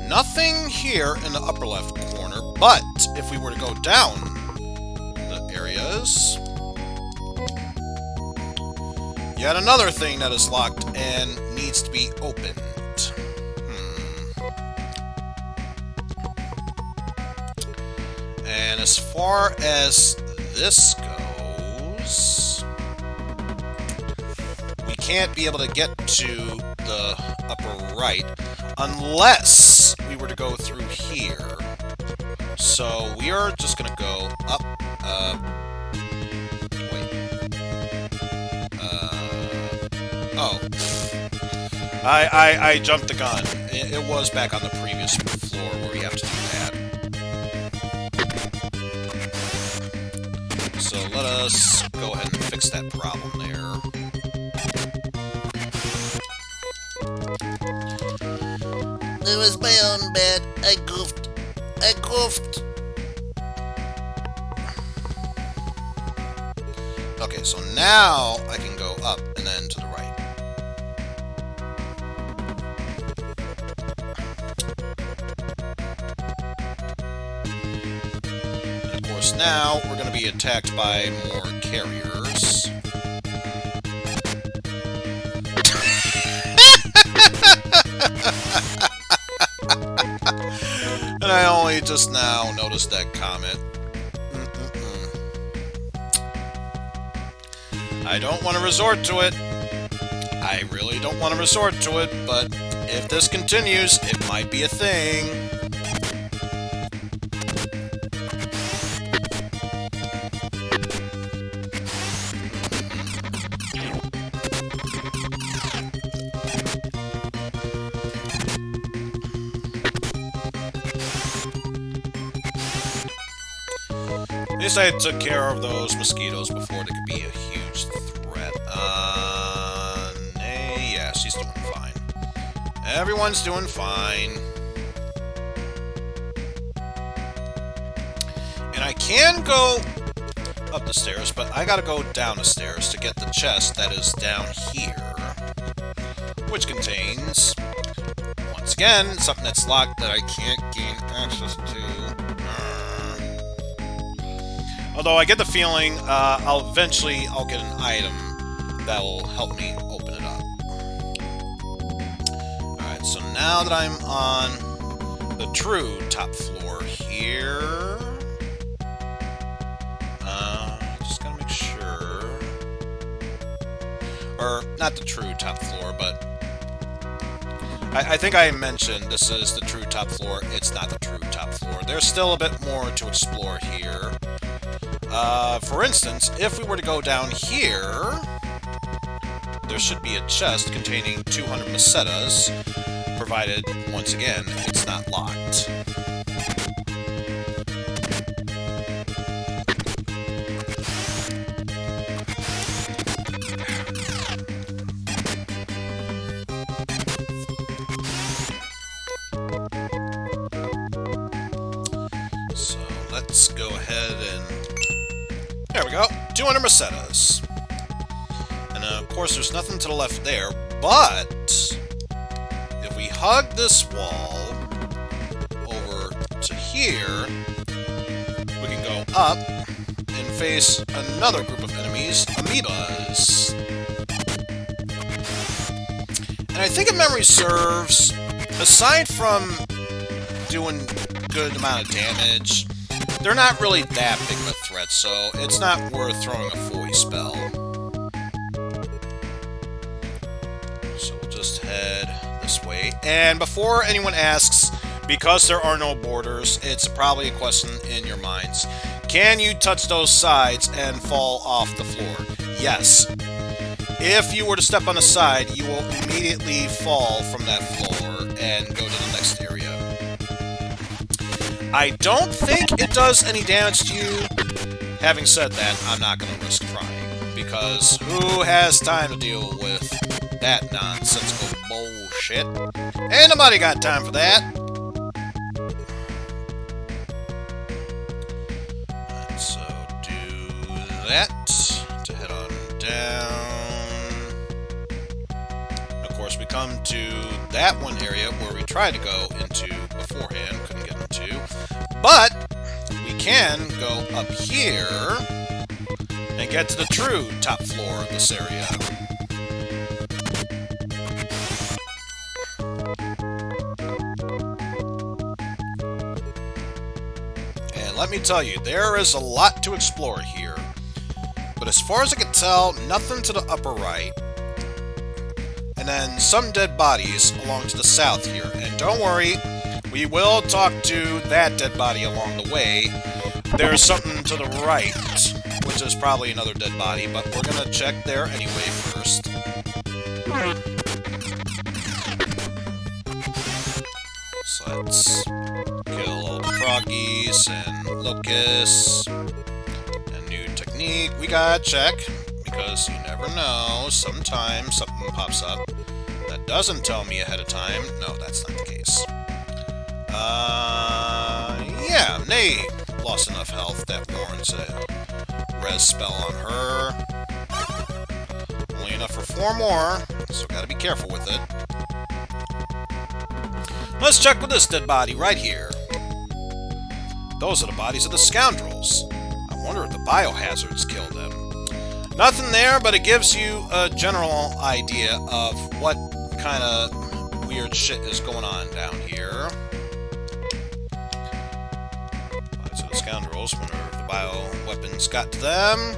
A: Nothing here in the upper left corner, but if we were to go down the areas, yet another thing that is locked and needs to be opened. And as far as this goes, we can't be able to get to the upper right unless we were to go through here. So we are just gonna go up, I jumped the gun. It was back on the previous floor where we have to do that. So let us go ahead and fix that problem there.
B: It was my own bad. I goofed.
A: Okay, so now I can go up and then to the right. because now we're going to be attacked by more carriers. And I only just now noticed that comment. I don't want to resort to it. I really don't want to resort to it, but if this continues, it might be a thing. At least I took care of those mosquitoes before they could be a huge threat. Yeah, she's doing fine. Everyone's doing fine. And I can go up the stairs, but I gotta go down the stairs to get the chest that is down here. Which contains, once again, something that's locked that I can't gain access to. Although I get the feeling I'll get an item that will help me open it up. Alright, so now that I'm on the true top floor here... just gotta make sure... Or, not the true top floor, but... I think I mentioned this is the true top floor. It's not the true top floor. There's still a bit more to explore here. For instance, if we were to go down here, there should be a chest containing 200 macetas, provided, once again, it's not locked. So, let's go ahead and... There we go, 200 macetas. And of course there's nothing to the left there, but if we hug this wall over to here, we can go up and face another group of enemies, amoebas. And I think if memory serves, aside from doing a good amount of damage, they're not really that big of a threat, so it's not worth throwing a Foy spell. So we'll just head this way. And before anyone asks, because there are no borders, it's probably a question in your minds. Can you touch those sides and fall off the floor? Yes. If you were to step on the side, you will immediately fall from that floor and go to the next area. I don't think it does any damage to you. Having said that, I'm not going to risk trying, because who has time to deal with that nonsensical bullshit? Ain't nobody got time for that. Right, so do that to head on down. Of course, we come to that one area where we tried to go into beforehand, couldn't get into. But we can go up here and get to the true top floor of this area. And let me tell you, there is a lot to explore here. But as far as I can tell, nothing to the upper right. And then some dead bodies along to the south here. And don't worry, we will talk to that dead body along the way. There's something to the right, which is probably another dead body, but we're gonna check there anyway first. So let's kill all the froggies and locusts. A new technique we gotta check, because you never know, sometimes something pops up that doesn't tell me ahead of time. No, that's not the case. Yeah, Nay lost enough health that warrants a res spell on her. Only enough for 4 more, so gotta be careful with it. Let's check with this dead body right here. Those are the bodies of the scoundrels. I wonder if the biohazards killed them. Nothing there, but it gives you a general idea of what kind of weird shit is going on down here. Bodies of the scoundrels. Wonder if the bioweapons got to them.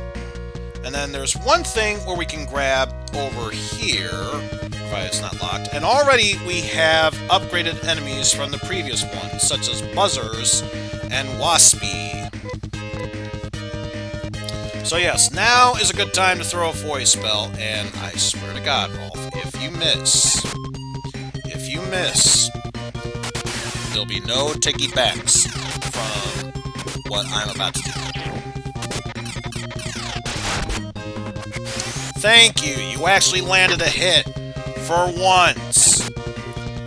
A: And then there's one thing where we can grab over here, provided it's not locked. And already we have upgraded enemies from the previous ones, such as buzzers and waspy. So yes, now is a good time to throw a voice spell, and I swear to God, Rolf, if you miss, there'll be no takey backs from what I'm about to do. Thank you, you actually landed a hit, for once.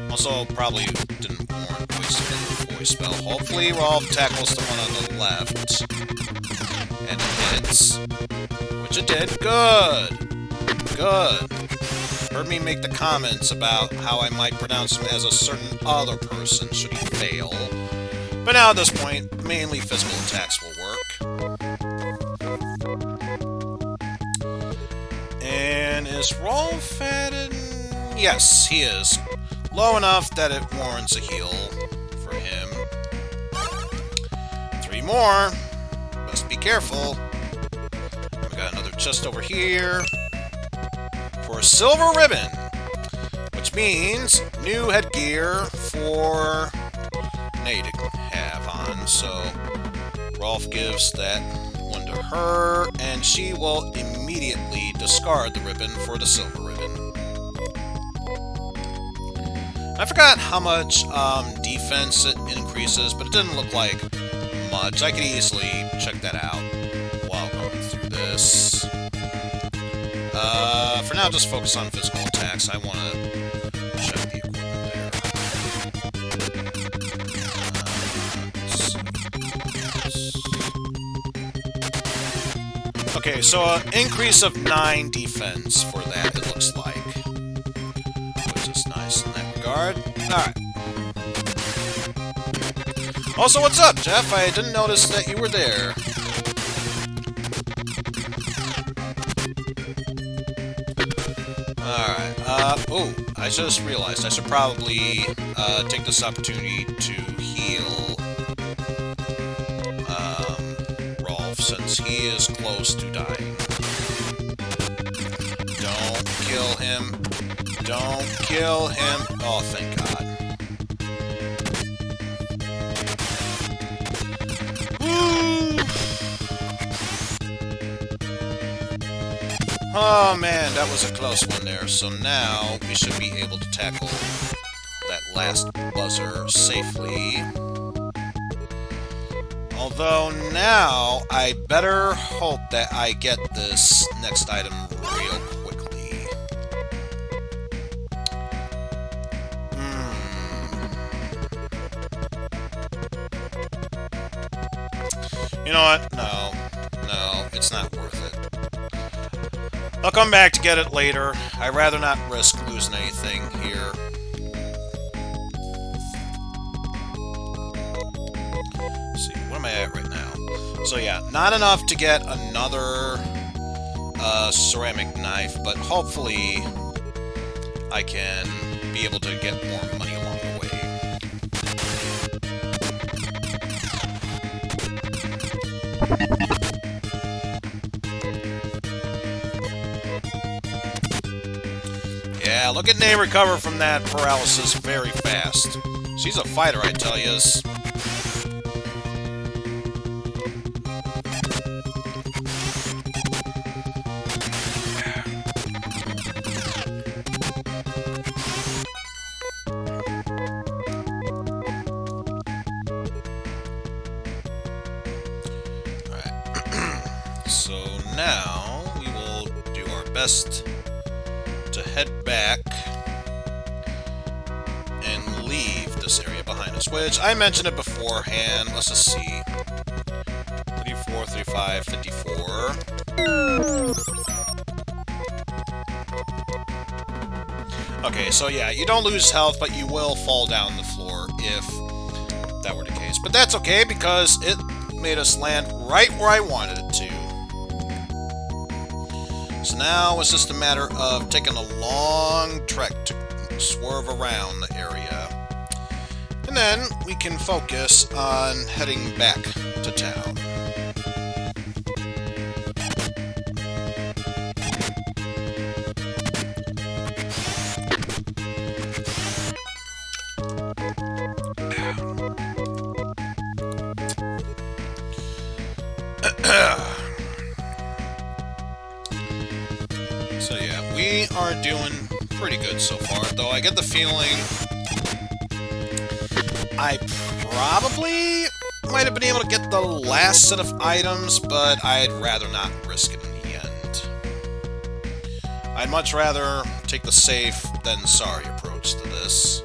A: Also, probably didn't warrant wasting a voice spell. Hopefully, Rolf tackles the one on the left. And it hits. Which it did. Good! Good. Heard me make the comments about how I might pronounce him as a certain other person should he fail. But now at this point, mainly physical attacks will work. And is Rolf added? Yes, he is. Low enough that it warrants a heal for him. 3 more. Must be careful. We got another chest over here for a silver ribbon, which means new headgear for Nate to have on. So Rolf gives that one to her, and she will immediately discard the ribbon for the silver ribbon. I forgot how much defense it increases, but it didn't look like much. I could easily check that out while going through this. For now, just focus on physical attacks. I want to check the equipment there. Okay, so an increase of 9 defense for that, it looks like. Which is nice in that regard. Alright. Also, what's up, Jeff? I didn't notice that you were there. Alright, oh, I just realized I should probably, take this opportunity to heal, Rolf, since he is close to dying. Don't kill him. Don't kill him. Oh, thank God. Oh man, that was a close one there. So now we should be able to tackle that last buzzer safely. Although now I better hope that I get this next item real quickly. You know what? No, it's not worth it. I'll come back to get it later. I'd rather not risk losing anything here. Let's see, what am I at right now? So yeah, not enough to get another ceramic knife, but hopefully I can be able to get more money along the way. Yeah, look at Nate recover from that paralysis very fast. She's a fighter, I tell yous. Alright. So now we will do our best to head back and leave this area behind us, which I mentioned it beforehand. Let's just see. 34, 35, 54. Okay, so yeah, you don't lose health, but you will fall down the floor if that were the case. But that's okay, because it made us land right where I wanted it to. So now it's just a matter of taking a long trek to swerve around the area. And then we can focus on heading back to town. So yeah, we are doing pretty good so far, though I get the feeling I probably might have been able to get the last set of items, but I'd rather not risk it in the end. I'd much rather take the safe than sorry approach to this.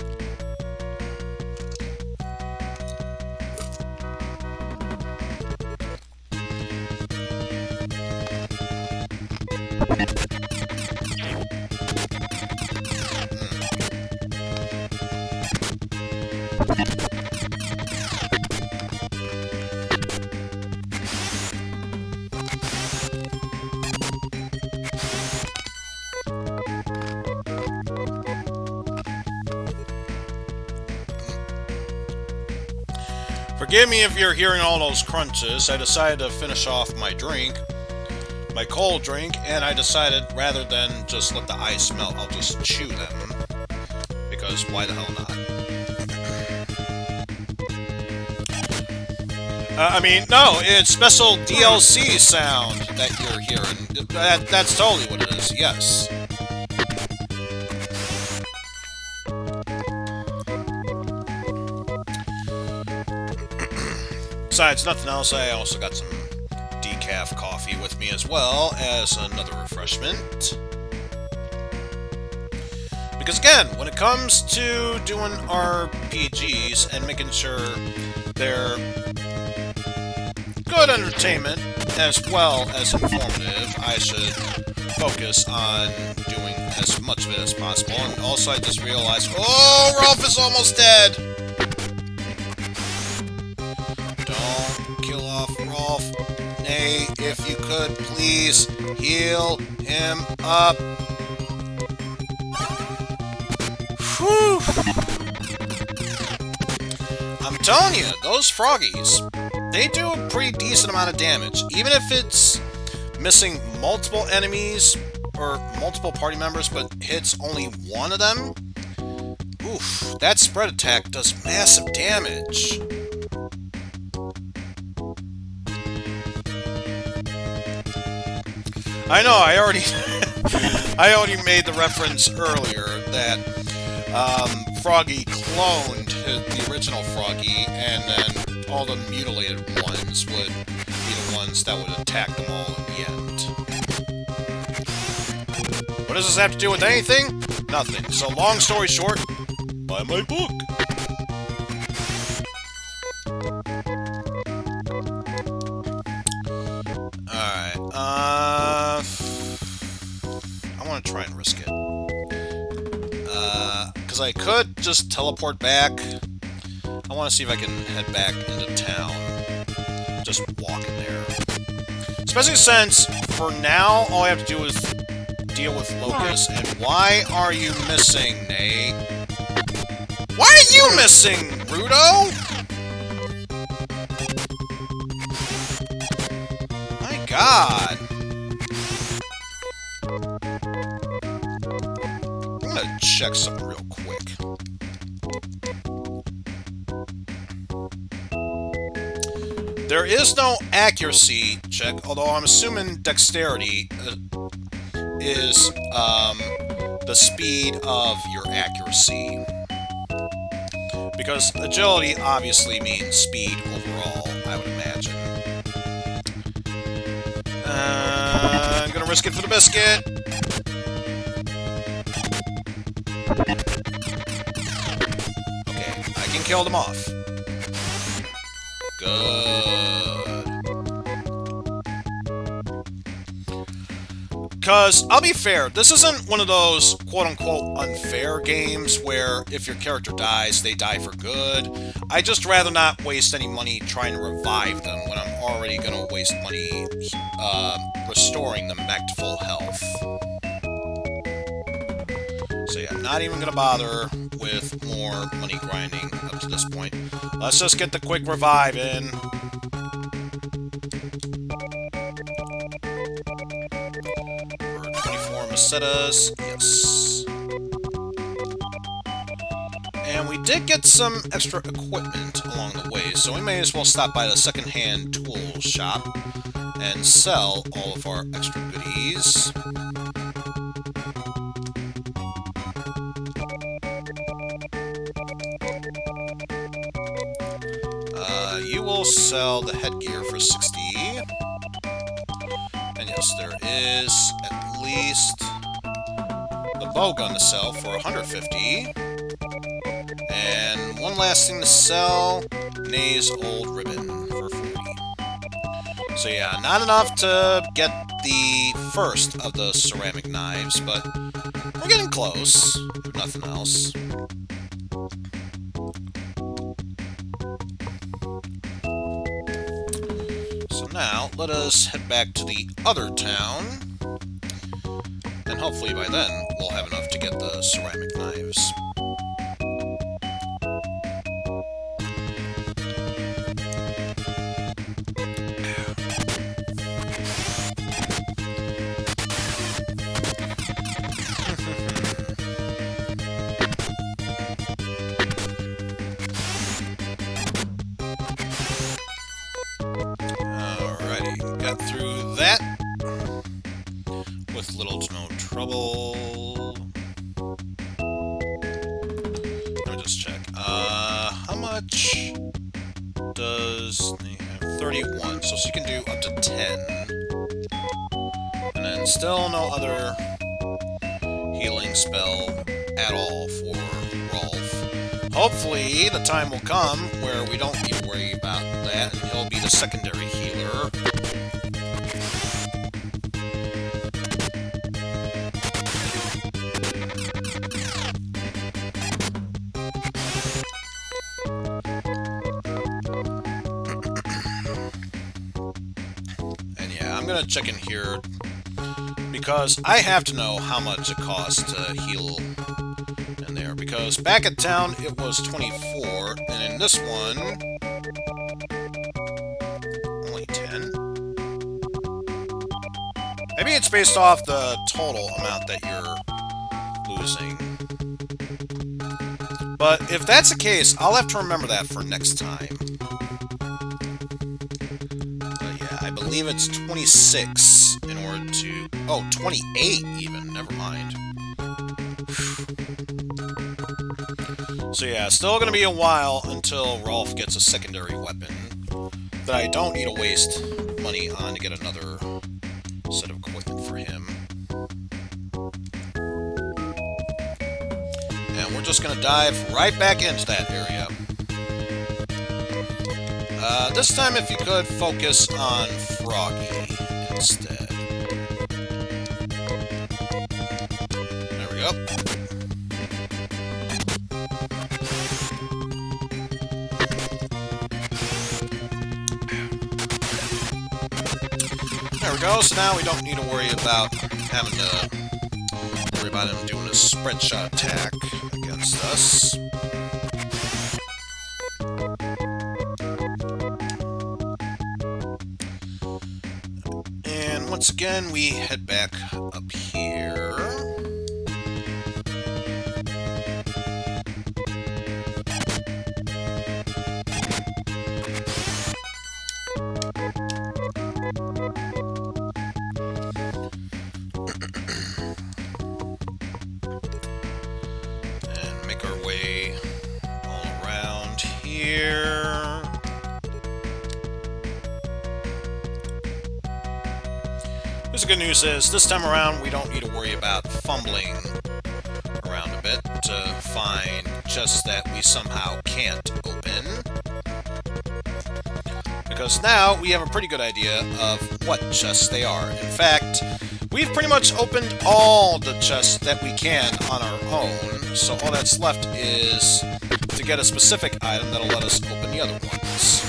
A: Forgive me if you're hearing all those crunches. I decided to finish off my drink, my cold drink, and I decided rather than just let the ice melt, I'll just chew them. Because why the hell not? I mean, no, it's special DLC sound that you're hearing. That's totally what it is, yes. Besides nothing else, I also got some decaf coffee with me as well as another refreshment. Because again, when it comes to doing RPGs and making sure they're good entertainment as well as informative, I should focus on doing as much of it as possible. And also I just realized, oh, Rolf is almost dead! Don't kill off Rolf. Nay, if you could, please heal him up. Whew! I'm telling you, those froggies, they do a pretty decent amount of damage. Even if it's missing multiple enemies or multiple party members, but hits only one of them, oof, that spread attack does massive damage. I know, I already made the reference earlier that Froggy cloned the original Froggy, and then all the mutilated ones would be the ones that would attack them all in the end. What does this have to do with anything? Nothing. So long story short, buy my book. I want to try and risk it. Because I could just teleport back. I want to see if I can head back into town. Just walking there. Especially since, for now, all I have to do is deal with Locust. And why are you missing, Nay? Why are you missing, Rudo? My God. I'm gonna check something real quick. There is no accuracy check, although I'm assuming dexterity is the speed of your accuracy. Because agility obviously means speed overall, I would imagine. I'm gonna risk it for the biscuit. Okay, I can kill them off. Good. Because, I'll be fair, this isn't one of those quote-unquote unfair games where if your character dies, they die for good. I'd just rather not waste any money trying to revive them when I'm already going to waste money restoring them back to full health. So yeah, I'm not even going to bother with more money grinding up to this point. Let's just get the quick revive in. Macetas, yes. And we did get some extra equipment along the way, so we may as well stop by the second-hand tool shop and sell all of our extra goodies. You will sell the headgear for 60. And yes, there is at least the bow gun to sell for 150. And one last thing to sell, Nay's old ribbon for 40. So yeah, not enough to get the first of the ceramic knives, but we're getting close, if nothing else. So now, let us head back to the other town. And hopefully by then, we'll have enough to get the ceramic knives. Alrighty, got through that with little to no trouble. Let me just check. How much does he have? 31, so she can do up to 10. And then still no other healing spell at all for Rolf. Hopefully, the time will come where we don't need to worry about that, and he'll be the secondary healer. And yeah, I'm gonna check in here because I have to know how much it costs to heal in there, because back at town it was 24, and in this one, only 10? Maybe it's based off the total amount that you're losing. But if that's the case, I'll have to remember that for next time. But yeah, I believe it's 26 in order to... Oh, 28 even, never mind. So yeah, still gonna be a while until Rolf gets a secondary weapon that I don't need to waste money on to get another set of equipment for him. And we're just gonna dive right back into that area. This time, if you could, focus on Froggy instead. There we go. There we go, so now we don't need to worry about having to worry about him doing a spread shot attack against us. And once again, we head back up here. The good news is, this time around, we don't need to worry about fumbling around a bit to find chests that we somehow can't open. Because now we have a pretty good idea of what chests they are. In fact, we we've pretty much opened all the chests that we can on our own, so all that's left is to get a specific item that'll let us open the other ones.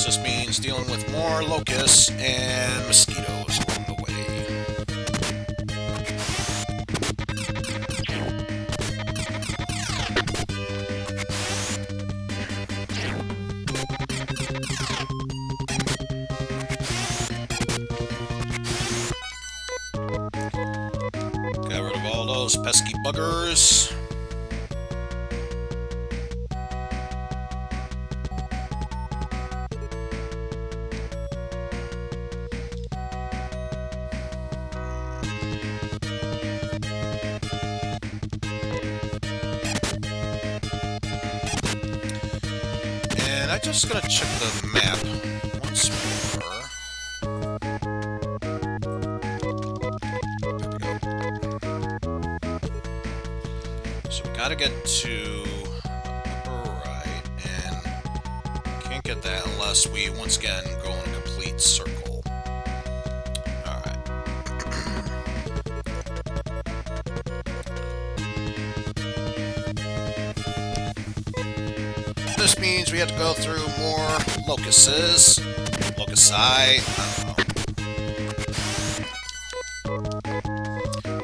A: This means dealing with more locusts and mosquitoes along the way. Got rid of all those pesky buggers. I'm just gonna check the map once more. There we go. So we gotta get to the upper right, and can't get that unless we once again go in a complete circle. Alright. This means we have to go through more locusts. Locusti, I don't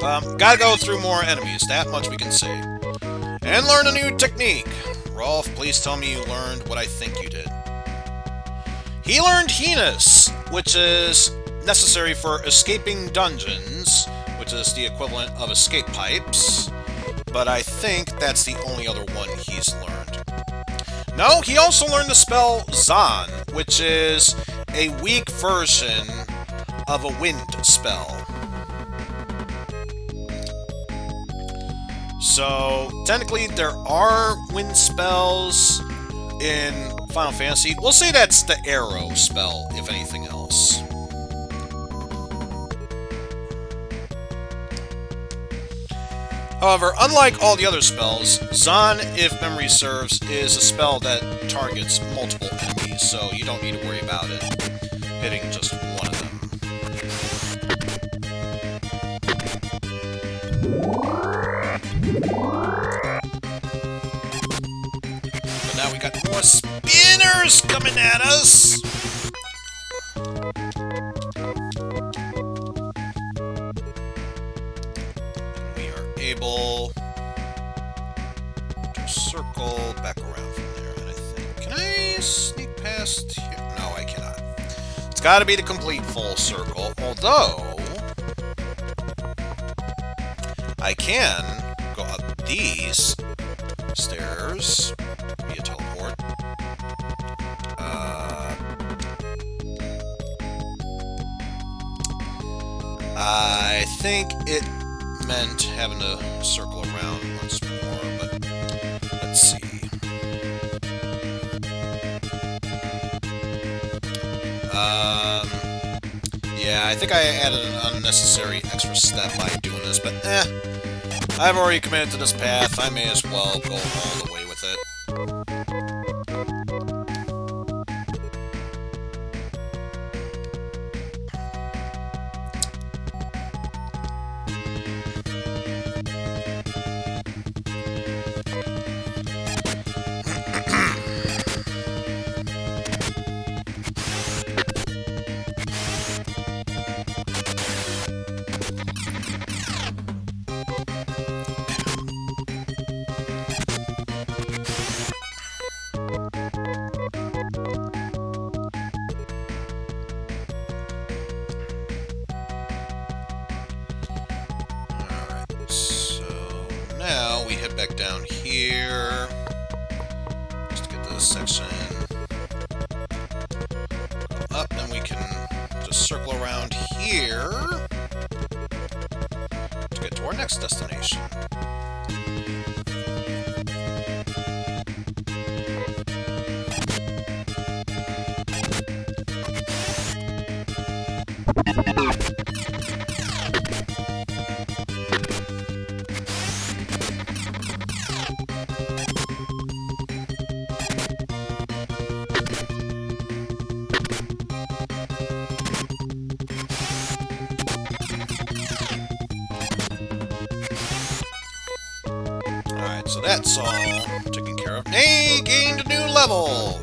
A: know. Gotta go through more enemies, that much we can say. And learn a new technique. Rolf, please tell me you learned what I think you did. He learned Heinous, which is necessary for escaping dungeons, which is the equivalent of escape pipes. But I think that's the only other one he's learned. No, he also learned the spell Zon, which is a weak version of a wind spell. So, technically, there are wind spells in Final Fantasy. We'll say that's the arrow spell, if anything else. However, unlike all the other spells, Zon, if memory serves, is a spell that targets multiple enemies, so you don't need to worry about it hitting just one of them. But now we got more spinners coming at us! Able to circle back around from there, and I think... Can I sneak past here? No, I cannot. It's gotta be the complete full circle, although... I can go up these stairs via teleport. I think it meant having to circle around once more, but let's see. Yeah, I think I added an unnecessary extra step by doing this, but I've already committed to this path, I may as well go all the way with it. Now we head back down here just to get this section. Go up, then we can just circle around here to get to our next destination. So that's all taken care of. Nay gained a new level!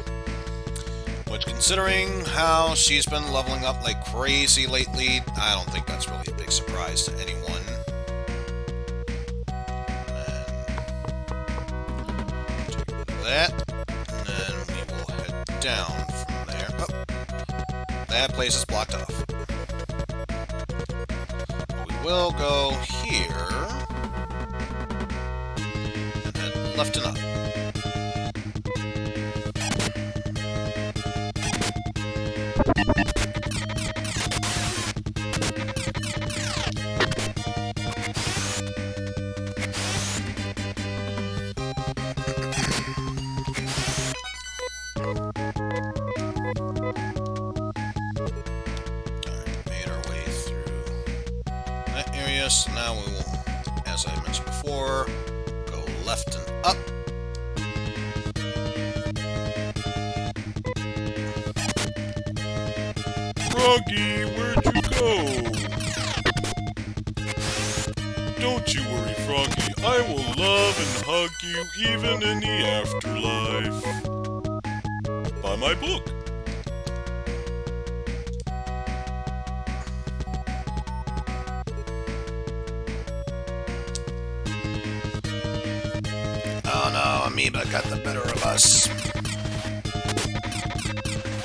A: Which, considering how she's been leveling up like crazy lately, I don't think that's really a big surprise to anyone. That, and then we will head down from there. Oh, that place is blocked off. We will go here, and head left and up. So now we will, as I mentioned before, go left and up.
E: Froggy, where'd you go? Don't you worry, Froggy. I will love and hug you even in the afterlife. Buy my book.
A: Oh no, Amoeba got the better of us.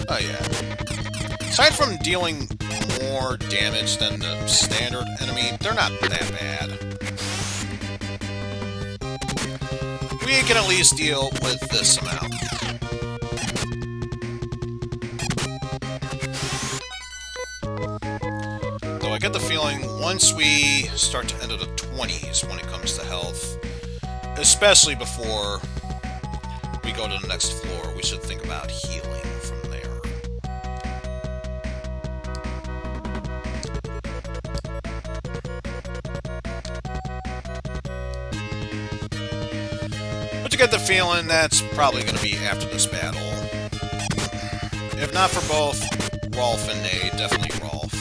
A: Oh yeah. Aside from dealing more damage than the standard enemy, they're not that bad. We can at least deal with this amount. Though I get the feeling once we start to enter the 20s when it comes to health, especially before we go to the next floor, we should think about healing from there. But you get the feeling that's probably going to be after this battle. If not for both Rolf and Nay, definitely Rolf.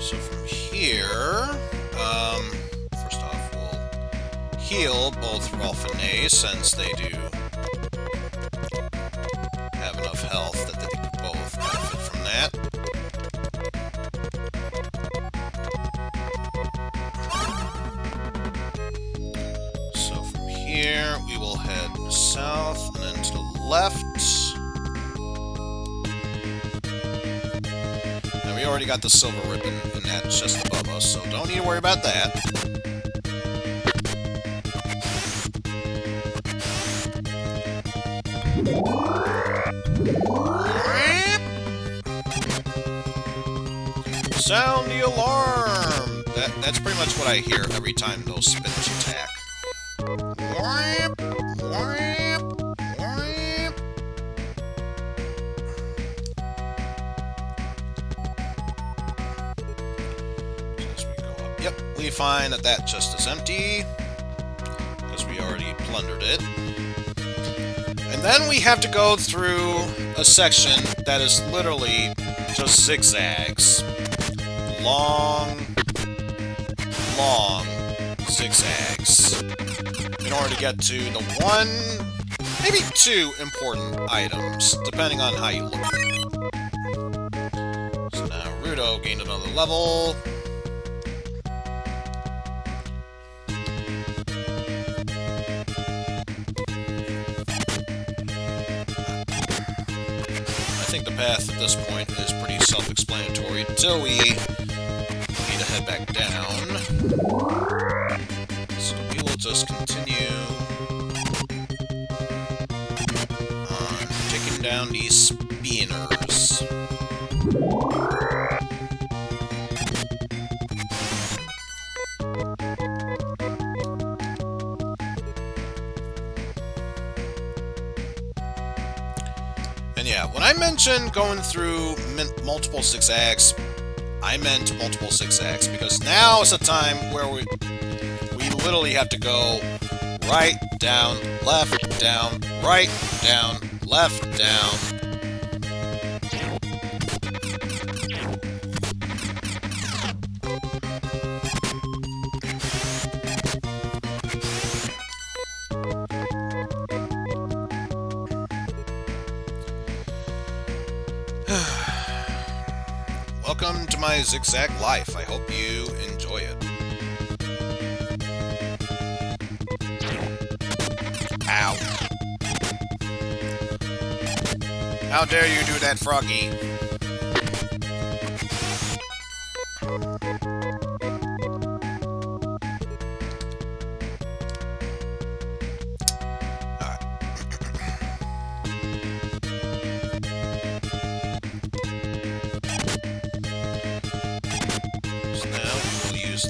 A: So from here, first off, we'll heal both Rolf and Nay, since they do have enough health that they can both benefit from that. So from here, we will head south and then to the left. We already got the silver ribbon in that just above us, so don't need to worry about that. Sound the alarm! That's pretty much what I hear every time those spinners attack. We find that that chest is empty, because we already plundered it. And then we have to go through a section that is literally just zigzags. Long zigzags. In order to get to the one, maybe two important items, depending on how you look at them. So now Rudo gained another level. I think the path at this point is pretty self-explanatory until we need to head back down. So we will just continue on taking down these spinners. And yeah, when I mentioned going through multiple zigzags, I meant multiple zigzags, because now is the time where we literally have to go right, down, left, down, right, down, left, down. Welcome to my zigzag life. I hope you enjoy it. Ow. How dare you do that, Froggy?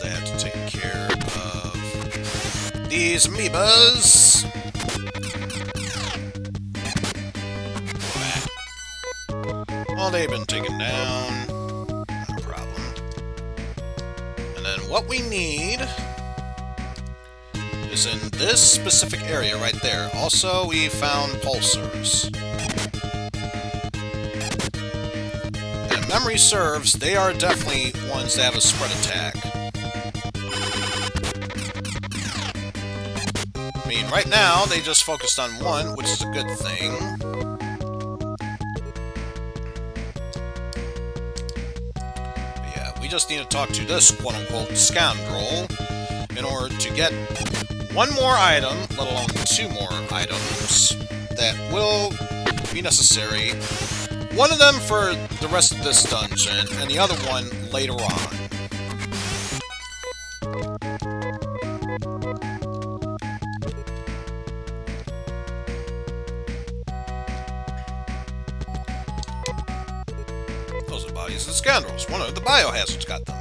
A: That to take care of these amoebas. Well, they've been taken down. Not a problem. And then what we need is in this specific area right there. Also, we found pulsars. And if memory serves, they are definitely ones that have a spread attack. I mean, right now, they just focused on one, which is a good thing. But yeah, we just need to talk to this quote-unquote scoundrel in order to get one more item, let alone two more items, that will be necessary. One of them for the rest of this dungeon, and the other one later on. Bodies of scoundrels. One of the biohazards got them.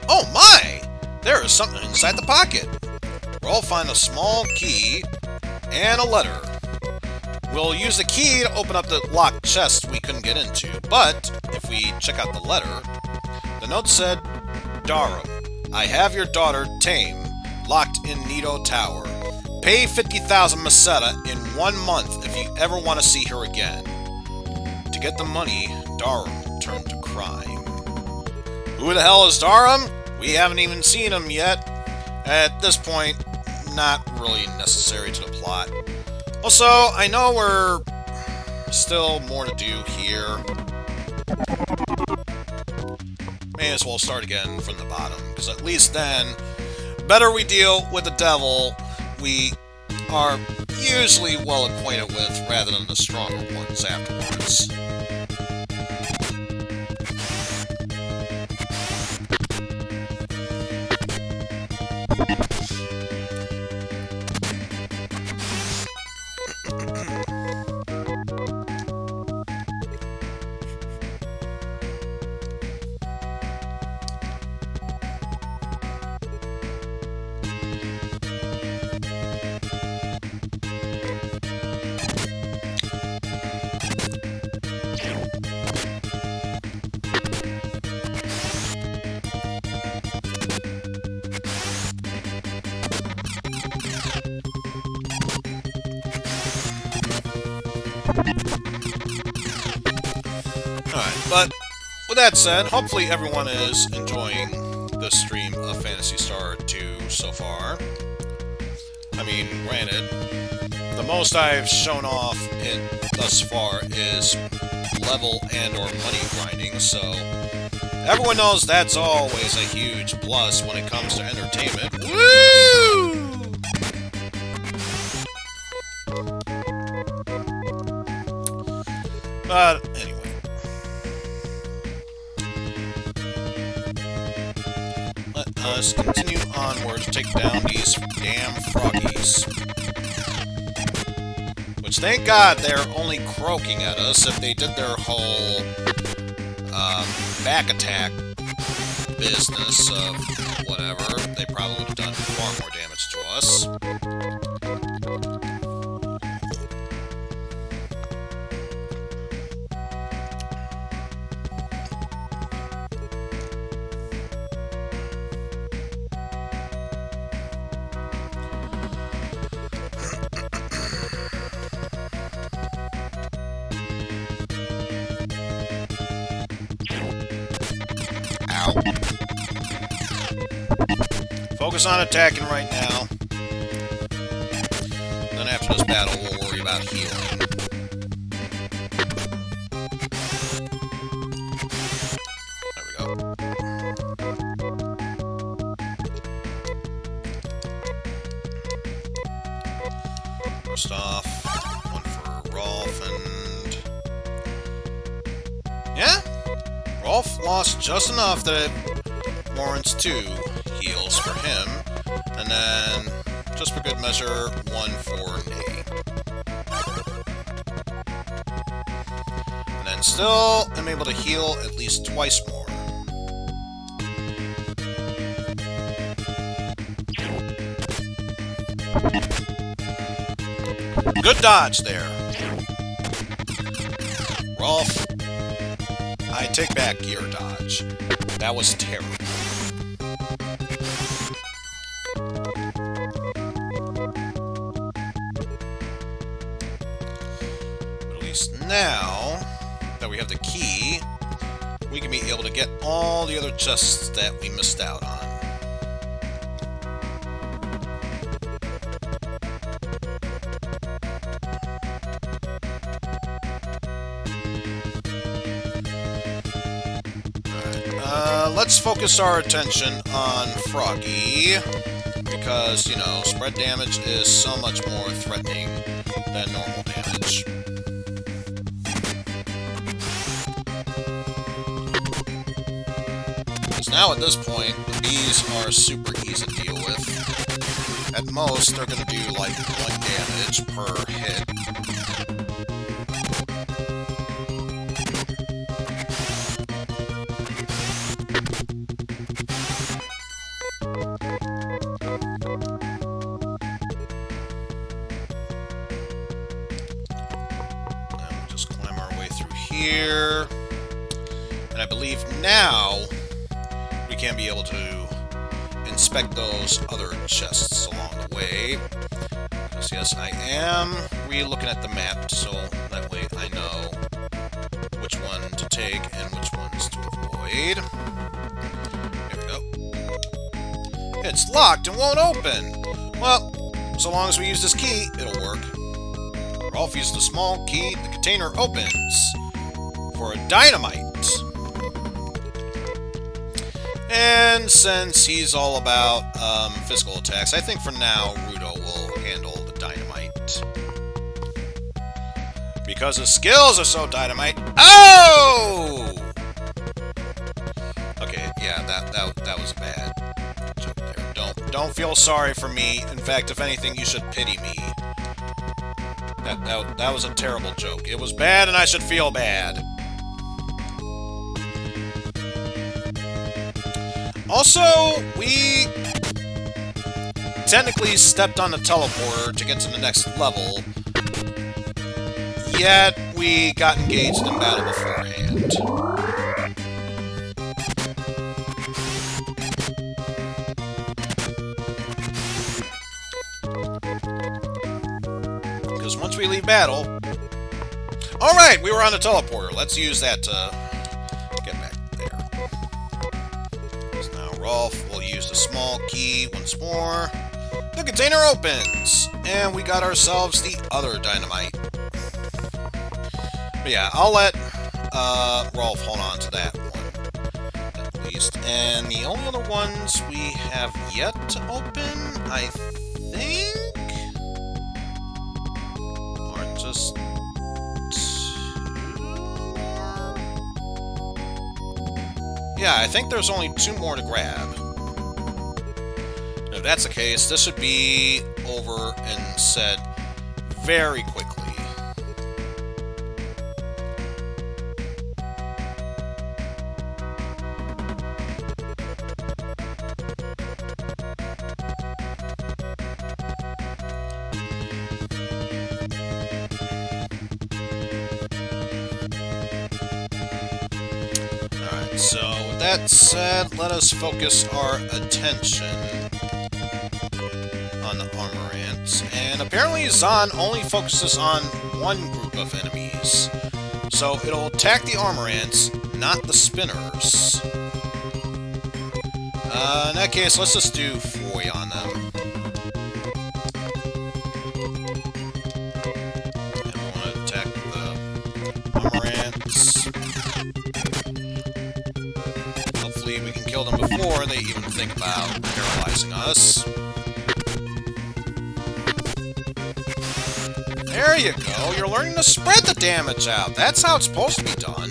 A: Oh my! There is something inside the pocket. We'll find a small key and a letter. We'll use the key to open up the locked chest we couldn't get into, but if we check out the letter, the note said, Darum, I have your daughter, Tame, locked in Nido Tower. Pay 50,000 Meseta in 1 month if you ever want to see her again. To get the money, Darum turned to crime. Who the hell is Darum? We haven't even seen him yet. At this point, not really necessary to the plot. Also, I know we're still more to do here. May as well start again from the bottom, because at least then, better we deal with the devil we are usually well acquainted with, rather than the stronger ones afterwards. Alright, but with that said, hopefully everyone is enjoying this stream of Phantasy Star II so far. I mean, granted, the most I've shown off thus far is level and or money grinding, so everyone knows that's always a huge plus when it comes to entertainment. Woo! But anyway. Let us continue onward to take down these damn froggies. Which, thank God, they're only croaking at us. If they did their whole back attack business of whatever, they probably would have done far more damage to us. Focus on attacking right now. Then after this battle, we'll worry about healing. There we go. First off, one for Rolf, and... yeah? Rolf lost just enough that it warrants 2 heals for him, and then, just for good measure, 1 for Nay. And then still, I'm able to heal at least twice more. Good dodge there. Rolf, I take back your dodge. That was terrible. But at least now that we have the key, we can be able to get all the other chests that we missed out on. Let's focus our attention on Froggy, because, you know, spread damage is so much more threatening than normal damage. Because now at this point, these are super easy to deal with. At most, they're going to do like 1 damage per hit. Here, and I believe now we can be able to inspect those other chests along the way. Because yes, I am re-looking at the map, so that way I know which one to take and which ones to avoid. There we go. It's locked and won't open! Well, so long as we use this key, it'll work. Rolf used the small key, the container opens. For a dynamite. And since he's all about physical attacks, I think for now Rudo will handle the dynamite. Because his skills are so dynamite. Oh! Okay, yeah, that was a bad joke there. Don't feel sorry for me. In fact, if anything, you should pity me. That was a terrible joke. It was bad and I should feel bad. Also, we technically stepped on the teleporter to get to the next level, yet we got engaged in battle beforehand. Because once we leave battle... Alright, we were on the teleporter. Let's use that to get back there. Rolf will use the small key once more. The container opens! And we got ourselves the other dynamite. But yeah, I'll let Rolf hold on to that one, at least. And the only other ones we have yet to open, I think, are just... 2 more? Yeah, I think there's only 2 more to grab. And if that's the case, this should be over and said very quickly. So, with that said, let us focus our attention on the armor ants. And apparently Zahn only focuses on one group of enemies. So it'll attack the armor ants, not the spinners. In that case, let's just do Foy on them. And we want to attack the Amarants. Hopefully we can kill them before they even think about paralyzing us. There you go, you're learning to spread the damage out. That's how it's supposed to be done.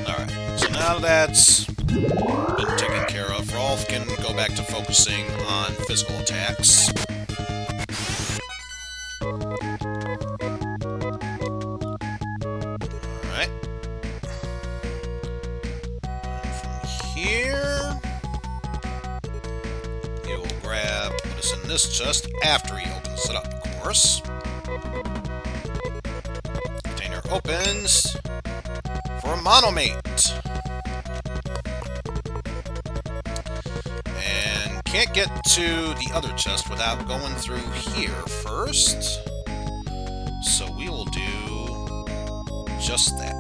A: Alright, so now that's been taken care of, Rolf can go back to focusing on physical attacks. Alright. From here, he will grab what is in this chest after he opens it up, of course. Container opens for a monomate. And can't get to the other chest without going through here first. So we will do just that.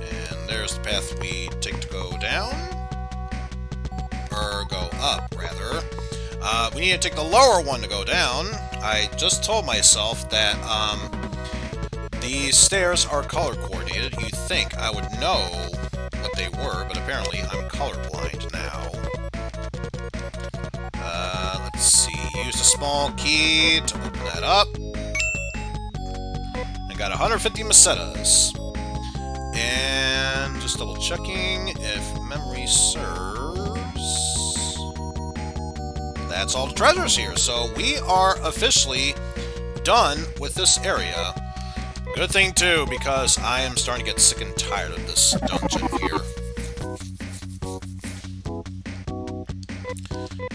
A: And there's the path we take to go down. Or go up, rather. We need to take the lower one to go down. I just told myself that these stairs are color coordinated. You'd think I would know what they were, but apparently I'm colorblind now. Let's see. Use the small key to open that up. I got 150 macetas. And just double checking if memory serves. That's all the treasures here. So we are officially done with this area. Good thing, too, because I am starting to get sick and tired of this dungeon here.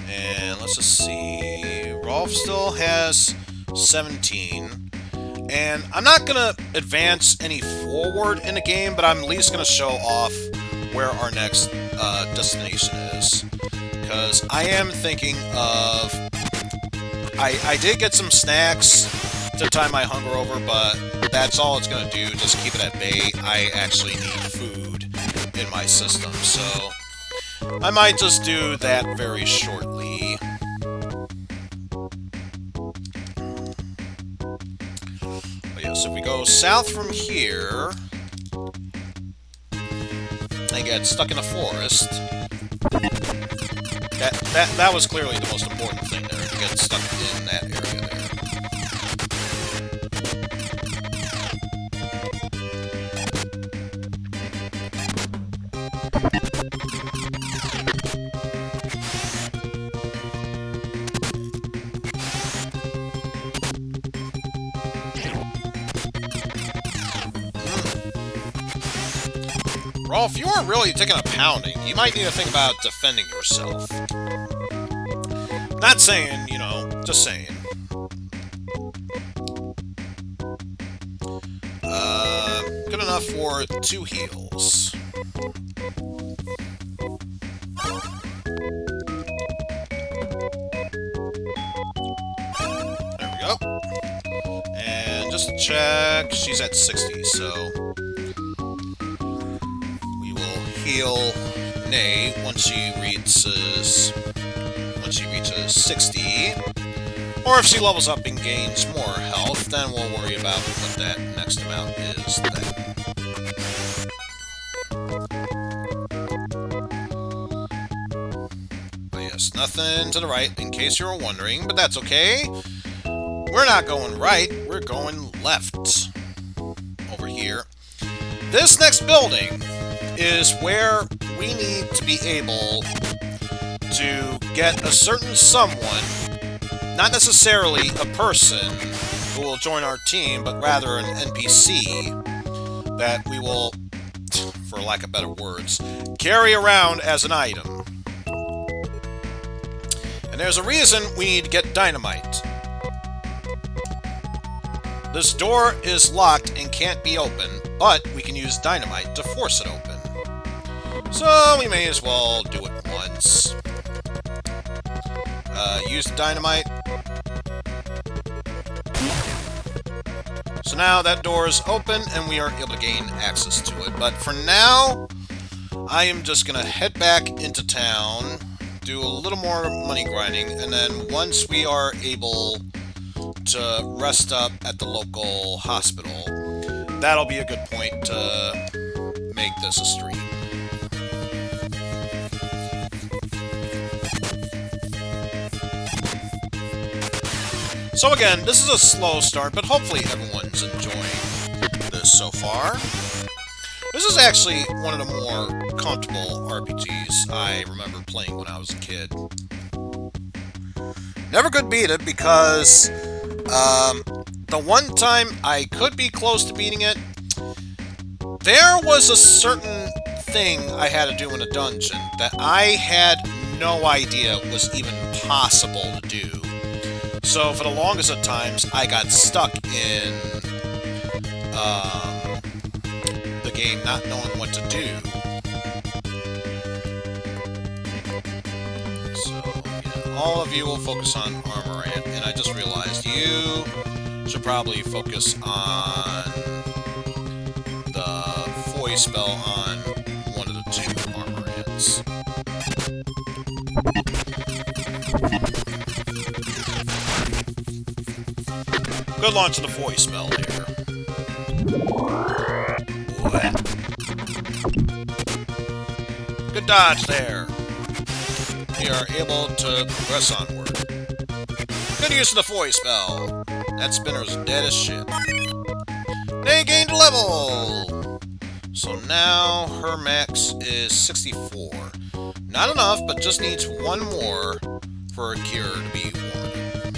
A: And let's just see. Rolf still has 17. And I'm not going to advance any forward in the game, but I'm at least going to show off where our next destination is. Because I am thinking of... I did get some snacks to time my hunger over, but that's all it's going to do, just keep it at bay. I actually need food in my system, so I might just do that very shortly. But yeah, so if we go south from here and get stuck in a forest, that was clearly the most important thing there, to get stuck in that area there. Rolf, you aren't really taking a pounding. You might need to think about defending yourself. Not saying, you know, just saying. Good enough for 2 heals. There we go. And just to check, she's at 60, so we will heal Nay once she reaches 60. Or if she levels up and gains more health, then we'll worry about what that next amount is then. But yes, nothing to the right, in case you were wondering, but that's okay. We're not going right, we're going left. Over here. This next building is where we need to be able to get a certain someone, not necessarily a person who will join our team, but rather an NPC that we will, for lack of better words, carry around as an item. And there's a reason we need to get dynamite. This door is locked and can't be opened, but we can use dynamite to force it open. So we may as well do it once. use the dynamite. So now that door is open and we are able to gain access to it. But for now, I am just gonna head back into town, do a little more money grinding, and then once we are able to rest up at the local hospital, that'll be a good point to make this a stream. So again, this is a slow start, but hopefully everyone's enjoying this so far. This is actually one of the more comfortable RPGs I remember playing when I was a kid. Never could beat it because the one time I could be close to beating it, there was a certain thing I had to do in a dungeon that I had no idea was even possible to do. So for the longest of times, I got stuck in the game not knowing what to do. So, yeah, all of you will focus on armor, and I just realized you should probably focus on the voice spell on one of the two armor ants. Good launch of the voice spell there. Good dodge there. We are able to progress onward. Good use of the voice spell. That spinner's dead as shit. They gained a level! So now her max is 64. Not enough, but just needs one more for a cure to be warranted.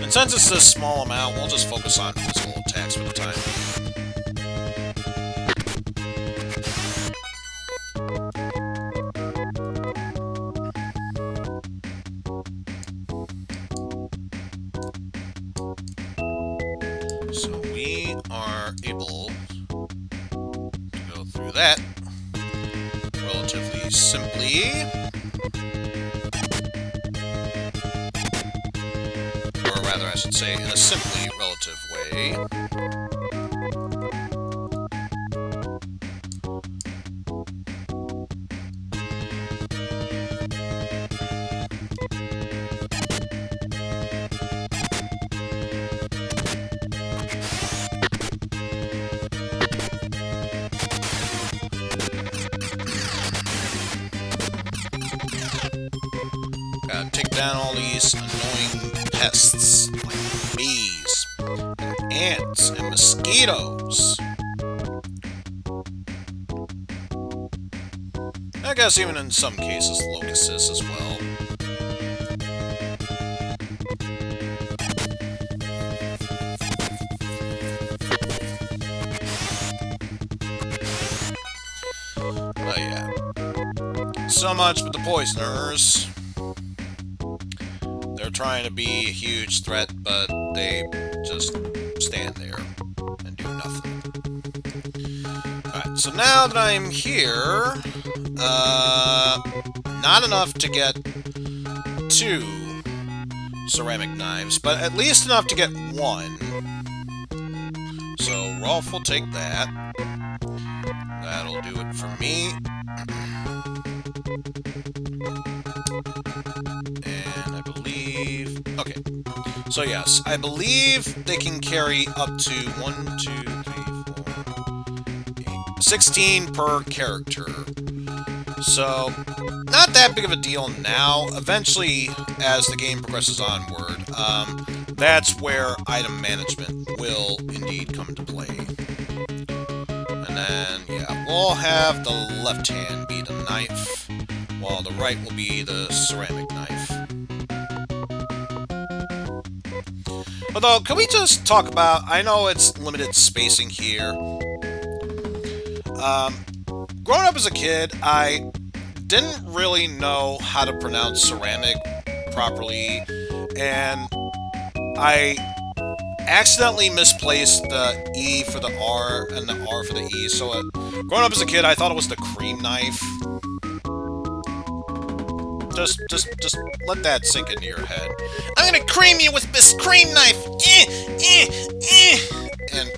A: And since it's this small amount, we'll just focus on physical attacks for the time being. So we are able to go through that relatively simply. Or rather, I should say, in a simply relative way. Gotta take down all these annoying pests, like bees, and ants, and mosquitoes. I guess even in some cases, locusts as well. But yeah. So much for the poisoners. They're trying to be a huge threat, but they just stand there and do nothing. Alright, so now that I'm here, not enough to get 2 ceramic knives, but at least enough to get 1. So Rolf will take that. That'll do it for me. And I believe... Okay. So yes, I believe they can carry up to 1, 2, 3, 4, 8, 16 per character. So, not that big of a deal now. Eventually, as the game progresses onward, that's where item management will indeed come into play. And then, yeah, we'll have the left hand be the knife, while the right will be the ceramic knife. Although, can we just talk about... I know it's limited spacing here. Growing up as a kid, I didn't really know how to pronounce ceramic properly, and I accidentally misplaced the E for the R and the R for the E, so growing up as a kid, I thought it was the cream knife. Just let that sink into your head.
D: I'm gonna cream you with this cream knife.
A: And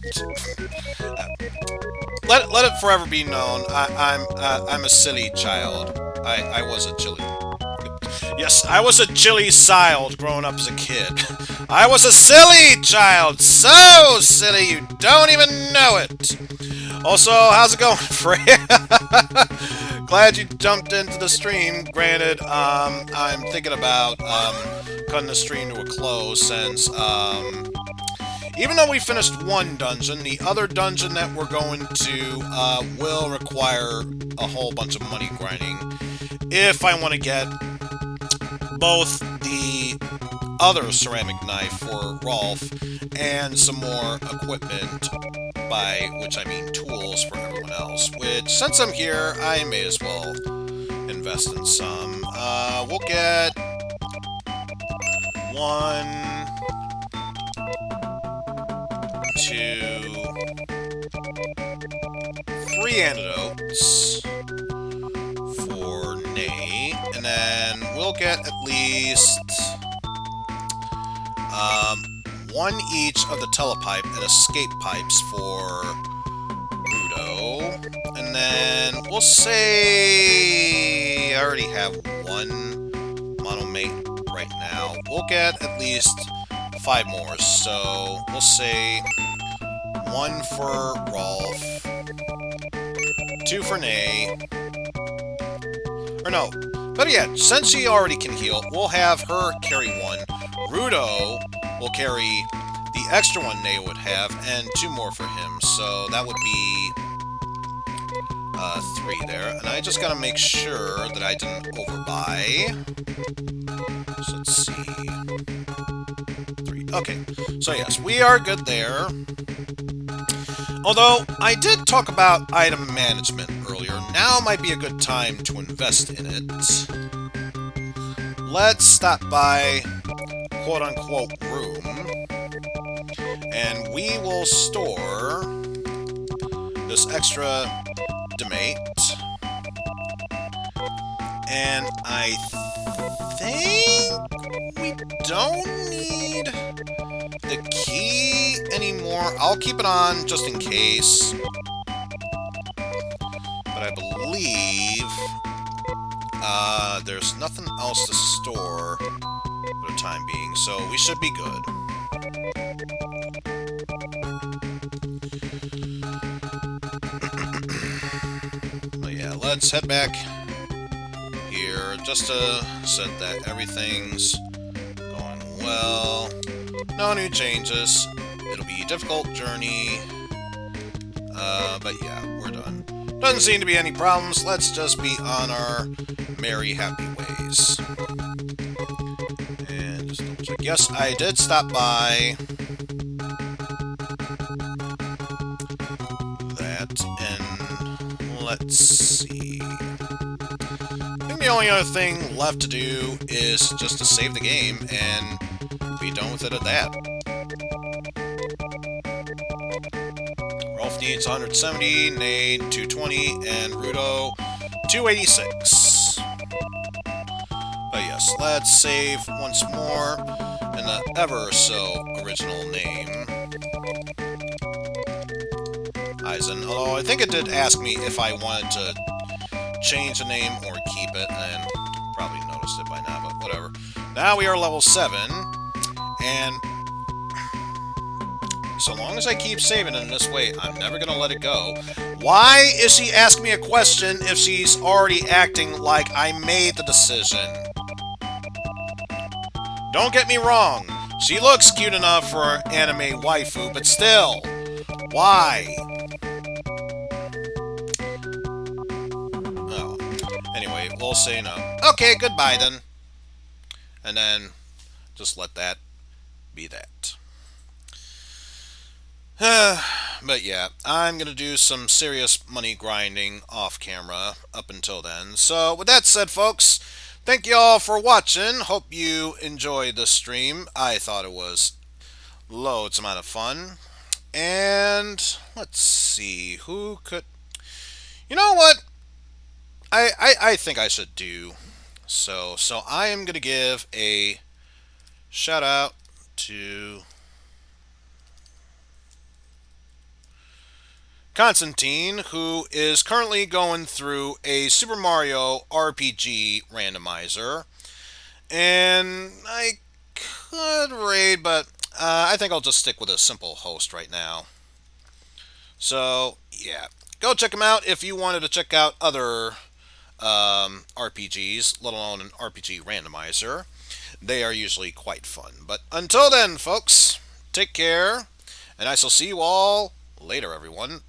A: let it forever be known, I'm a silly child. I was a chili. Yes, I was a chili child growing up as a kid. I was a silly child, so silly you don't even know it. Also, how's it going, Freya? Glad you jumped into the stream. Granted, I'm thinking about cutting the stream to a close since even though we finished one dungeon, the other dungeon that we're going to will require a whole bunch of money grinding if I want to get both the other ceramic knife for Rolf and some more equipment, by which I mean tools for everyone else, which, since I'm here, I may as well invest in some. We'll get 1, 2, 3 antidotes for Nate, and then we'll get at least 1 each of the telepipe and escape pipes for Rudo, and then we'll say I already have 1 monomate right now. We'll get at least 5 more, so we'll say 1 for Rolf, 2 for Nay, or no, better yet, since she already can heal, we'll have her carry 1. Rudo will carry the extra 1 Nay would have, and 2 more for him, so that would be 3 there. And I just gotta make sure that I didn't overbuy. So let's see. 3. Okay, so yes, we are good there. Although, I did talk about item management earlier. Now might be a good time to invest in it. Let's stop by quote-unquote room, and we will store this extra demate, and I think we don't need the key anymore. I'll keep it on just in case, but I believe there's nothing else to store for the time being, so we should be good. But yeah, let's head back here just to set that everything's going well. No new changes. It'll be a difficult journey, but yeah, we're done. Doesn't seem to be any problems. Let's just be on our merry, happy ways. And just double check. Yes, I did stop by that, and let's see. I think the only other thing left to do is just to save the game and be done with it at that. Rolf needs 170, Nade 220, and Rudo 286. But yes, let's save once more in the ever-so original name, Eizen. Although I think it did ask me if I wanted to change the name or keep it, and probably noticed it by now, but whatever. Now we are level 7, and so long as I keep saving in this way, I'm never gonna let it go. Why is she asking me a question if she's already acting like I made the decision? Don't get me wrong, she looks cute enough for an anime waifu, but still, why? Oh, anyway, we'll say no. Okay, goodbye then. And then, just let that be that. But yeah, I'm gonna do some serious money grinding off camera up until then. So with that said, folks, thank you all for watching. Hope you enjoyed the stream. I thought it was loads amount of fun. And let's see, who could... You know what? I think I should do So I am going to give a shout out to Constantine, who is currently going through a Super Mario RPG randomizer. And I could raid, but I think I'll just stick with a simple host right now. So, yeah. Go check them out if you wanted to check out other RPGs, let alone an RPG randomizer. They are usually quite fun. But until then, folks, take care, and I shall see you all later, everyone.